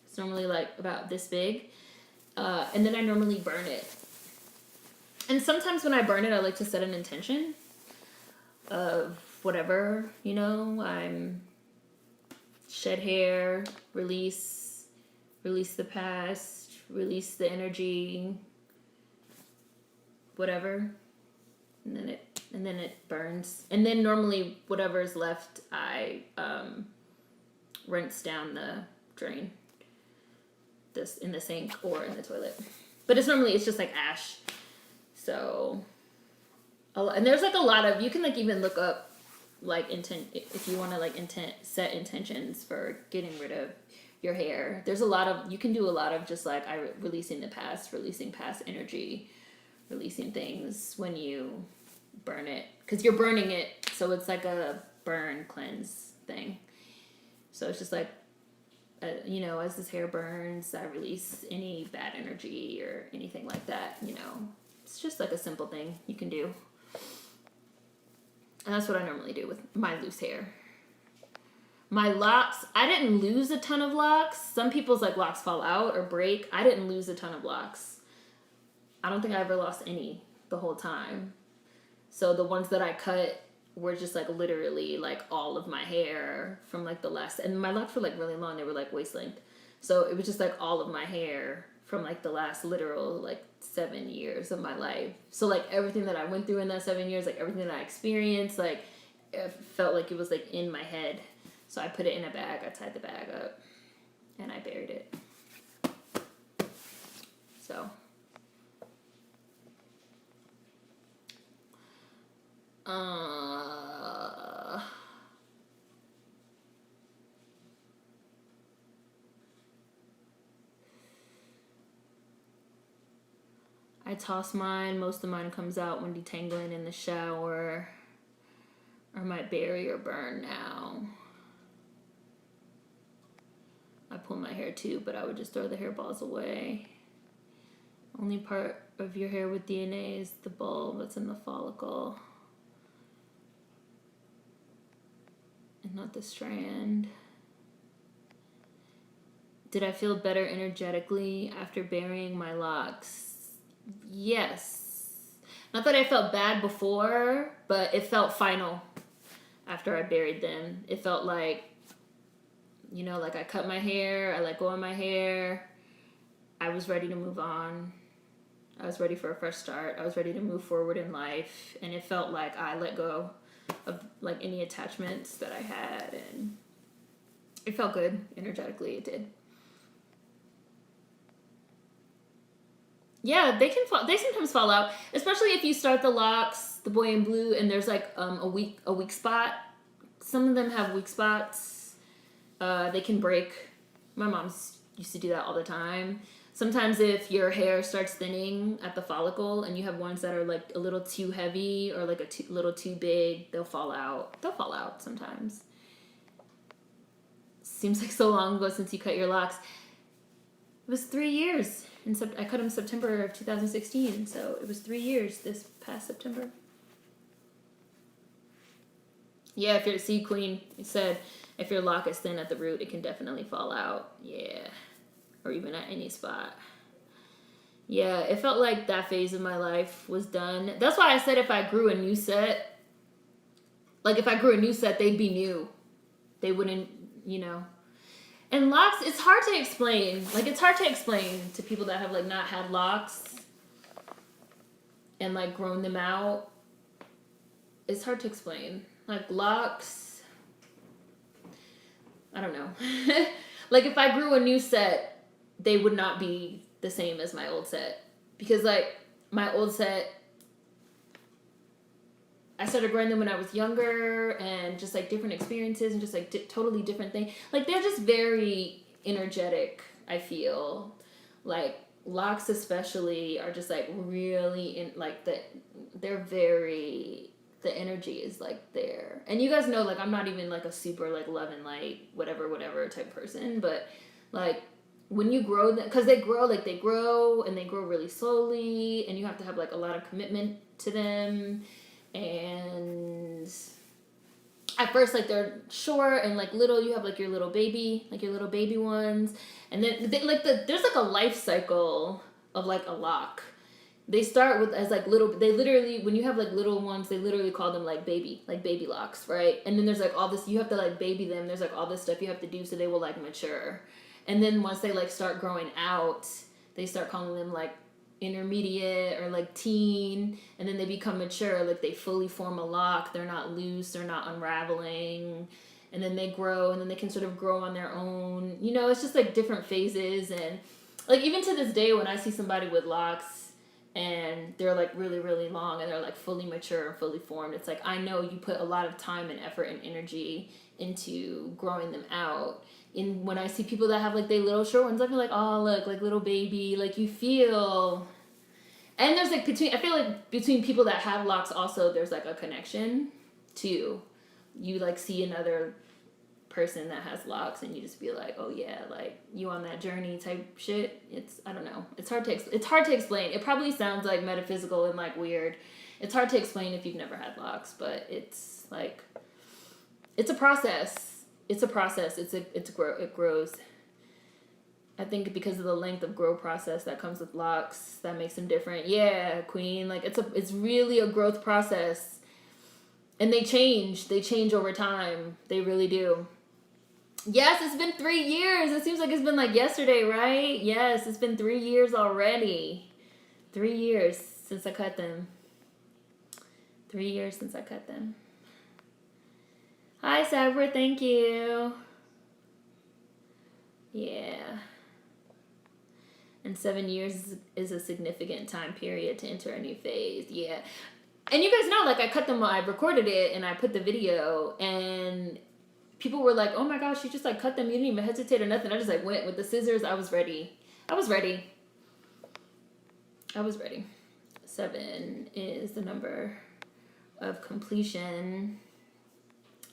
[SPEAKER 1] It's normally like about this big, and then I normally burn it. And sometimes when I burn it, I like to set an intention of whatever, I'm shed hair, release the past, release the energy, whatever. And then it burns. And then normally whatever is left, I rinse down the drain, this in the sink or in the toilet. But it's just like ash. So, and there's like a lot of, you can like even look up like intent if you want to like set intentions for getting rid of your hair. There's a lot of, you can do a lot of just like releasing the past, releasing past energy, releasing things when you burn it, because you're burning it, so it's like a burn cleanse thing. So it's just like as this hair burns, I release any bad energy or anything like that. It's just like a simple thing you can do, and that's what I normally do with my loose hair. My locks, I didn't lose a ton of locks. Some people's like locks fall out or break. I didn't lose a ton of locks. I don't think I ever lost any the whole time. So the ones that I cut were just like literally like all of my hair from like the last, and my locks were like really long. They were like waist length. So it was just like all of my hair from like the last literal like 7 years of my life. So like everything that I went through in that 7 years, like everything that I experienced, like it felt like it was like in my head. So I put it in a bag. I tied the bag up and I buried it. So. I toss mine. Most of mine comes out when detangling in the shower. Or might bury or burn now. I pull my hair too, but I would just throw the hairballs away. Only part of your hair with DNA is the bulb that's in the follicle. And not the strand. Did I feel better energetically after burying my locks? Yes. Not that I felt bad before, but it felt final after I buried them. It felt like, like I cut my hair, I let go of my hair. I was ready to move on. I was ready for a fresh start. I was ready to move forward in life. And it felt like I let go of like any attachments that I had, and it felt good energetically. It did. Yeah, they sometimes fall out, especially if you start the locks, the boy in blue, and there's like a weak spot. Some of them have weak spots. They can break. My mom used to do that all the time. Sometimes if your hair starts thinning at the follicle and you have ones that are like a little too heavy or like little too big, they'll fall out. They'll fall out sometimes. Seems like so long ago since you cut your locks. It was 3 years. I cut them September of 2016, so it was 3 years this past September. Yeah, if you're a seed queen, it said if your lock is thin at the root, it can definitely fall out. Yeah. Or even at any spot. Yeah, it felt like that phase of my life was done. That's why I said if I grew a new set, they'd be new. They wouldn't, And locks, it's hard to explain. Like, it's hard to explain to people that have, like, not had locks and, like, grown them out. It's hard to explain. Like, locks, I don't know. Like, if I grew a new set, they would not be the same as my old set. Because, like, my old set, I started growing them when I was younger, and just, like, different experiences and just, like, totally different things. Like, they're just very energetic, I feel. Like, locks especially are just, like, really, they're very, the energy is, like, there. And you guys know, like, I'm not even, like, a super, like, love and light, whatever type person. But, like, when you grow them, because they grow and they grow really slowly, and you have to have like a lot of commitment to them, And at first, like, they're short and like little. You have like your little baby, ones, and then they, like there's like a life cycle of like a lock. They start with as like little. They literally, when you have like little ones, they literally call them like baby locks, right? And then there's like all this. You have to like baby them. There's like all this stuff you have to do so they will like mature. And then once they like start growing out, they start calling them like intermediate or like teen, and then they become mature, like they fully form a lock. They're not loose, they're not unraveling, and then they grow, and then they can sort of grow on their own. You know, it's just like different phases. And like even to this day, when I see somebody with locks and they're like really really long and they're like fully mature and fully formed, it's like I know you put a lot of time and effort and energy into growing them out. And when I see people that have like they little short ones, I feel like, oh look, like little baby, like you feel. And there's like I feel like between people that have locks also there's like a connection too. You like see another person that has locks and you just be like, oh yeah, like you on that journey type shit. It's, I don't know. It's hard to explain. It probably sounds like metaphysical and like weird. It's hard to explain if you've never had locks, but it's like, it's a process. It grows. I think because of the length of grow process that comes with locks, that makes them different. Yeah, queen. Like it's really a growth process. And they change over time. They really do. Yes, it's been 3 years. It seems like it's been like yesterday, right? Yes, it's been 3 years already. 3 years since I cut them. 3 years since I cut them. Hi, Sabra. Thank you. Yeah. And 7 years is a significant time period to enter a new phase. Yeah. And you guys know, like, I cut them, I recorded it, and I put the video, and people were like, oh my gosh, you just, like, cut them. You didn't even hesitate or nothing. I just, like, went with the scissors. I was ready. 7 is the number of completion.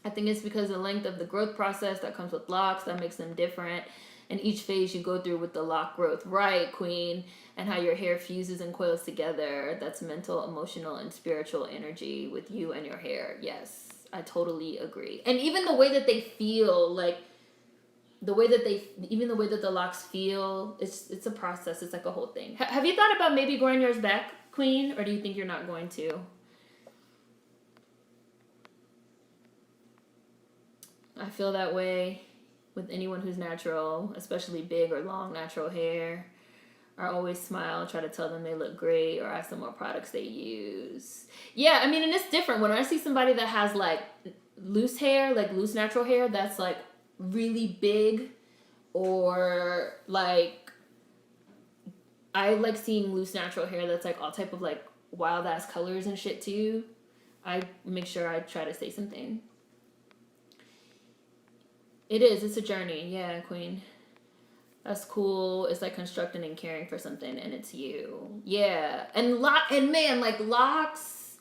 [SPEAKER 1] I think it's because of the length of the growth process that comes with locks that makes them different. And each phase you go through with the lock growth, right, queen? And how your hair fuses and coils together. That's mental, emotional, and spiritual energy with you and your hair. Yes, I totally agree. And even the way that they feel, like the way that the locks feel, it's a process. It's like a whole thing. Have you thought about maybe growing yours back, queen? Or do you think you're not going to? I feel that way with anyone who's natural, especially big or long natural hair. I always smile, try to tell them they look great, or ask them what products they use. Yeah, I mean, and it's different. When I see somebody that has like loose hair, like loose natural hair, that's like really big, or like I like seeing loose natural hair that's like all type of like wild ass colors and shit too. I make sure I try to say something. It is. It's a journey. Yeah, queen. That's cool. It's like constructing and caring for something, and it's you. Yeah, and man, like locks,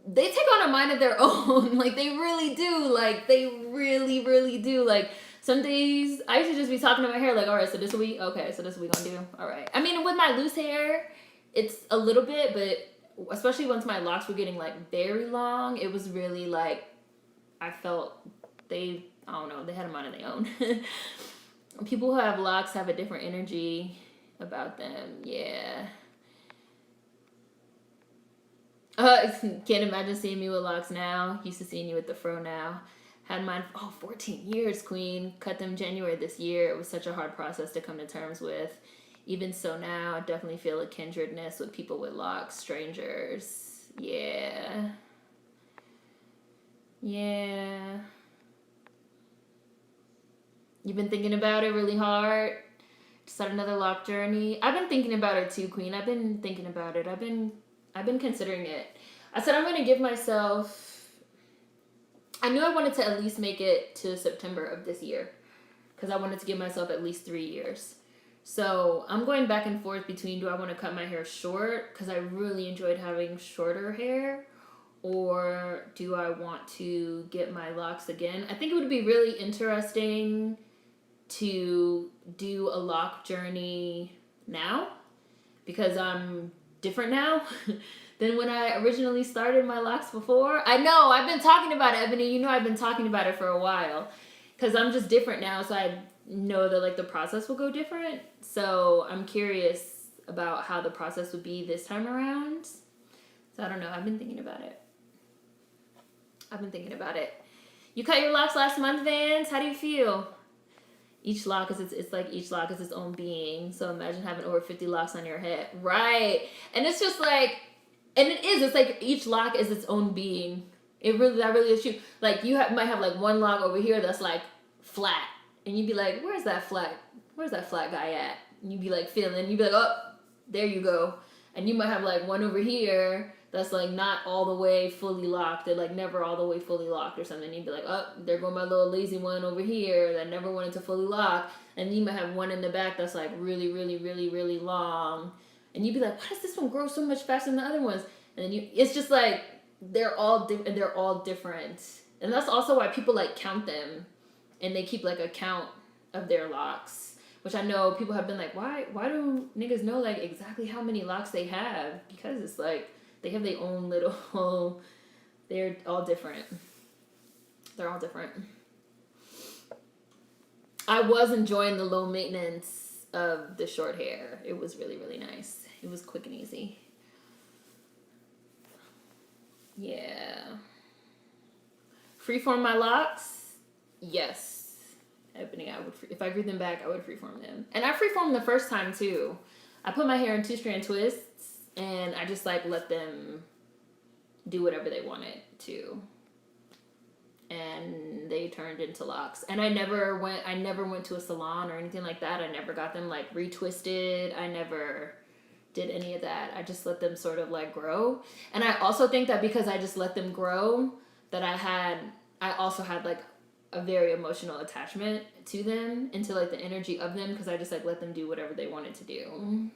[SPEAKER 1] they take on a mind of their own. Like they really do. Like they really, really do. Like some days I used to just be talking to my hair, like, all right, so this week, okay, so this we gonna do. All right. I mean, with my loose hair, it's a little bit, but especially once my locks were getting like very long, it was really like I felt I don't know, they had a mind of their own. People who have locks have a different energy about them. Yeah. Can't imagine seeing me with locks now. Used to seeing you with the fro now. Had mine, 14 years, queen. Cut them January this year. It was such a hard process to come to terms with. Even so now, I definitely feel a kindredness with people with locks, strangers. Yeah. Yeah. You've been thinking about it really hard? Start another lock journey? I've been thinking about it too, queen. I've been thinking about it. I've been considering it. I said I'm going to give myself... I knew I wanted to at least make it to September of this year. Because I wanted to give myself at least 3 years. So I'm going back and forth between, do I want to cut my hair short? Because I really enjoyed having shorter hair. Or do I want to get my locks again? I think it would be really interesting to do a lock journey now, because I'm different now than when I originally started my locks before. I know, I've been talking about it, Ebony. You know I've been talking about it for a while. Because I'm just different now, so I know that like the process will go different. So I'm curious about how the process would be this time around. So I don't know. I've been thinking about it. You cut your locks last month, Vans. How do you feel? Each lock is it's like each lock is its own being. So imagine having over 50 locks on your head, right? And it's just like, and it is. It's like each lock is its own being. That really is true. Like might have like one lock over here that's like flat, and you'd be like, where's that flat guy at? And you'd be like feeling. You'd be like, oh, there you go. And you might have like one over here that's like not all the way fully locked, or like never all the way fully locked or something. You'd be like, oh, there go my little lazy one over here that never wanted to fully lock. And you might have one in the back that's like really, really, really, really long. And you'd be like, why does this one grow so much faster than the other ones? And then it's just like, they're all different. And that's also why people like count them, and they keep like a count of their locks, which I know people have been like, why do niggas know like exactly how many locks they have? Because it's like they have their own little they're all different. I was enjoying the low maintenance of the short hair. It was really, really nice. It was quick and easy. Yeah. Freeform my locks? Yes. Ebony, if I grew them back, I would freeform them. And I freeformed the first time too. I put my hair in 2-strand twists, and I just like let them do whatever they wanted to. And they turned into locks. And I never went to a salon or anything like that. I never got them like retwisted. I never did any of that. I just let them sort of like grow. And I also think that because I just let them grow, that I also had like a very emotional attachment to them, and to like the energy of them, because I just like let them do whatever they wanted to do.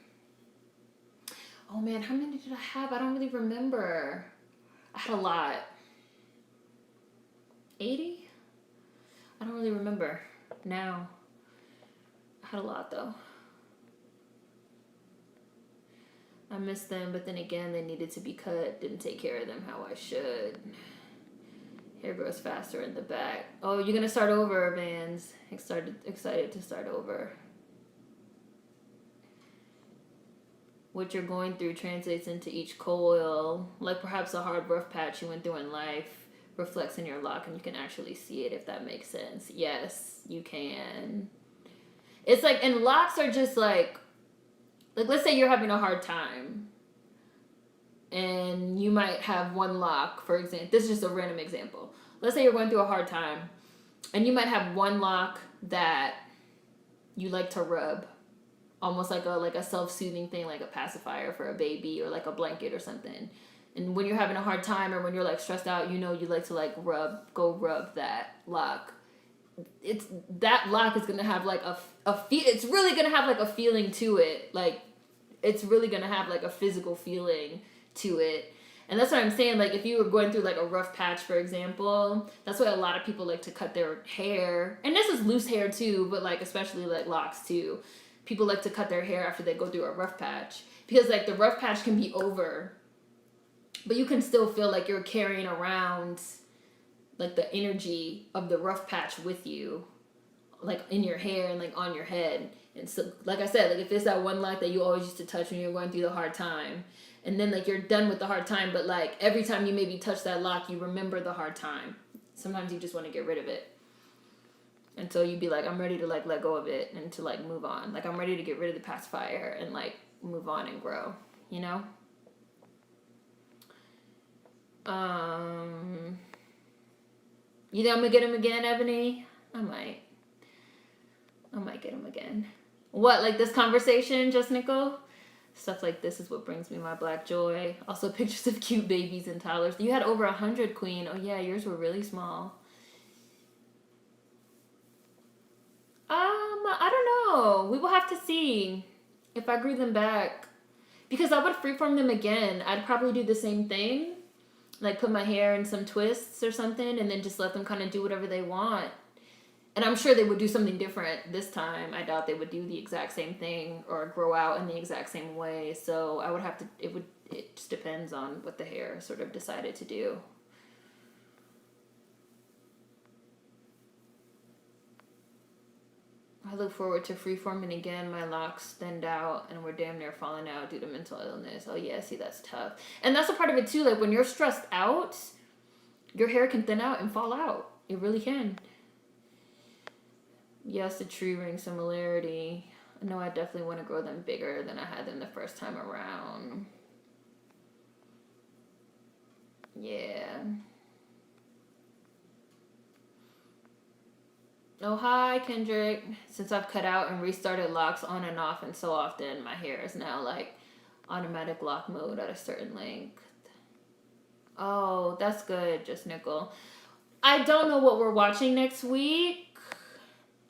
[SPEAKER 1] Oh man, how many did I have? I don't really remember. I had a lot. 80? I don't really remember now. I had a lot though. I missed them, but then again, they needed to be cut. Didn't take care of them how I should. Hair grows faster in the back. Oh, you're gonna start over, Vans. Excited to start over. What you're going through translates into each coil. Like perhaps a hard, rough patch you went through in life reflects in your lock, and you can actually see it, if that makes sense. Yes, you can. It's like, and locks are just like let's say you're having a hard time, and you might have one lock, for example. This is just a random example. Let's say you're going through a hard time, and you might have one lock that you like to rub, almost like a self-soothing thing, like a pacifier for a baby, or like a blanket or something. And when you're having a hard time, or when you're like stressed out, you like to like rub that lock. That lock is gonna have like it's really gonna have like a feeling to it. Like it's really gonna have like a physical feeling to it. And that's what I'm saying. Like if you were going through like a rough patch, for example, that's why a lot of people like to cut their hair. And this is loose hair too, but like especially like locks too. People like to cut their hair after they go through a rough patch, because like the rough patch can be over, but you can still feel like you're carrying around like the energy of the rough patch with you, like in your hair and like on your head. And so, like I said, like if it's that one lock that you always used to touch when you're going through the hard time, and then like you're done with the hard time, but like every time you maybe touch that lock, you remember the hard time. Sometimes you just want to get rid of it. And so you'd be like, I'm ready to like let go of it and to like move on. Like I'm ready to get rid of the pacifier and like move on and grow, you know? You think I'm gonna get him again, Ebony? I might get him again. What, like this conversation, Just Nickel? Stuff like this is what brings me my black joy. Also pictures of cute babies and toddlers. You had over 100, Queen. Oh yeah, yours were really small. I don't know. We will have to see if I grew them back. Because I would freeform them again. I'd probably do the same thing. Like put my hair in some twists or something, and then just let them kind of do whatever they want. And I'm sure they would do something different this time. I doubt they would do the exact same thing or grow out in the exact same way. So I would have to, it just depends on what the hair sort of decided to do. I look forward to freeforming again. My locks thinned out and were damn near falling out due to mental illness. Oh yeah, see, that's tough. And that's a part of it too. Like when you're stressed out, your hair can thin out and fall out. It really can. Yes, the tree ring similarity. I know I definitely want to grow them bigger than I had them the first time around. Yeah. Oh, hi, Kendrick. Since I've cut out and restarted locks on and off and so often, my hair is now like automatic lock mode at a certain length. Oh, that's good, Just Nickel. I don't know what we're watching next week.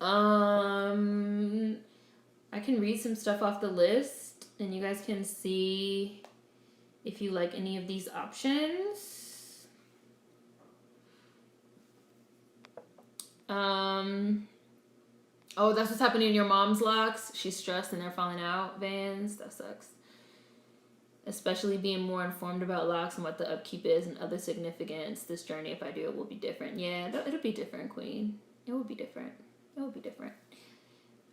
[SPEAKER 1] I can read some stuff off the list and you guys can see if you like any of these options. Oh, that's what's happening in your mom's locks. She's stressed and they're falling out. Vans, that sucks. Especially being more informed about locks and what the upkeep is and other significance. This journey, if I do it, will be different. Yeah, it'll be different, Queen. It will be different. It will be different.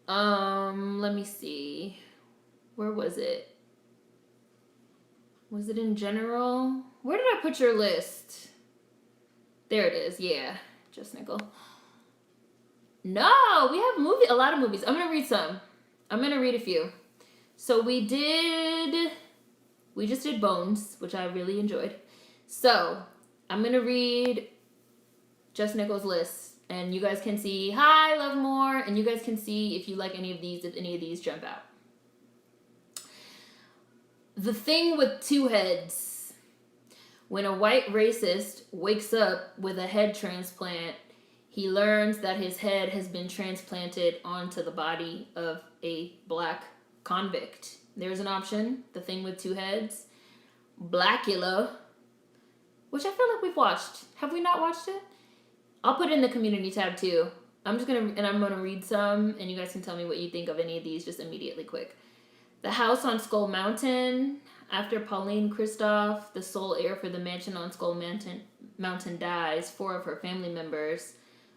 [SPEAKER 1] Let me see. Where was it? Was it in general? Where did I put your list? There it is. Yeah, Just Nickel. No, we have a lot of movies. I'm gonna read some. I'm gonna read a few. So we just did Bones, which I really enjoyed. So I'm gonna read Just Nickel's list, and you guys can see. Hi, Love More, and you guys can see if you like any of these. If any of these jump out. The Thing with Two Heads. When a white racist wakes up with a head transplant, he learns that his head has been transplanted onto the body of a black convict. There's an option. The Thing with Two Heads. Blackula, which I feel like we've watched. Have we not watched it? I'll put it in the community tab too. I'm gonna read some, and you guys can tell me what you think of any of these just immediately quick. The House on Skull Mountain. After Pauline Kristoff, the sole heir for the mansion on Skull Mountain dies, 4 of her family members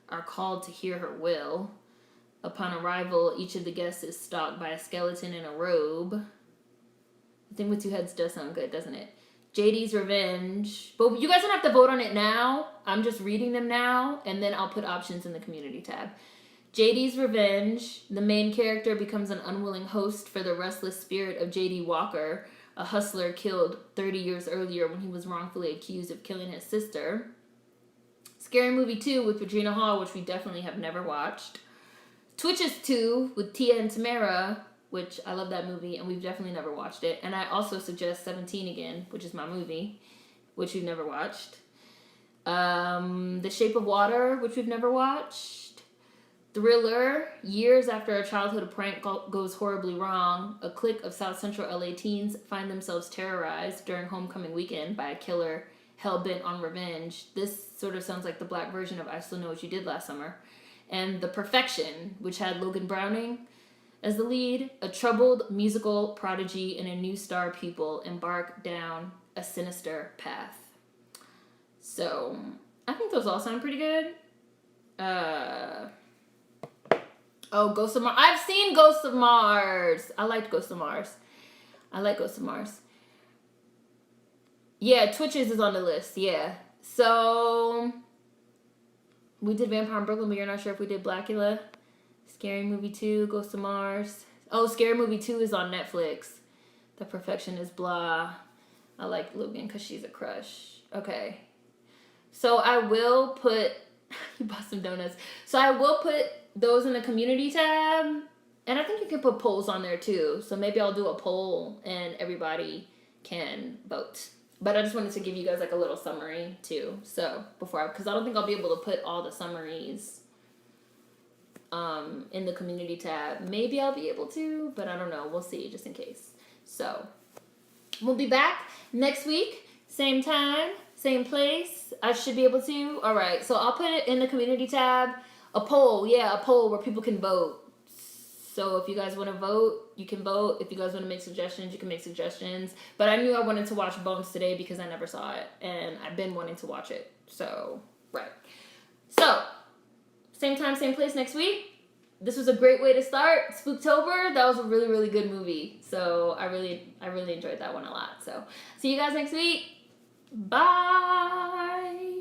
[SPEAKER 1] are called to hear her will. Upon arrival, each of the guests is stalked by a skeleton in a robe. The Thing with Two Heads does sound good, doesn't it? JD's Revenge. But you guys don't have to vote on it now. I'm just reading them now, and then I'll put options in the community tab. JD's Revenge. The main character becomes an unwilling host for the restless spirit of JD Walker, a hustler killed 30 years earlier when he was wrongfully accused of killing his sister. Scary Movie 2 with Regina Hall, which we definitely have never watched. Twitches 2 with Tia and Tamara, which I love that movie, and we've definitely never watched it. And I also suggest 17 again, which is my movie, which we've never watched. The Shape of Water, which we've never watched. Thriller, years after a childhood prank goes horribly wrong, a clique of South Central LA teens find themselves terrorized during homecoming weekend by a killer hell-bent on revenge. This sort of sounds like the black version of I Still Know What You Did Last Summer. And The Perfection, which had Logan Browning as the lead. A troubled musical prodigy and a new star pupil embark down a sinister path. So, I think those all sound pretty good. Ghost of Mars. I've seen Ghost of Mars. I liked Ghost of Mars. Yeah, Twitches is on the list. Yeah. So, we did Vampire in Brooklyn, but you're not sure if we did Blackula. Scary Movie 2, Ghost of Mars. Oh, Scary Movie 2 is on Netflix. The Perfection is blah. I like Logan because she's a crush. Okay. So I will put... you bought some donuts. So I will put those in the community tab. And I think you can put polls on there too. So maybe I'll do a poll and everybody can vote. But I just wanted to give you guys like a little summary too. So because I don't think I'll be able to put all the summaries in the community tab. Maybe I'll be able to, but I don't know. We'll see just in case. So we'll be back next week. Same time, same place. I should be able to. All right. So I'll put it in the community tab. A poll, yeah, a poll where people can vote. So if you guys want to vote, you can vote. If you guys want to make suggestions, you can make suggestions. But I knew I wanted to watch Bones today because I never saw it, and I've been wanting to watch it. So, right. So, same time, same place next week. This was a great way to start Spooktober. That was a really, really good movie. So I really enjoyed that one a lot. So see you guys next week. Bye.